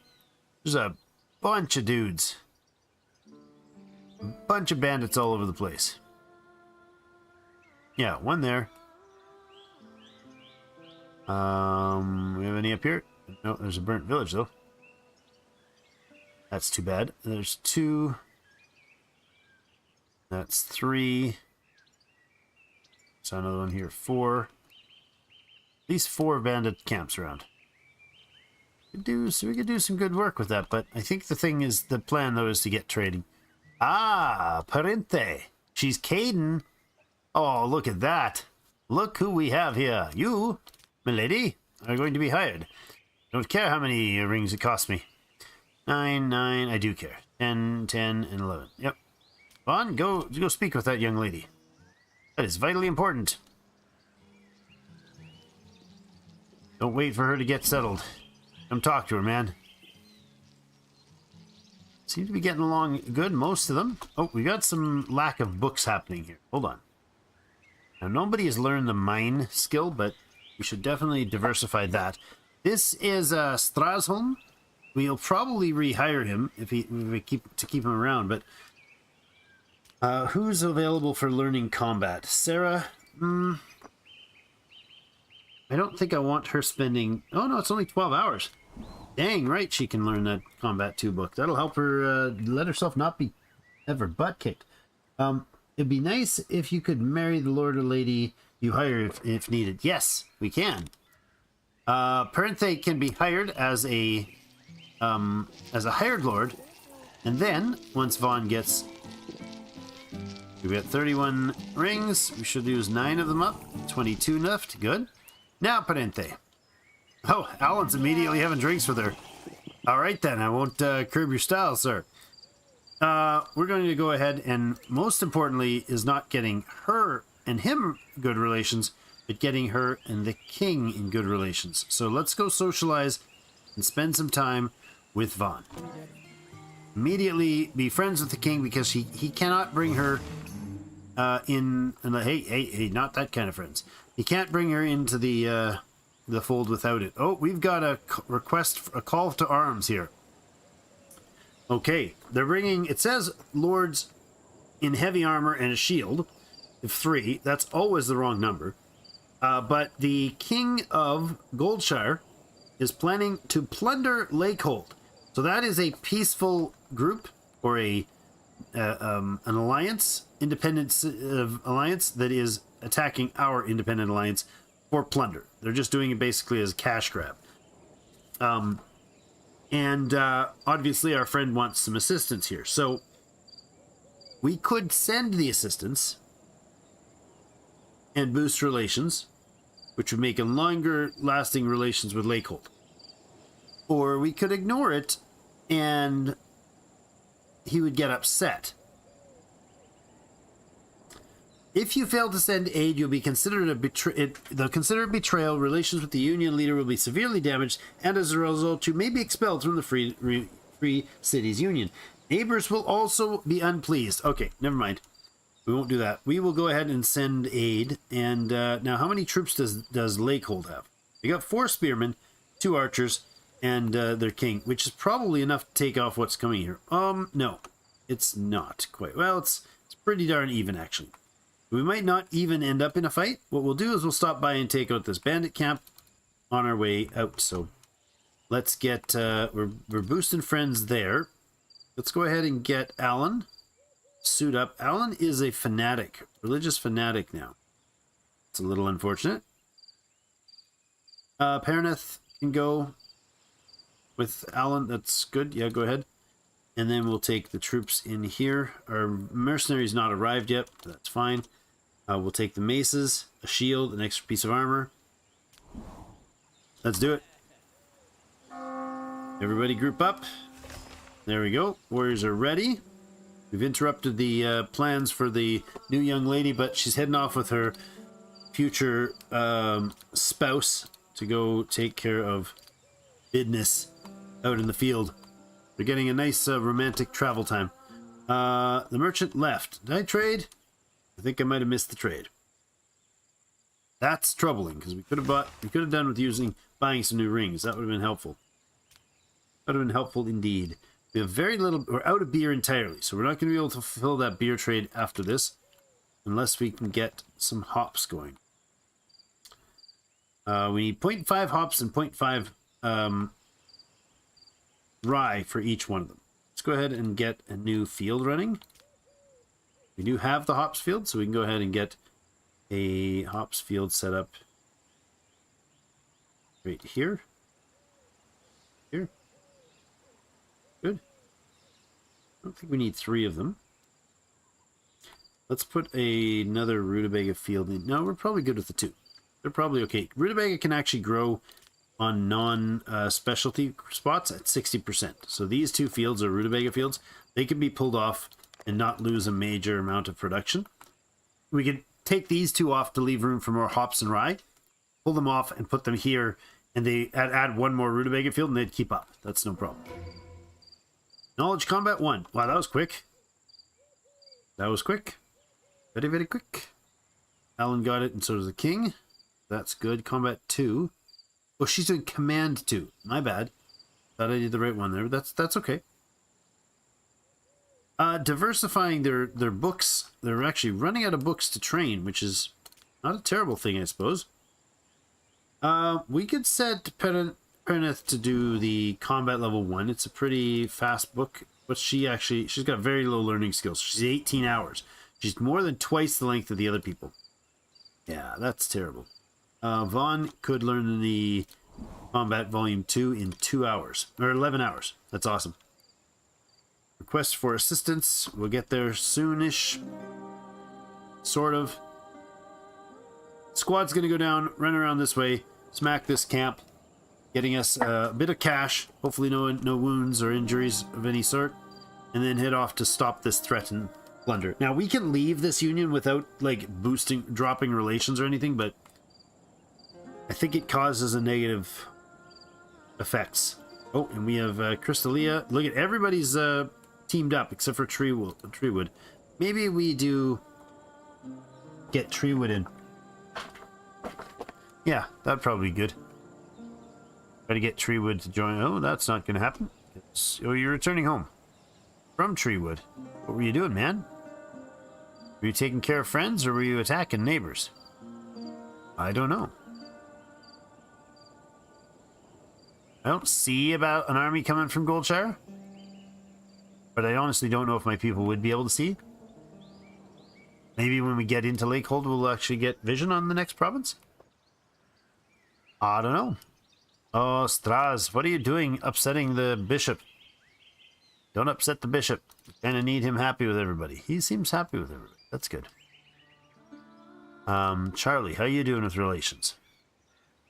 bunch of dudes. A bunch of bandits all over the place. Yeah, one there. We have any up here? No, there's a burnt village though. That's too bad. There's 2. That's 3. So another one here, 4. At least 4 bandit camps around. We could do some good work with that, but I think the plan though is to get trading. Ah, Parente. She's Caden. Oh, look at that. Look who we have here. You, milady, are going to be hired. Don't care how many rings it costs me. 9, I do care. 10, and 11. Yep. Vaughn, go speak with that young lady. That is vitally important. Don't wait for her to get settled. Come talk to her, man. Seem to be getting along good, most of them. Oh, we got some lack of books happening here. Hold on. Now, nobody has learned the mine skill, but we should definitely diversify that. This is Strasholm. We'll probably rehire him if we keep him around, but who's available for learning combat? Sarah? I don't think I want her spending... Oh, no, it's only 12 hours. Dang right she can learn that Combat 2 book. That'll help her let herself not be ever butt kicked. It'd be nice if you could marry the lord or lady you hire if needed. Yes, we can. Parenthe can be hired as a hired lord, and then once Vaughn gets, we've got 31 rings. We should use 9 of them up. 22 left. Good. Now Parenthe. Oh, Alan's immediately having drinks with her. All right then, I won't curb your style, sir. We're going to go ahead and, most importantly, is not getting her and him good relations, but getting her and the king in good relations. So let's go socialize and spend some time with Vaughn. Immediately be friends with the king, because he cannot bring her in. And hey, not that kind of friends. He can't bring her into the fold without it. Oh, we've got a request, a call to arms here. Okay, they're bringing, it says lords in heavy armor and a shield of 3. That's always the wrong number. But the king of Goldshire is planning to plunder Lakehold. So that is a peaceful group, or an alliance, independent alliance that is attacking our independent alliance for plunder. They're just doing it basically as a cash grab. And obviously our friend wants some assistance here. So we could send the assistance and boost relations, which would make a longer lasting relations with Lakehold. Or we could ignore it and he would get upset. If you fail to send aid, you'll be considered they'll consider it betrayal. Relations with the Union leader will be severely damaged, and as a result, you may be expelled from the Free Cities Union. Neighbors will also be unpleased. Okay, never mind. We won't do that. We will go ahead and send aid. And now, how many troops does Lakehold have? They got 4 spearmen, 2 archers, and their king, which is probably enough to take off what's coming here. No, it's not quite. Well, it's pretty darn even, actually. We might not even end up in a fight. What we'll do is we'll stop by and take out this bandit camp on our way out. So let's get, we're boosting friends there. Let's go ahead and get Alan. Suit up. Alan is a fanatic, religious fanatic now. It's a little unfortunate. Paraneth can go with Alan. That's good. Yeah, go ahead. And then we'll take the troops in here. Our mercenary's not arrived yet. That's fine. We'll take the maces, a shield, an extra piece of armor. Let's do it. Everybody group up. There we go. Warriors are ready. We've interrupted the plans for the new young lady, but she's heading off with her future spouse to go take care of business out in the field. They're getting a nice romantic travel time. The merchant left. Did I trade? I think I might have missed the trade. That's troubling, because we could have done with buying some new rings. That would have been helpful. That would have been helpful indeed. We have very little. We're out of beer entirely, so we're not going to be able to fulfill that beer trade after this, unless we can get some hops going. We need 0.5 hops and 0.5 rye for each one of them. Let's go ahead and get a new field running. We do have the hops field, so we can go ahead and get a hops field set up right here. Here. Good. I don't think we need 3 of them. Let's put another rutabaga field in. No, we're probably good with the 2. They're probably okay. Rutabaga can actually grow on non-specialty spots at 60%. So these 2 fields are rutabaga fields. They can be pulled off and not lose a major amount of production. We could take these 2 off to leave room for more hops and rye, pull them off and put them here, and they add 1 more rutabaga field and they'd keep up. That's no problem. Knowledge combat 1. Wow, that was quick. That was quick. Very, very quick. Alan got it, and so does the king. That's good. Combat 2. Oh, she's doing command 2. My bad. Thought I did the right one there. That's okay. Diversifying their books. They're actually running out of books to train, which is not a terrible thing, I suppose. We could set Peneth to do the combat level 1. It's a pretty fast book What's she actually? She's got very low learning skills. She's 18 hours. She's more than twice the length of the other people. Yeah, that's terrible. Vaughn could learn the Combat Volume 2 in 2 hours. Or 11 hours. That's awesome. Request for assistance. We'll get there soonish. Sort of. Squad's gonna go down, run around this way, smack this camp, getting us a bit of cash, hopefully no wounds or injuries of any sort, and then head off to stop this threat and plunder. Now, we can leave this union without, like, dropping relations or anything, but I think it causes a negative effects. Oh, and we have Crystalia. Look at everybody's teamed up except for Treewood. Maybe we do get Treewood in. Yeah, that'd probably be good. Try to get Treewood to join. Oh, that's not going to happen. Oh, you're returning home from Treewood. What were you doing, man? Were you taking care of friends or were you attacking neighbors? I don't know. I don't see about an army coming from Goldshire, but I honestly don't know if my people would be able to see. Maybe when we get into Lakehold, we'll actually get vision on the next province. I don't know. Oh, Straz, what are you doing upsetting the bishop? Don't upset the bishop. You kind of need him happy with everybody. He seems happy with everybody. That's good. Charlie, how you doing with relations?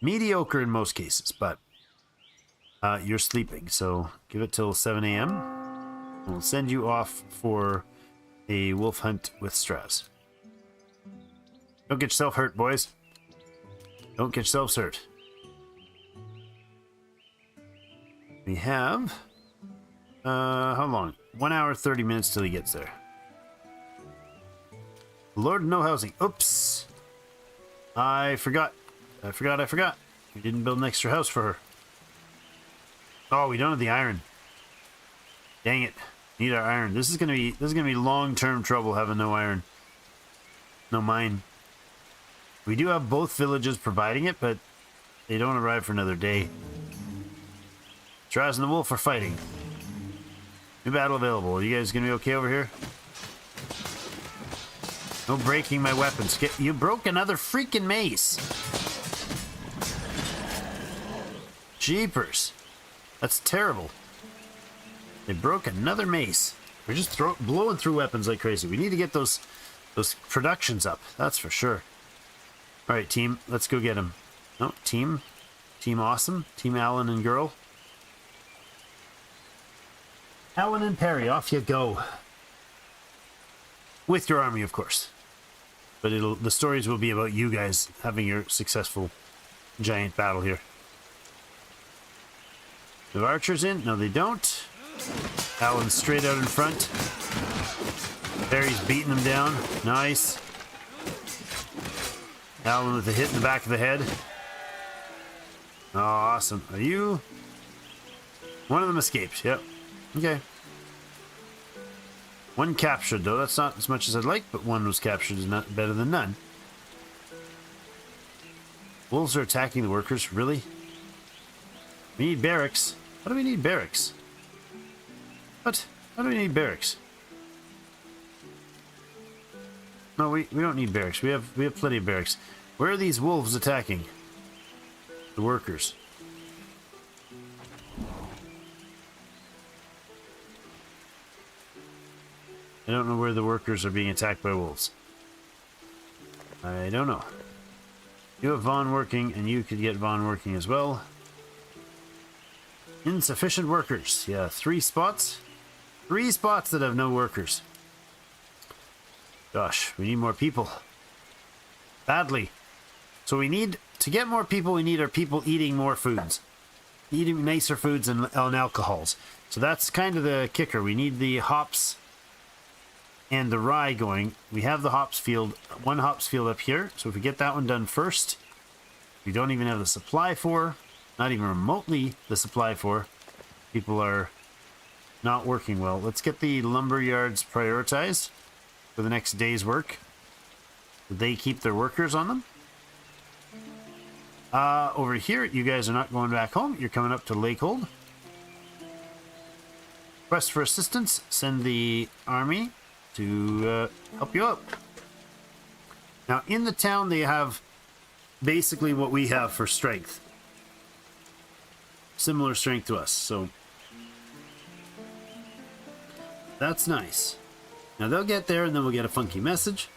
Mediocre in most cases, but you're sleeping, so give it till 7 a.m. We'll send you off for a wolf hunt with Straz. Don't get yourself hurt, boys. Don't get yourselves hurt. We have... how long? 1 hour, 30 minutes till he gets there. Lord, no housing. Oops! I forgot. I forgot. We didn't build an extra house for her. Oh, we don't have the iron. Dang it. Need our iron. This is gonna be long-term trouble having no iron. No mine. We do have both villages providing it, but they don't arrive for another day. Straz and the wolf are fighting. New battle available. Are you guys gonna be okay over here? No breaking my weapons. You broke another freaking mace. Jeepers. That's terrible. They broke another mace. We're just blowing through weapons like crazy. We need to get those productions up. That's for sure. All right, team. Let's go get them. No, team. Team awesome. Team Alan and girl. Alan and Perry, off you go. With your army, of course. But the stories will be about you guys having your successful giant battle here. Do archers in? No, they don't. Alan's straight out in front. Perry's beating them down. Nice. Alan with a hit in the back of the head. Oh, awesome. Are you... One of them escaped. Yep. Okay. One captured, though. That's not as much as I'd like, but one was captured is not better than none. Wolves are attacking the workers. Really? We need barracks. How do we need barracks? What? How do we need barracks? No, we don't need barracks. We have plenty of barracks. Where are these wolves attacking? The workers. I don't know where the workers are being attacked by wolves. I don't know. You have Vaughn working, and you could get Vaughn working as well. Insufficient workers. Yeah, 3 spots. 3 spots that have no workers. Gosh, we need more people. Badly. So we need, to get more people, we need our people eating more foods. Eating nicer foods and alcohols. So that's kind of the kicker. We need the hops and the rye going. We have the hops field, 1 hops field up here. So if we get that one done first, we don't even have the supply for, not even remotely the supply for. People are not working well. Let's get the lumber yards prioritized for the next day's work. They keep their workers on them. Over here, you guys are not going back home. You're coming up to Lakehold. Request for assistance. Send the army to help you out. Now, in the town, they have basically what we have for strength. Similar strength to us, so that's nice. Now, they'll get there, and then we'll get a funky message.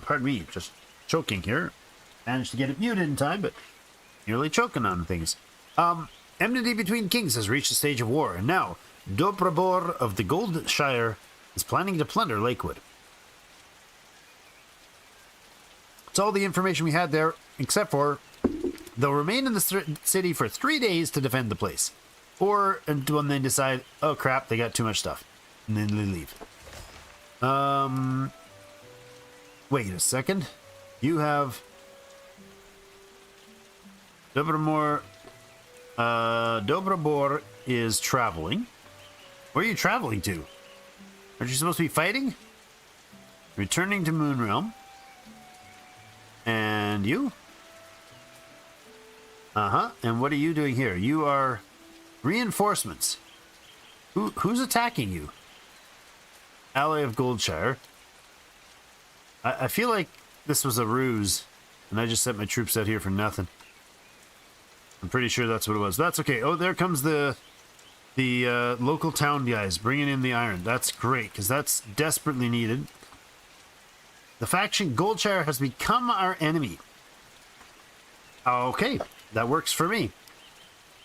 Pardon me, just choking here. Managed to get it muted in time, but nearly choking on things. Enmity between kings has reached a stage of war, and now Dobrabor of the Goldshire is planning to plunder Lakewood. That's all the information we had there, except for they'll remain in the city for 3 days to defend the place. Or when they decide, oh crap, they got too much stuff. And then they leave. Wait a second. You have Dobrabor is traveling. Where are you traveling to? Aren't you supposed to be fighting? Returning to Moonrealm. And you? Uh-huh. And what are you doing here? You are reinforcements. Who's attacking you? Ally of Goldshire. I feel like this was a ruse, and I just sent my troops out here for nothing. I'm pretty sure that's what it was. That's okay. Oh, there comes the local town guys bringing in the iron. That's great, because that's desperately needed. The faction Goldshire has become our enemy. Okay, that works for me.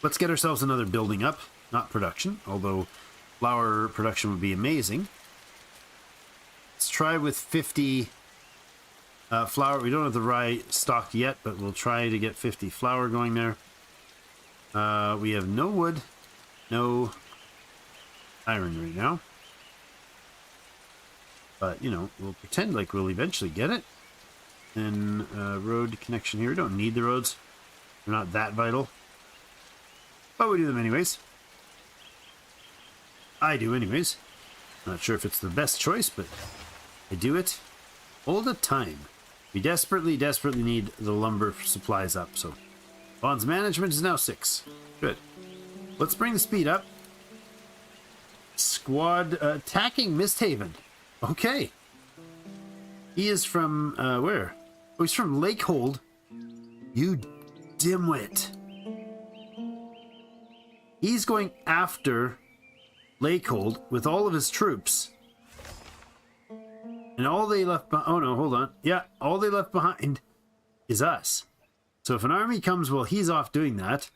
Let's get ourselves another building up. Not production, although flour production would be amazing. Let's try with 50 flour. We don't have the rye stocked yet, but we'll try to get 50 flour going there. We have no wood, no iron right now. But, you know, we'll pretend like we'll eventually get it. And road connection here. We don't need the roads. They're not that vital. But we do them anyways. I do anyways. Not sure if it's the best choice, but I do it all the time. We desperately, desperately need the lumber supplies up, so bonds management is now 6. Good. Let's bring the speed up. Squad attacking Misthaven. Okay. He is from where? Oh, he's from Lakehold. You dimwit. He's going after Lakehold with all of his troops. And all they left behind... Oh, no, hold on. Yeah, all they left behind is us. So if an army comes while he's off doing that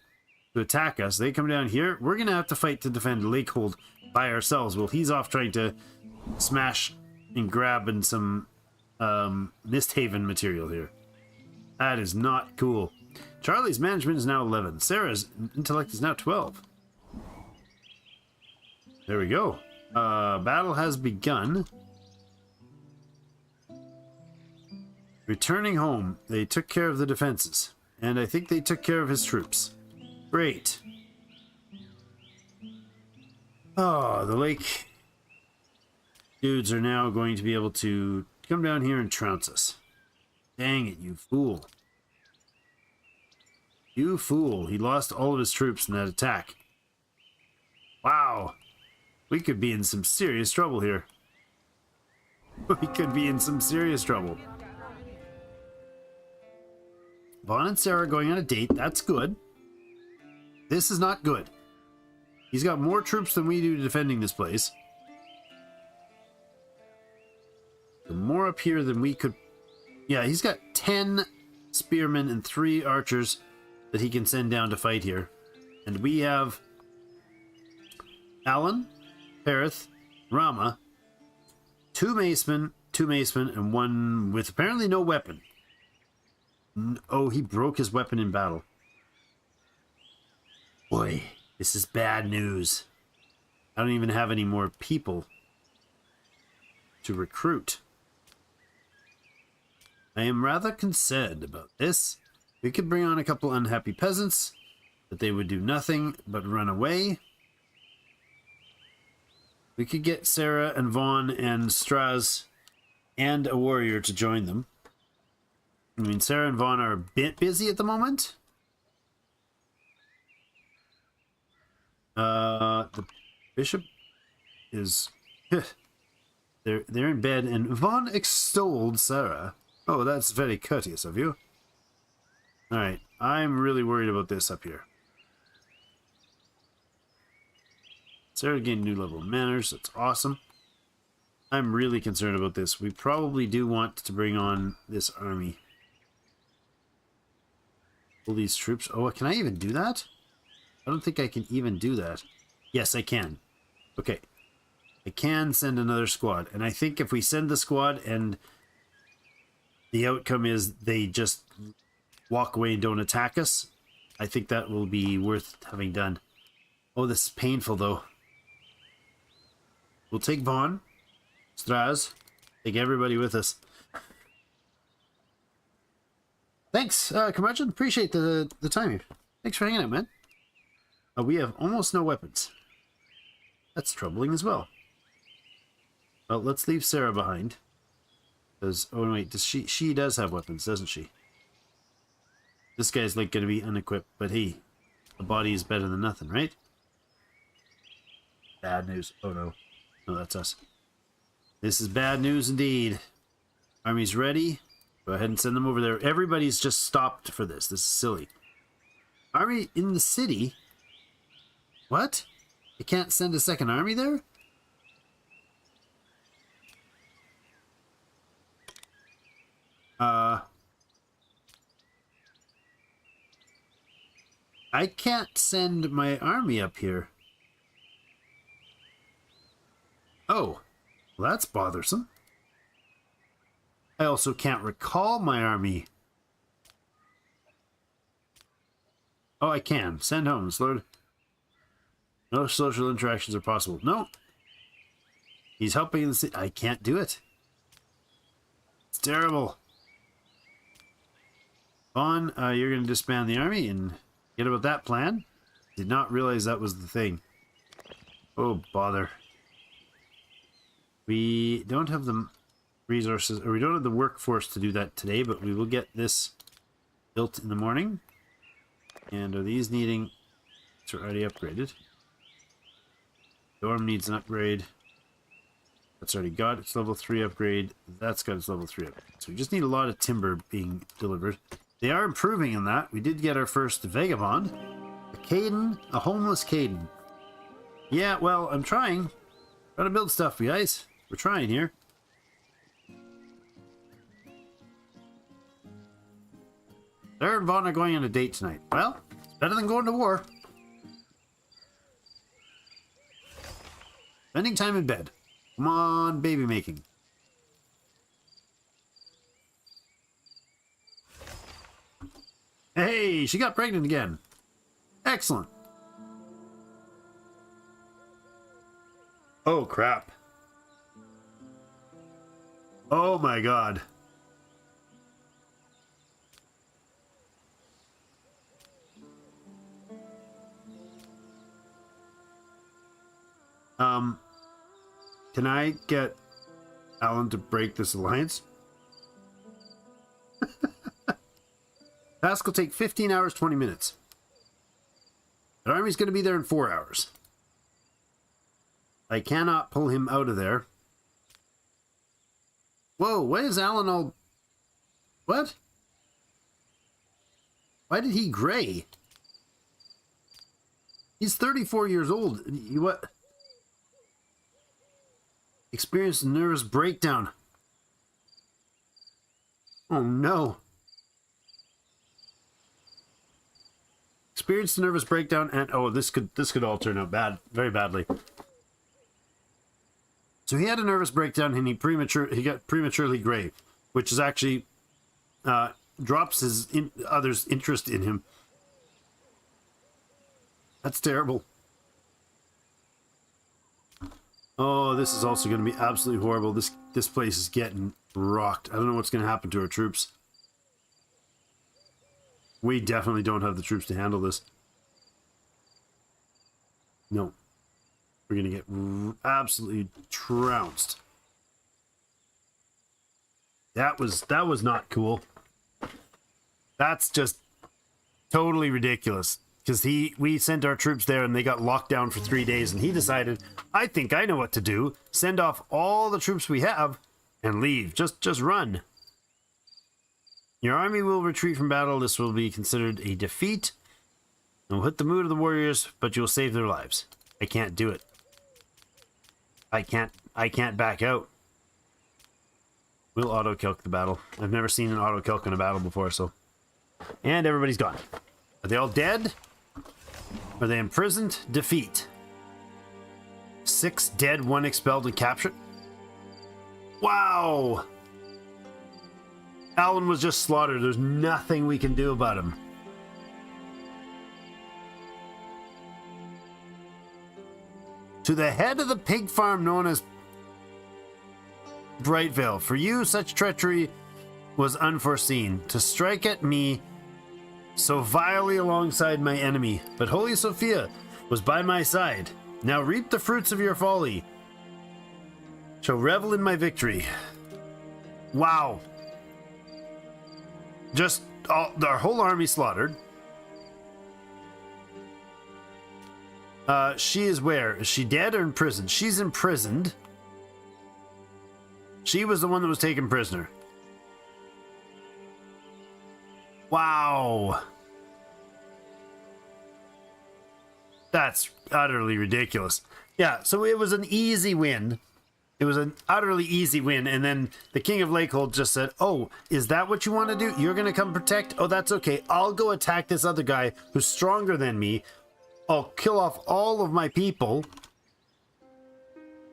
to attack us, they come down here, we're going to have to fight to defend Lakehold by ourselves while he's off trying to smash and grab in some Misthaven material here. That is not cool. Charlie's management is now 11. Sarah's intellect is now 12. There we go. Battle has begun. Returning home, they took care of the defenses. And I think they took care of his troops. Great. Oh, the lake dudes are now going to be able to come down here and trounce us. Dang it, you fool. You fool. He lost all of his troops in that attack. Wow. We could be in some serious trouble here. We could be in some serious trouble. Vaughn and Sarah going on a date. That's good. This is not good. He's got more troops than we do defending this place. More up here than we could... Yeah, he's got 10 spearmen and 3 archers that he can send down to fight here. And we have Alan, Perith, Rama, 2 macemen, and 1 with apparently no weapon. Oh, he broke his weapon in battle. Boy, this is bad news. I don't even have any more people to recruit. I am rather concerned about this. We could bring on a couple unhappy peasants, but they would do nothing but run away. We could get Sarah and Vaughn and Straz and a warrior to join them. I mean, Sarah and Vaughn are a bit busy at the moment. The bishop is... they're in bed, and Vaughn extolled Sarah. Oh, that's very courteous of you. Alright, I'm really worried about this up here. Sarah gained new level of manners. That's awesome. I'm really concerned about this. We probably do want to bring on this army. All these troops. Oh, can I even do that? I don't think I can even do that. Yes, I can. Okay. I can send another squad. And I think if we send the squad and the outcome is they just walk away and don't attack us, I think that will be worth having done. Oh, this is painful, though. We'll take Vaughn, Straz, take everybody with us. Thanks, Curmudgeon. Appreciate the time here. Thanks for hanging out, man. We have almost no weapons. That's troubling as well. Well, let's leave Sarah behind. Because, oh wait, does she does have weapons, doesn't she? This guy's like going to be unequipped, but hey, a body is better than nothing, right? Bad news. Oh no. No, that's us. This is bad news indeed. Army's ready. Go ahead and send them over there. Everybody's just stopped for this. This is silly. Army in the city? What? You can't send a second army there? I can't send my army up here. Oh, well, that's bothersome. I also can't recall my army. Oh, I can. Send home, Lord. No social interactions are possible. No. He's helping in the city. I can't do it. It's terrible. Vaughn, you're going to disband the army and get about that plan. Did not realize that was the thing. Oh, bother. We don't have the resources, or we don't have the workforce to do that today, but we will get this built in the morning. And are these needing... It's already upgraded. Dorm needs an upgrade. That's already got its level 3 upgrade. That's got its level 3 upgrade. So we just need a lot of timber being delivered. They are improving in that. We did get our first vagabond. A Caden. A homeless Caden. Yeah, well, I'm trying. Trying to build stuff, guys. We're trying here. Sarah and Vaughn are going on a date tonight. Well, it's better than going to war. Spending time in bed. Come on, baby making. Hey, she got pregnant again. Excellent. Oh, crap. Oh, my God. Can I get Alan to break this alliance? Task will take 15 hours, 20 minutes. The army's going to be there in 4 hours. I cannot pull him out of there. Whoa, why is Alan all... What? Why did he gray? He's 34 years old. You what? Experienced a nervous breakdown. Oh no. Experienced a nervous breakdown and oh, this could all turn out bad, very badly. So he had a nervous breakdown and he got prematurely gray, which is actually drops his others' interest in him. That's terrible. Oh, this is also going to be absolutely horrible. This place is getting rocked. I don't know what's going to happen to our troops. We definitely don't have the troops to handle this. No. We're gonna get absolutely trounced. That was not cool. That's just totally ridiculous. Because we sent our troops there and they got locked down for 3 days, and he decided, I think I know what to do. Send off all the troops we have and leave. Just run. Your army will retreat from battle. This will be considered a defeat. It will hit the mood of the warriors, but you will save their lives. I can't do it. I can't back out. We'll auto-kilk the battle. I've never seen an auto-kilk in a battle before, so. And everybody's gone. Are they all dead? Are they imprisoned? Defeat. 6 dead, 1 expelled and captured. Wow! Alan was just slaughtered. There's nothing we can do about him. To the head of the pig farm known as Brightvale, for you such treachery was unforeseen. To strike at me so vilely alongside my enemy, but Holy Sophia was by my side. Now reap the fruits of your folly. Shall revel in my victory. Wow. Just our whole army slaughtered. She is where? Is she dead or in prison? She's imprisoned. She was the one that was taken prisoner. Wow. That's utterly ridiculous. Yeah, so it was an easy win. It was an utterly easy win. And then the King of Lakehold just said, oh, is that what you want to do? You're going to come protect? Oh, that's okay. I'll go attack this other guy who's stronger than me. I'll kill off all of my people.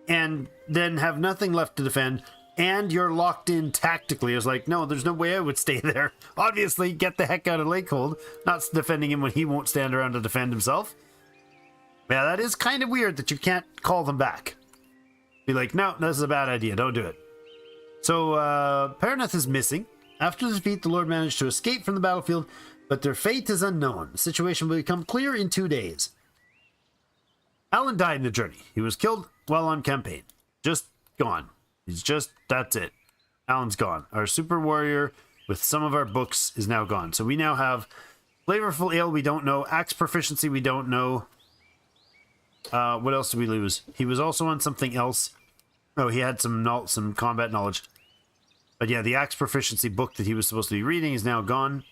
And then have nothing left to defend. And you're locked in tactically. I was like, no, there's no way I would stay there. Obviously, get the heck out of Lakehold. Not defending him when he won't stand around to defend himself. Yeah, that is kind of weird that you can't call them back. Be like, no, this is a bad idea. Don't do it. So, Paraneth is missing. After the defeat, the Lord managed to escape from the battlefield, but their fate is unknown. The situation will become clear in 2 days. Alan died in the journey. He was killed while on campaign. Just gone. He's just, that's it. Alan's gone. Our super warrior with some of our books is now gone. So we now have flavorful ale we don't know. Axe proficiency we don't know. What else did we lose? He was also on something else. Oh, he had some combat knowledge. But yeah, the axe proficiency book that he was supposed to be reading is now gone.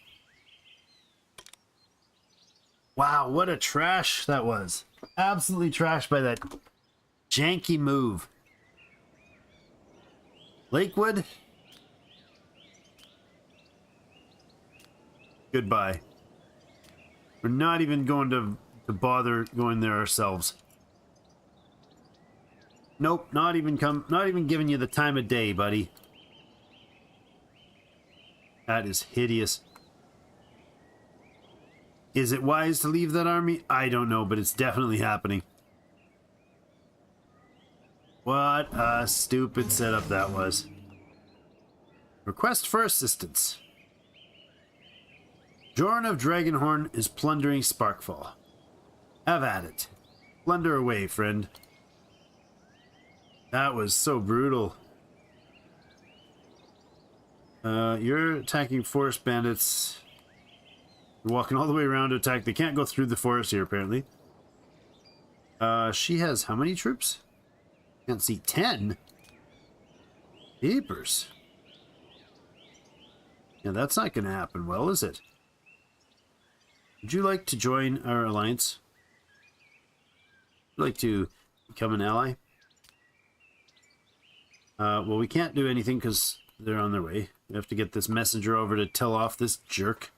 Wow, what a trash that was. Absolutely trash by that janky move. Lakewood? Goodbye. We're not even going to bother going there ourselves. Nope, not even giving you the time of day, buddy. That is hideous. Is it wise to leave that army? I don't know, but it's definitely happening. What a stupid setup that was. Request for assistance. Jaunt of Dragonhorn is plundering Sparkfall. Have at it. Plunder away, friend. That was so brutal. You're attacking forest bandits. You're walking all the way around to attack. They can't go through the forest here, apparently. She has how many troops? Can't see 10. Jeepers. Yeah, that's not going to happen well, is it? Would you like to join our alliance? Would you like to become an ally? Well, we can't do anything because they're on their way. We have to get this messenger over to tell off this jerk.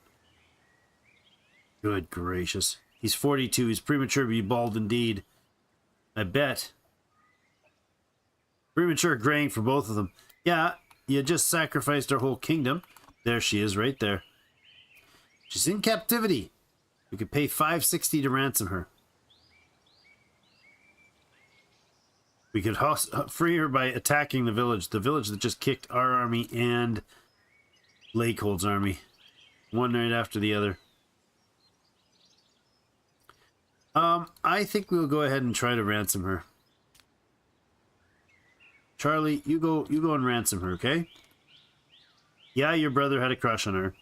Good gracious. He's 42. He's premature to be bald indeed. I bet. Premature graying for both of them. Yeah, you just sacrificed our whole kingdom. There she is right there. She's in captivity. We could pay 560 to ransom her. We could free her by attacking the village that just kicked our army and Lakehold's army. One right after the other. I think we'll go ahead and try to ransom her. Charlie, you go and ransom her, okay? Yeah, your brother had a crush on her.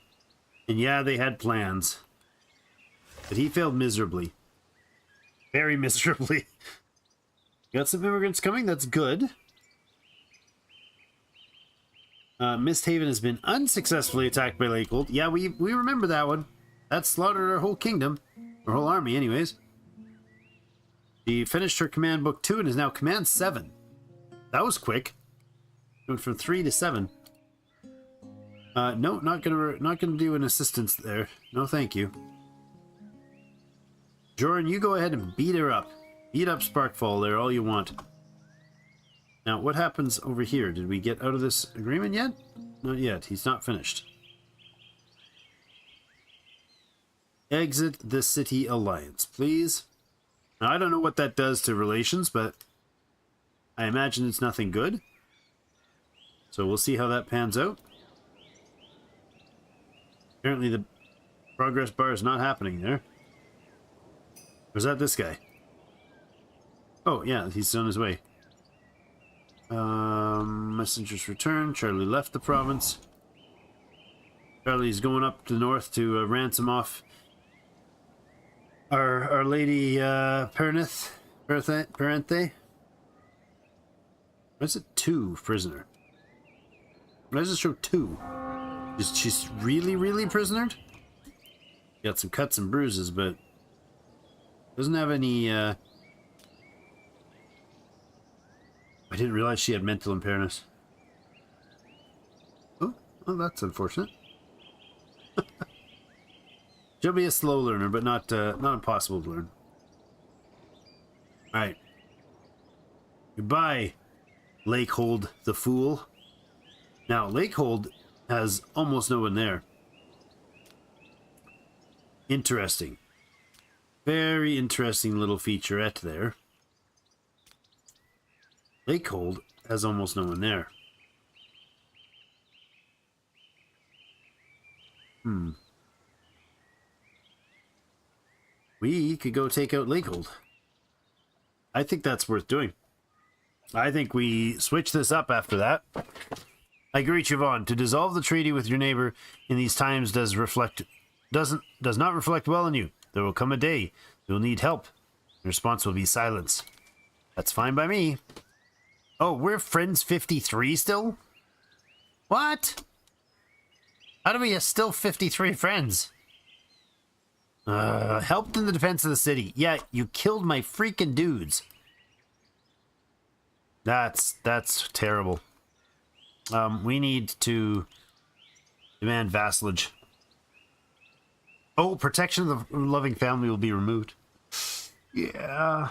And yeah, they had plans. But he failed miserably. Very miserably. Got some immigrants coming, that's good. Misthaven has been unsuccessfully attacked by Lakehold. Yeah, we remember that one. That slaughtered our whole kingdom. Our whole army, anyways. She finished her command book 2 and is now command 7. That was quick. Went from 3 to 7. No, not gonna do an assistance there. No, thank you. Joran, you go ahead and beat her up. Beat up Sparkfall there, all you want. Now, what happens over here? Did we get out of this agreement yet? Not yet. He's not finished. Exit the city alliance, please. Now, I don't know what that does to relations, but I imagine it's nothing good. So we'll see how that pans out. Apparently the progress bar is not happening there. Or is that this guy? Oh, yeah, he's on his way. Messengers return. Charlie left the province. Charlie's going up to the north to ransom off our lady Parenthe. Why is it 2 prisoner? Why does it show 2? She's really prisonered? Got some cuts and bruises, but doesn't have any I didn't realize she had mental impairness. Oh, well, that's unfortunate. She'll be a slow learner, but not impossible to learn. Alright. Goodbye, Lakehold the Fool. Now, Lakehold has almost no one there. Interesting. Very interesting little featurette there. Lakehold has almost no one there. We could go take out Lakehold. I think that's worth doing. I think we switch this up after that. I agree, Siobhan. To dissolve the treaty with your neighbor in these times does not reflect well on you. There will come a day you will need help. The response will be silence. That's fine by me. Oh, we're friends 53 still? What? How do we still 53 friends? Helped in the defense of the city. Yeah, you killed my freaking dudes. That's terrible. We need to demand vassalage. Oh, protection of the loving family will be removed. Yeah.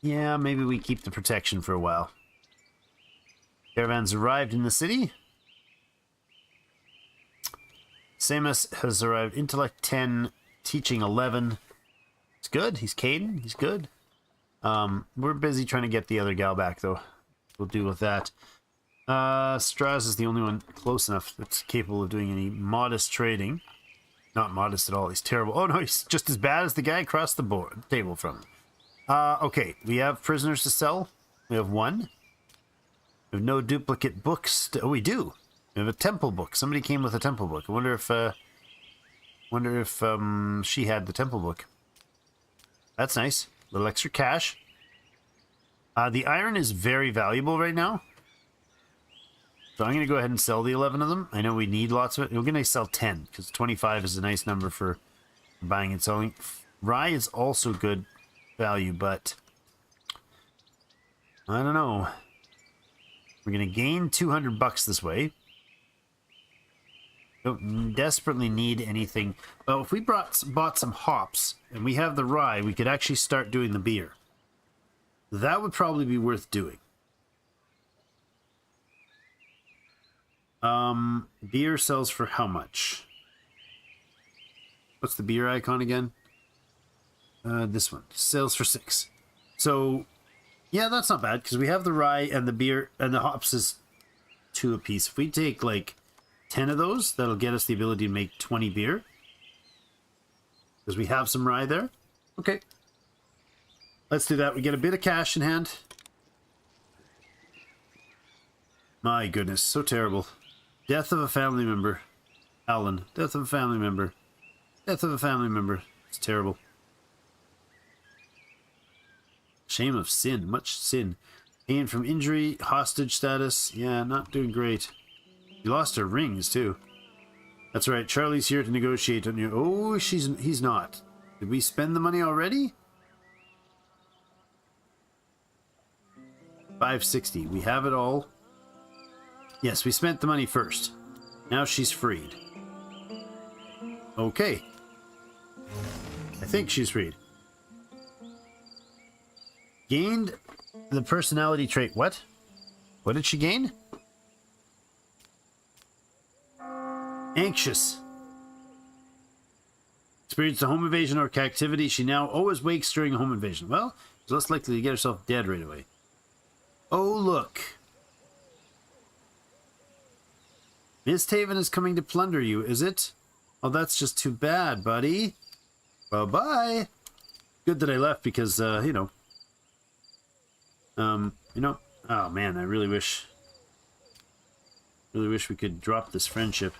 Yeah, maybe we keep the protection for a while. Caravans arrived in the city. Samus has arrived. Intellect 10, teaching 11. It's good. He's Caden. He's good. We're busy trying to get the other gal back, though. We'll deal with that. Straz is the only one close enough that's capable of doing any modest trading. Not modest at all. He's terrible. Oh, no, he's just as bad as the guy across the table from him. Okay, we have prisoners to sell. We have 1. We have no duplicate books. Oh, we do. We have a temple book. Somebody came with a temple book. I wonder if she had the temple book. That's nice. A little extra cash. The iron is very valuable right now. So I'm going to go ahead and sell the 11 of them. I know we need lots of it. We're going to sell 10 because 25 is a nice number for buying and selling. Rye is also good value, but I don't know. We're going to gain 200 bucks this way. Don't desperately need anything. Well, if we bought some hops and we have the rye, we could actually start doing the beer. That would probably be worth doing. Beer sells for how much? What's the beer icon again? This one sells for 6. So yeah, that's not bad because we have the rye and the beer, and the hops is 2 apiece. If we take like 10 of those, that'll get us the ability to make 20 beer because we have some rye there. Okay, let's do that. We get a bit of cash in hand. My goodness, so terrible. Death of a family member. Alan. Death of a family member. Death of a family member. It's terrible. Shame of sin. Much sin. Pain from injury. Hostage status. Yeah, not doing great. You lost her rings, too. That's right. Charlie's here to negotiate on you. Oh, he's not. Did we spend the money already? 560. We have it all. Yes, we spent the money first. Now she's freed. Okay. I think she's freed. Gained the personality trait. What? What did she gain? Anxious. Experienced a home invasion or captivity. She now always wakes during a home invasion. Well, she's less likely to get herself dead right away. Oh, look. Miss Taven is coming to plunder you, is it? Oh, that's just too bad, buddy. Bye-bye. Good that I left because, you know, oh man, I really wish we could drop this friendship.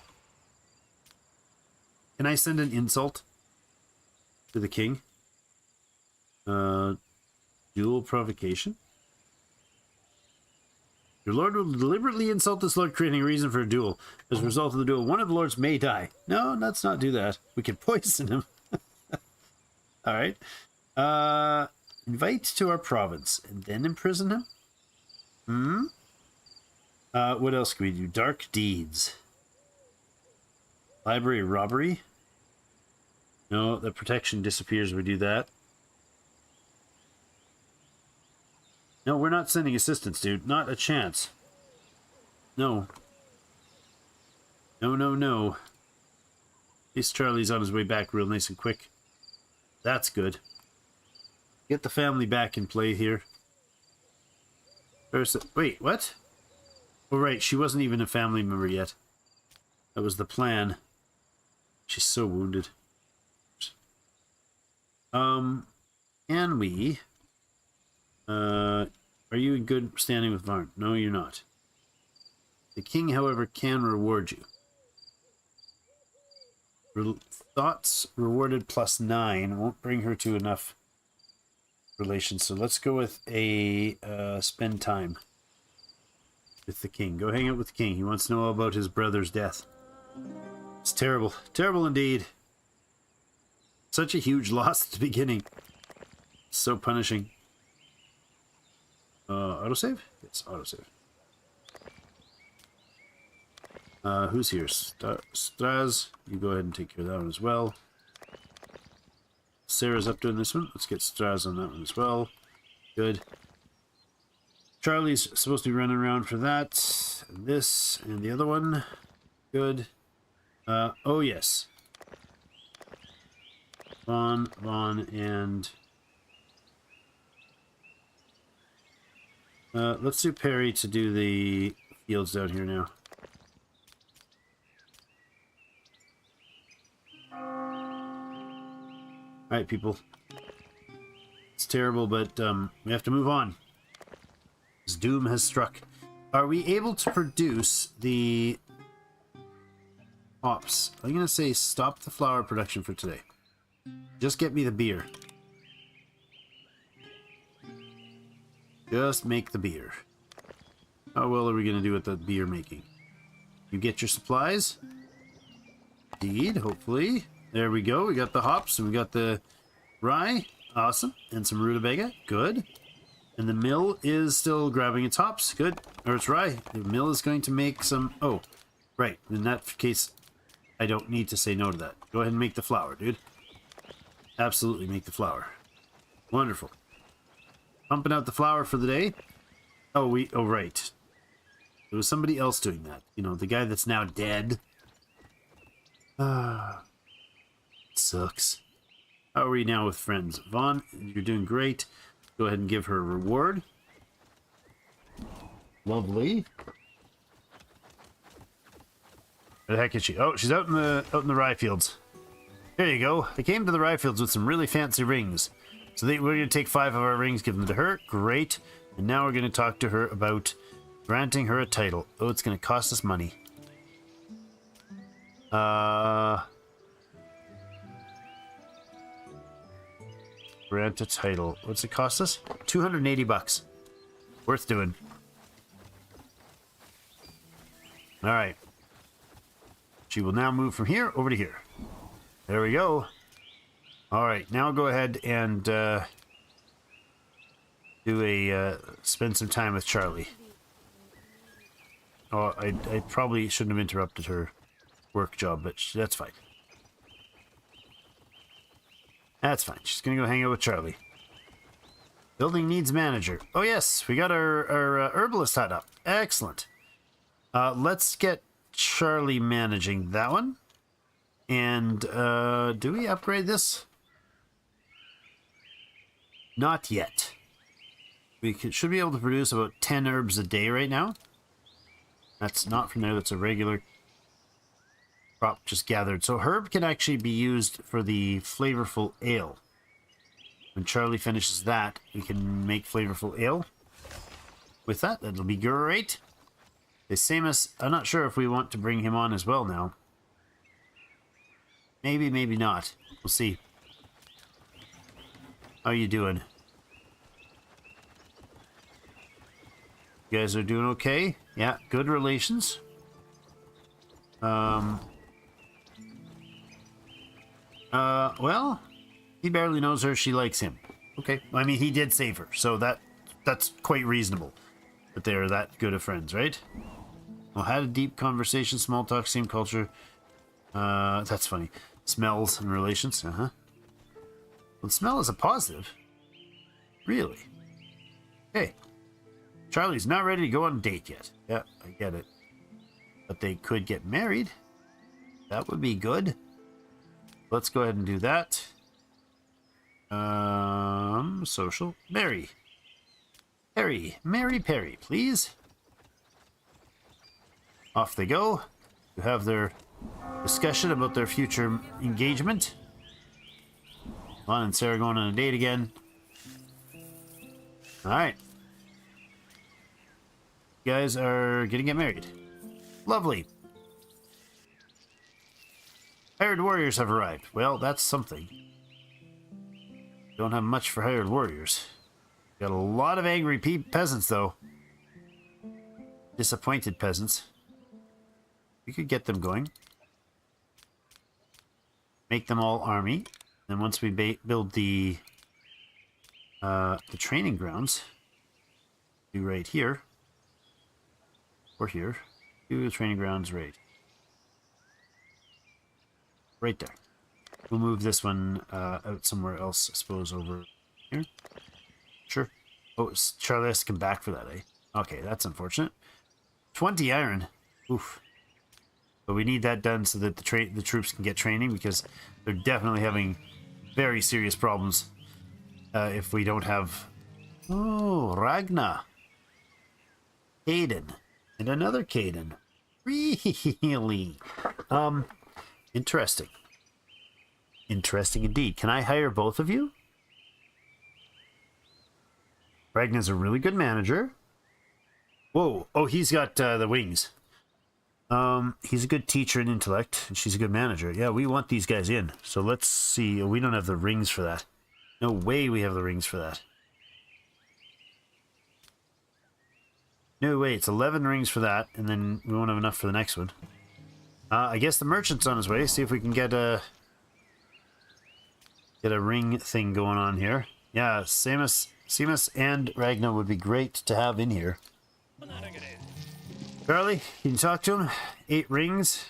Can I send an insult to the king? Dual provocation? Your lord will deliberately insult this lord, creating a reason for a duel. As a result of the duel, one of the lords may die. No, let's not do that. We can poison him. Alright. Invite to our province and then imprison him? What else can we do? Dark deeds. Library robbery? No, the protection disappears when we do that. No, we're not sending assistance, dude. Not a chance. No. No, no, no. At least Charlie's on his way back real nice and quick. That's good. Get the family back in play here. Wait, what? Oh, right. She wasn't even a family member yet. That was the plan. She's so wounded. Can we... are you in good standing with Varn? No, you're not. The king, however, can reward you. Thoughts rewarded +9 won't bring her to enough relations. So let's go with a spend time with the king. Go hang out with the king. He wants to know all about his brother's death. It's terrible. Terrible indeed. Such a huge loss at the beginning. So punishing. Autosave? Yes, autosave. Who's here? Straz. You go ahead and take care of that one as well. Sarah's up doing this one. Let's get Straz on that one as well. Good. Charlie's supposed to be running around for that. And this and the other one. Good. Oh yes. Vaughn, and... let's do Perry to do the fields down here now. Alright, people. It's terrible, but we have to move on. This doom has struck. Are we able to produce the hops? I'm going to say stop the flour production for today. Just get me the beer. Just make the beer. How well are we going to do with the beer making? You get your supplies? Indeed, hopefully. There we go. We got the hops and we got the rye. Awesome. And some rutabaga. Good. And the mill is still grabbing its hops. Good. Or its rye. The mill is going to make some... Oh, right. In that case, I don't need to say no to that. Go ahead and make the flour, dude. Absolutely make the flour. Wonderful. Pumping out the flour for the day. Oh, right. There was somebody else doing that. You know, the guy that's now dead. Sucks. How are we now with friends? Vaughn, you're doing great. Go ahead and give her a reward. Lovely. Where the heck is she? Oh, she's out in the rye fields. There you go. I came to the rye fields with some really fancy rings. So we're going to take 5 of our rings, give them to her. Great. And now we're going to talk to her about Granting her a title. Oh, it's going to cost us money. Grant a title. What's it cost us? 280 bucks. Worth doing. All right. She will now move from here over to here. There we go. All right. Now go ahead and spend some time with Charlie. Oh, I probably shouldn't have interrupted her work job, but that's fine. That's fine. She's gonna go hang out with Charlie. Building needs manager. Oh yes, we got our herbalist hut up. Excellent. Let's get Charlie managing that one. And do we upgrade this? Not yet. We should be able to produce about 10 herbs a day right now. That's not from there. That's a regular crop just gathered. So herb can actually be used for the flavorful ale. When Charlie finishes that, we can make flavorful ale. With that, that'll be great. The Samus, I'm not sure if we want to bring him on as well now. Maybe, maybe not. We'll see. How you doing? You guys are doing okay? Yeah, good relations. Well, he barely knows her. She likes him. Okay. I mean, he did save her, so that's quite reasonable. But they're that good of friends, right? Well, had a deep conversation, small talk, same culture. That's funny. Smells and relations. Uh-huh. Well, smell is a positive. Really? Hey. Charlie's not ready to go on a date yet. Yeah, I get it. But they could get married. That would be good. Let's go ahead and do that. Social. Mary. Mary Perry, please. Off they go to have their discussion about their future engagement. Lon and Sarah going on a date again. Alright. You guys are gonna get married. Lovely. Hired warriors have arrived. Well, that's something. Don't have much for hired warriors. Got a lot of angry peasants, though. Disappointed peasants. We could get them going. Make them all army. Then once we build the training grounds, do right here. Or here. Do the training grounds right there. We'll move this one out somewhere else, I suppose, over here. Sure. Oh, Charlie has to come back for that, eh? Okay, that's unfortunate. 20 iron. Oof. But we need that done so that the troops can get training, because they're definitely having very serious problems if we don't have... Oh, Ragna. Caden. And another Caden. Really? Interesting. Interesting indeed. Can I hire both of you? Ragna's a really good manager. Whoa. Oh, he's got the wings. He's a good teacher in intellect, and she's a good manager. Yeah, we want these guys in. So let's see. We don't have the rings for that. No way we have the rings for that. No way. It's 11 rings for that, and then we won't have enough for the next one. I guess the merchant's on his way. See if we can get a ring thing going on here. Yeah, Seamus and Ragnar would be great to have in here. Charlie, can you talk to him? 8 rings.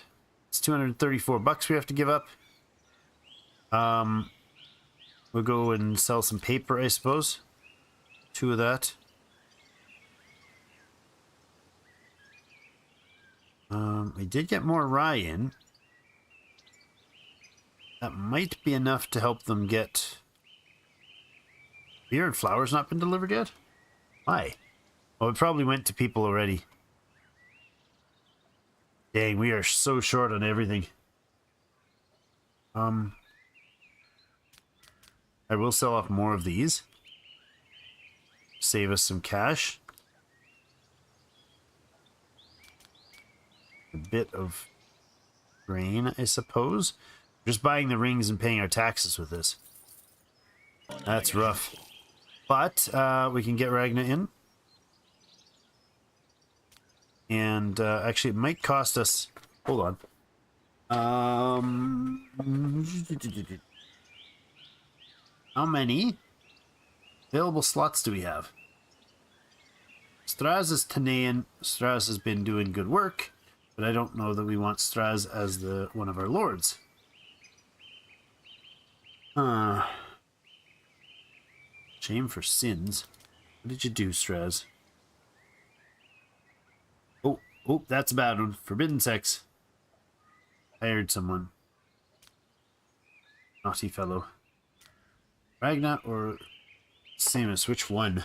It's 234 bucks we have to give up. We'll go and sell some paper, I suppose. 2 of that. We did get more rye in. That might be enough to help them get... Beer and flour's not been delivered yet? Why? Well, it probably went to people already. Dang, we are so short on everything. I will sell off more of these. Save us some cash. a bit of grain, I suppose. Just buying the rings and paying our taxes with this. That's rough. But we can get Ragna in. And actually, it might cost us... Hold on. How many available slots do we have? Straz is Tanean. Straz has been doing good work, but I don't know that we want Straz as one of our lords. Shame for sins. What did you do, Straz? Oh, that's a bad one. Forbidden sex. Hired someone. Naughty fellow. Ragna or Samus? Which one?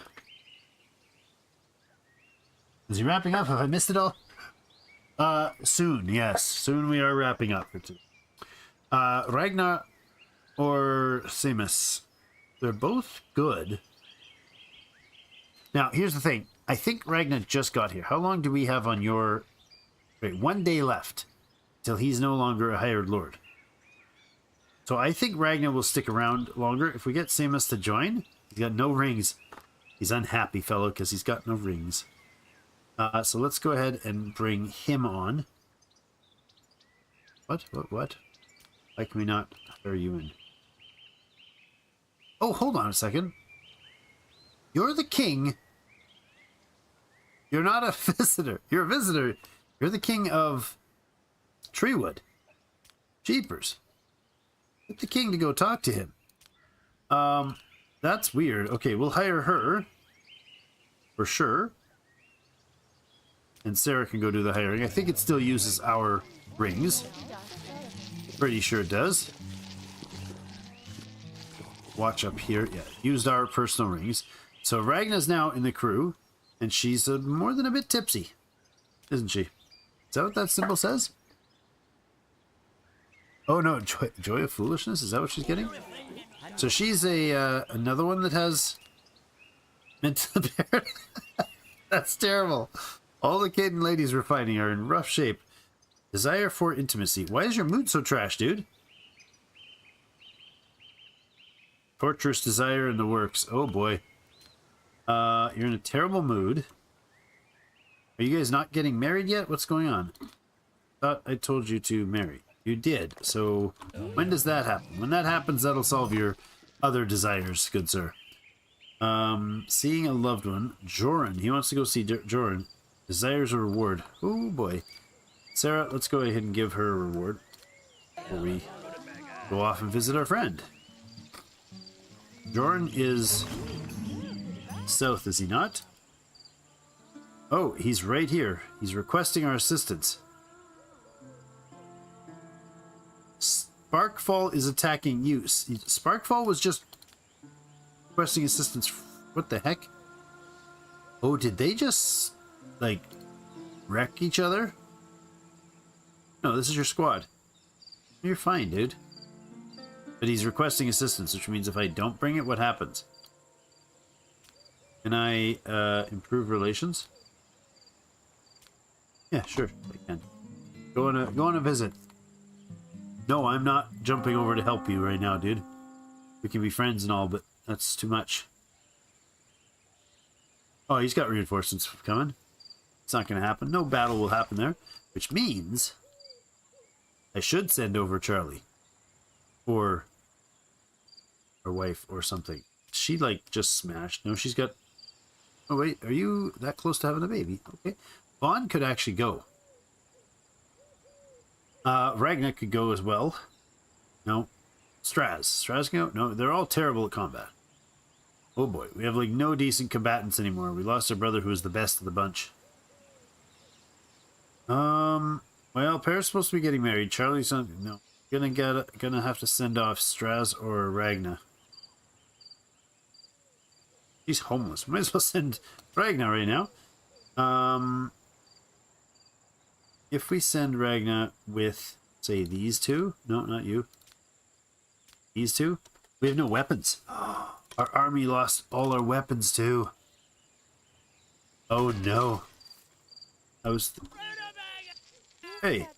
Is he wrapping up? Have I missed it all? Soon, yes. Soon we are wrapping up. Ragna or Samus? They're both good. Now, here's the thing. I think Ragna just got here. How long do we have on your... Wait, 1 day left till he's no longer a hired lord. So I think Ragna will stick around longer. If we get Samus to join, he's got no rings. He's unhappy fellow because he's got no rings. So let's go ahead and bring him on. What? Why can we not hire you in? Oh, hold on a second. You're the king. You're not a visitor. You're a visitor. You're the king of Treewood. Jeepers. Get the king to go talk to him. That's weird. Okay, we'll hire her. For sure. And Sarah can go do the hiring. I think it still uses our rings. Pretty sure it does. Watch up here. Yeah, used our personal rings. So Ragna's now in the crew. And she's more than a bit tipsy. Isn't she? Is that what that symbol says? Oh no, joy of foolishness? Is that what she's getting? So she's another one that has mental impairment. That's terrible. All the Caden ladies we're fighting are in rough shape. Desire for intimacy. Why is your mood so trash, dude? Torturous desire in the works. Oh boy. You're in a terrible mood. Are you guys not getting married yet? What's going on? Thought I told you to marry. You did. So when does that happen? When that happens, that'll solve your other desires, good sir. Seeing a loved one. Joran. He wants to go see Joran. Desires a reward. Oh boy. Sarah, let's go ahead and give her a reward before we go off and visit our friend. Joran is south, is he not? Oh, he's right here. He's requesting our assistance. Sparkfall is attacking you. Sparkfall was just requesting assistance. What the heck? Oh, did they just, like, wreck each other? No, this is your squad. You're fine, dude. But he's requesting assistance, which means if I don't bring it, what happens? Can I improve relations? Yeah, sure, I can. Go on a visit. No, I'm not jumping over to help you right now, dude. We can be friends and all, but that's too much. Oh, he's got reinforcements coming. It's not going to happen. No battle will happen there, which means I should send over Charlie or her wife or something. She like just smashed. No, she's got... Oh wait, are you that close to having a baby? Okay. Vaughn could actually go. Ragnar could go as well. No. Straz can go? No, they're all terrible at combat. Oh boy, we have like no decent combatants anymore. We lost our brother who was the best of the bunch. Well, Paris supposed to be getting married. Charlie's on... No. Gonna have to send off Straz or Ragnar. He's homeless. Might as well send Ragnar right now. If we send Ragnar with, say, these two. No, not you. These two. We have no weapons. Our army lost all our weapons too. Oh no. Hey,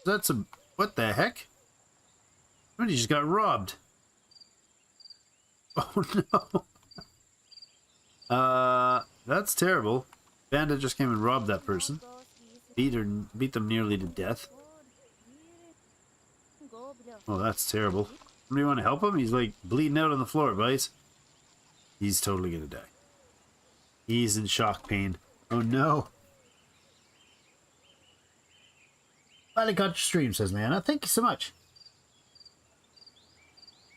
that's a... What the heck? Somebody just got robbed. Oh no. That's terrible. Bandit just came and robbed that person. Beat them nearly to death. Oh, that's terrible. Somebody want to help him? He's like bleeding out on the floor, boys. He's totally gonna die. He's in shock pain. Oh no. Finally got your stream, says Nana. Thank you so much.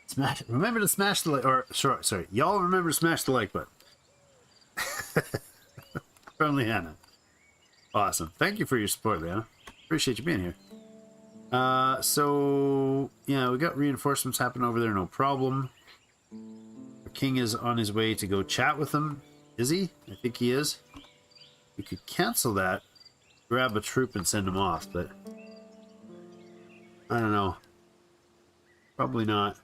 Smash. Remember to smash the like, or sorry, y'all remember to smash the like button. From Leanna. Awesome. Thank you for your support, Leanna. Appreciate you being here. So yeah, we got reinforcements happening over there, no problem. The king is on his way to go chat with them. Is he? I think he is. We could cancel that, grab a troop and send him off, but I don't know. Probably not.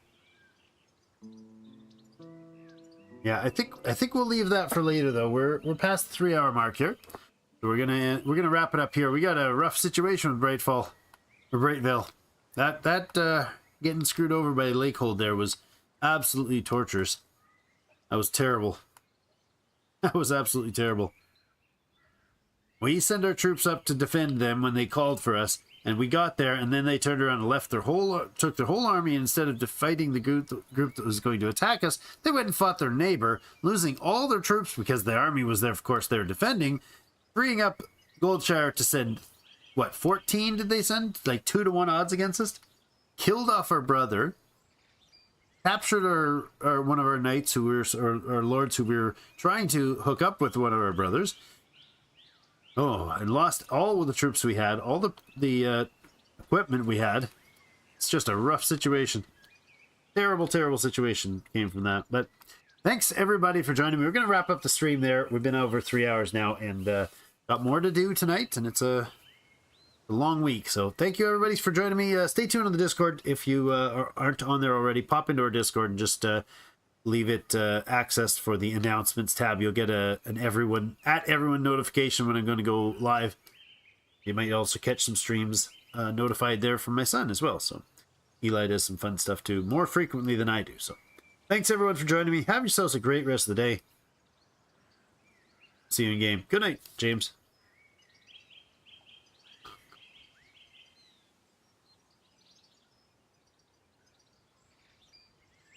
Yeah, I think we'll leave that for later though. We're past the 3-hour mark here. So we're gonna wrap it up here. We got a rough situation with Brightfall or Brightvale. That getting screwed over by Lakehold there was absolutely torturous. That was terrible. That was absolutely terrible. We sent our troops up to defend them when they called for us, and we got there, and then they turned around and left took their whole army, and instead of fighting the group that was going to attack us, they went and fought their neighbor, losing all their troops because the army was there, of course, they were defending, freeing up Goldshire to send, what, 14 did they send? Like 2-to-1 odds against us? Killed off our brother, captured our one of our knights who were, or lords who we were trying to hook up with one of our brothers. Oh, and lost all of the troops we had, all the equipment we had. It's just a rough situation. Terrible, terrible situation came from that. But thanks everybody for joining me. We're going to wrap up the stream there. We've been over 3 hours now, and got more to do tonight, and it's a long week. So thank you everybody for joining me. Stay tuned on the Discord if you aren't on there already. Pop into our Discord and just leave it accessed for the announcements tab. You'll get an everyone notification when I'm going to go live. You might also catch some streams notified there from my son as well. So Eli does some fun stuff too, more frequently than I do. So thanks everyone for joining me. Have yourselves a great rest of the day. See you in game. Good night, James.